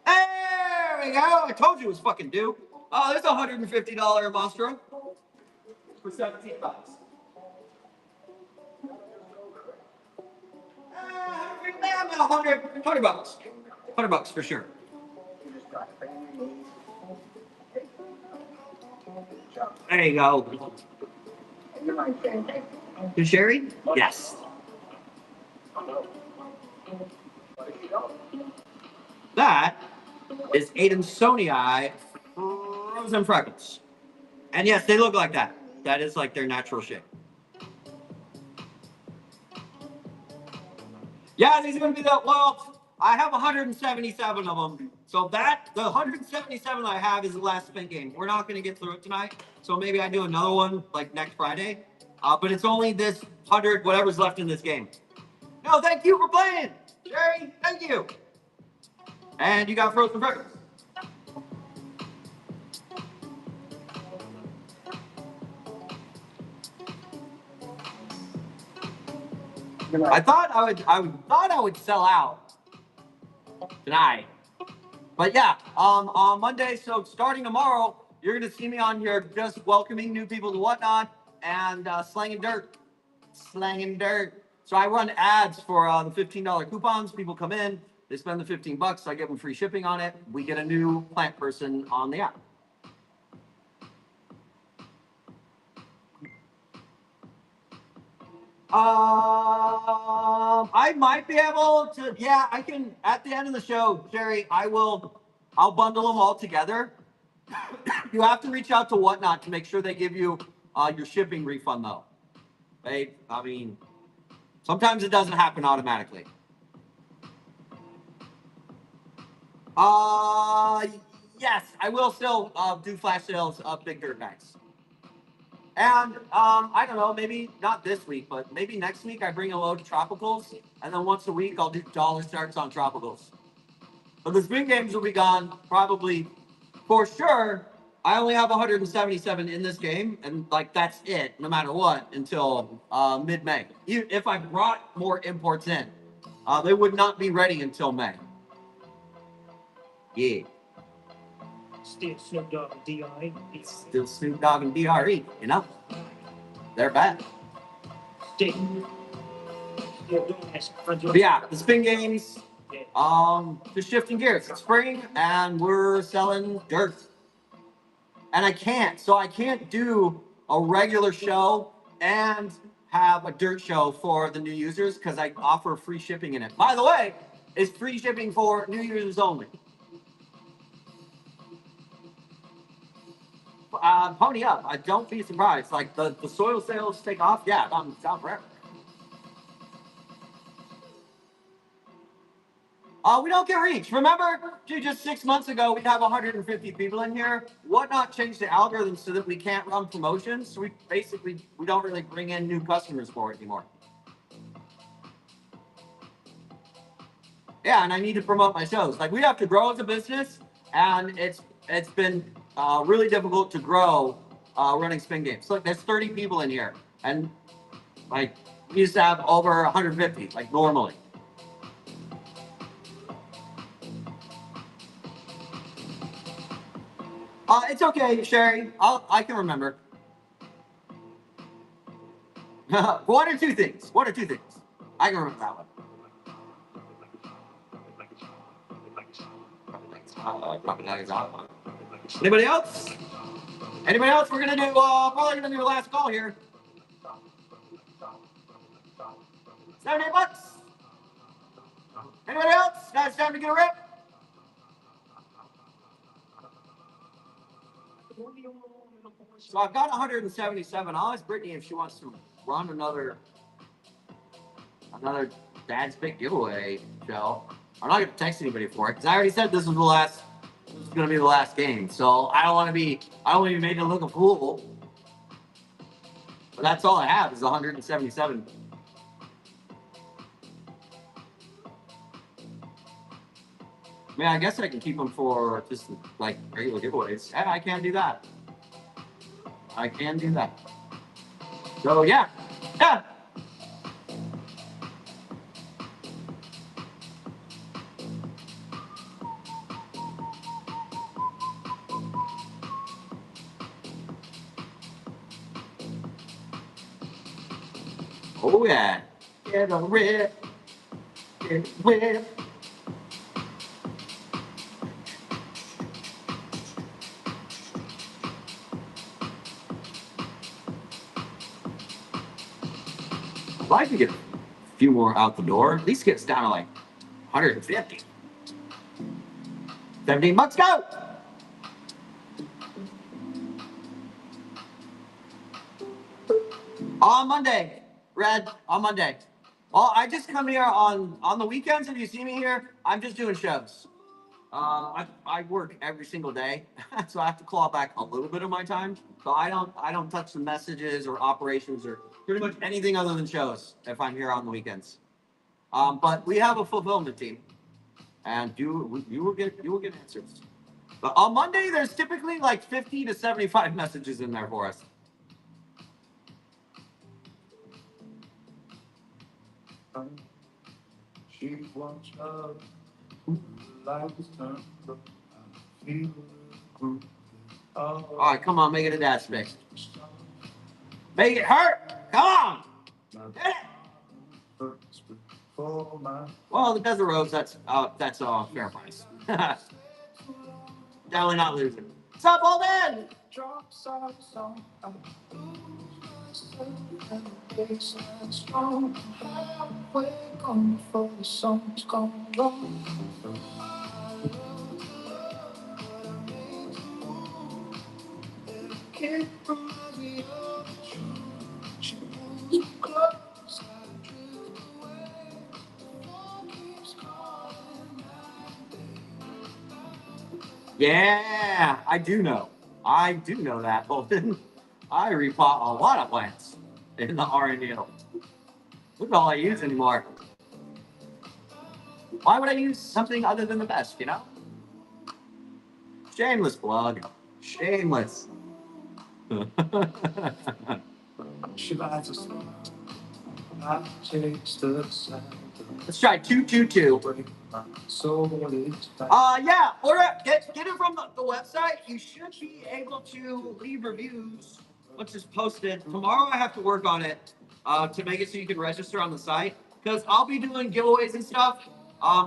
There we go. I told you it was fucking due. Oh, there's a $150 Monstro for 17 bucks. 100 bucks. 100 bucks for sure. There you go. To Sherry? Yes. That is Adansonii frozen freckles. And yes, they look like that. That is like their natural shape. Yeah, these are going to be the, well, I have 177 of them. So that, the 177 I have is the last spin game. We're not going to get through it tonight. So maybe I do another one like next Friday. But it's only this 100, whatever's left in this game. No, thank you for playing, Jerry. Thank you. And you got frozen freckles. I thought I would sell out tonight. But yeah, on Monday, so starting tomorrow, you're gonna see me on here just welcoming new people to Whatnot and slanging dirt. Slanging dirt. So I run ads for the $15 coupons. People come in, they spend the 15 bucks, I give them free shipping on it. We get a new plant person on the app. I might be able to. Yeah, I can. At the end of the show, Jerry, I'll bundle them all together. You have to reach out to Whatnot to make sure they give you your shipping refund, though. I mean, sometimes it doesn't happen automatically. Yes, I will still do flash sales of big dirt bags. And I don't know, maybe not this week, but maybe next week I bring a load of tropicals, and then once a week I'll do dollar starts on tropicals. But the spin games will be gone probably for sure. I only have 177 in this game, and like that's it, no matter what, until mid-May. If I brought more imports in, they would not be ready until May. Yeah. Still Snoop Dogg and D.R.E. Still Snoop Dogg and D.R.E., you know? They're bad. Still doing that. But yeah, the spin games, just shifting gears. It's spring, and we're selling dirt. And I can't do a regular show and have a dirt show for the new users because I offer free shipping in it. By the way, it's free shipping for new users only. Pony up. I don't be surprised. Like the soil sales take off. Yeah, I'm down forever. We don't get reach. Remember, dude, just 6 months ago, we'd have 150 people in here. Whatnot changed the algorithm so that we can't run promotions. So we don't really bring in new customers for it anymore. Yeah, and I need to promote my shows. Like we have to grow as a business, and it's been really difficult to grow running spin games. Look, there's 30 people in here, and like we used to have over 150, like normally. It's okay, Sherry. I can remember. One or two things. I can remember that one. Anybody else? Anybody else? We're gonna do probably gonna do the last call here. $78. Anybody else? Now it's time to get a rip. So I've got 177. I'll ask Brittany if she wants to run another Dad's Big Giveaway show. I'm not gonna text anybody for it because I already said this was gonna be the last game. So I don't want to be made to look a fool. But that's all I have is 177. I mean, I guess I can keep them for just like regular giveaways. Yeah, I can do that. I can do that. So yeah. Oh yeah. Get a rip. Get a rip. I'd like to get a few more out the door. At least gets down to like 150. $17, go! On Monday, Red, on Monday. Well, I just come here on the weekends. If you see me here, I'm just doing shows. I work every single day, so I have to claw back a little bit of my time. So I don't touch the messages or operations or pretty much anything other than shows if I'm here on the weekends. But we have a fulfillment team, and you will get answers. But on Monday, there's typically like 50 to 75 messages in there for us. She wants love. Life is turned up. I feel good. All right, come on, make it a dash mix. Make it hurt. Come on. Hit it. Well, the Desert Rose, that's fair price. Definitely not losing. What's up, old man? Yeah, I do know. I do know that, Bolton. I repot a lot of plants in the RNU. Look all I use anymore. Why would I use something other than the best, you know? Shameless plug. Shameless. Let's try 222. Yeah, order get it from the website. You should be able to leave reviews once it's posted. Tomorrow I have to work on it to make it so you can register on the site because I'll be doing giveaways and stuff.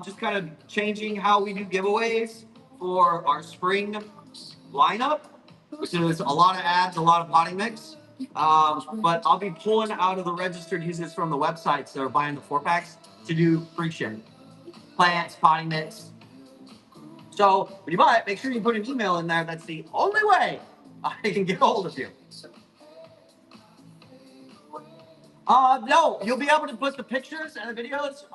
Just kind of changing how we do giveaways for our spring lineup, which is a lot of ads, a lot of potting mix. But I'll be pulling out of the registered users from the websites that are buying the 4-packs to do free shipping. Plants, potting mix. So when you buy it, make sure you put an email in there. That's the only way I can get a hold of you. No, you'll be able to put the pictures and the videos,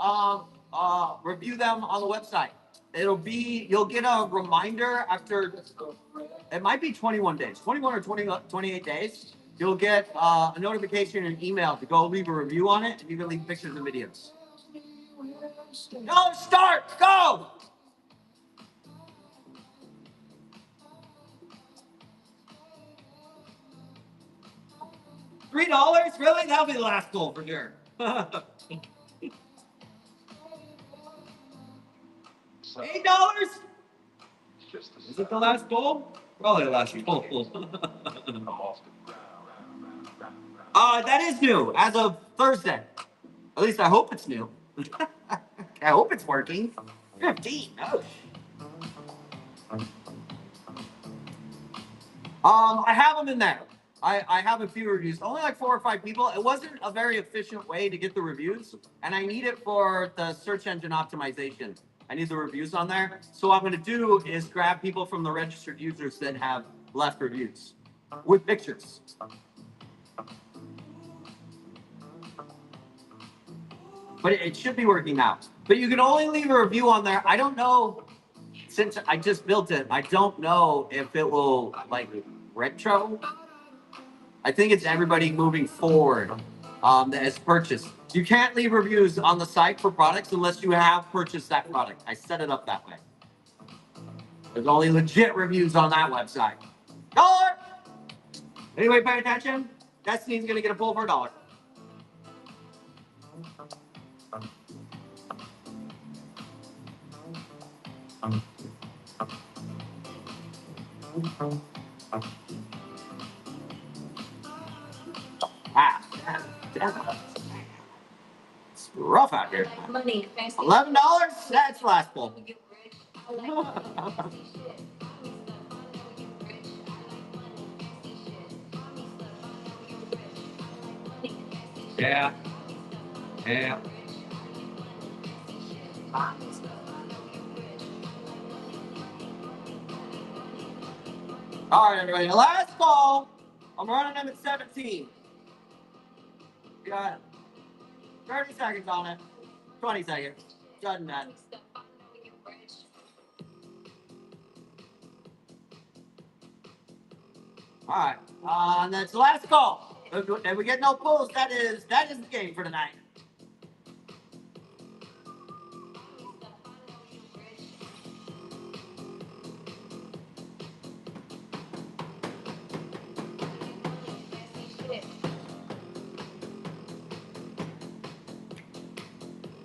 review them on the website. You'll get a reminder after, it might be 21 days, 21 or 28 days. You'll get a notification and email to go leave a review on it, and you can leave pictures and videos. No, start, go! $3? Really? That'll be the last goal for sure. $8? Is it the last goal? Probably the last goal. That is new as of Thursday. At least I hope it's new. I hope it's working. 15. Oh. I have them in there. I have a few reviews, only like 4 or 5 people. It wasn't a very efficient way to get the reviews, and I need it for the search engine optimization. I need the reviews on there. So what I'm going to do is grab people from the registered users that have left reviews with pictures. But it should be working out. But you can only leave a review on there. I don't know, since I just built it, I don't know if it will like retro. I think it's everybody moving forward that has purchased. You can't leave reviews on the site for products unless you have purchased that product. I set it up that way. There's only legit reviews on that website. $1! Anybody pay attention? Destiny's gonna get a pull for $1. Ah, damn. It's rough out here. $11? That's last pull. Yeah. Yeah. All right, everybody. Last call. I'm running them at 17. We got 30 seconds on it. 20 seconds. Doesn't matter. All right. And that's the last call. If we get no pulls, that is the game for tonight.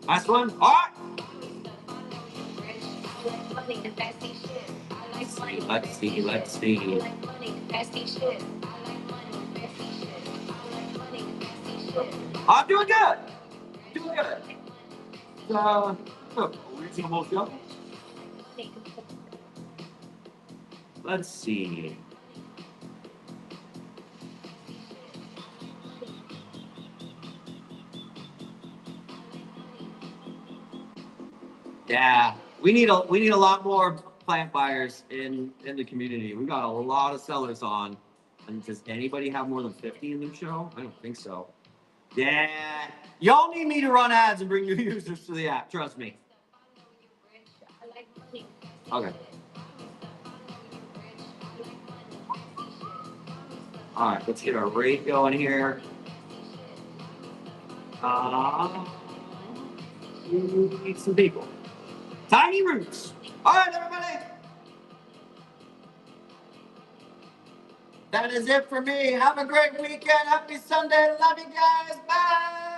Last one. All right. Let's see. I'm doing good. Doing good. Reasonable show. Let's see. Yeah, we need a lot more plant buyers in the community. We got a lot of sellers on. And does anybody have more than 50 in their show? I don't think so. Yeah, y'all need me to run ads and bring new users to the app. Trust me. Okay. All right, let's get our rate going here. We need some people. Tiny Roots. All right, everybody. That is it for me. Have a great weekend. Happy Sunday. Love you guys. Bye.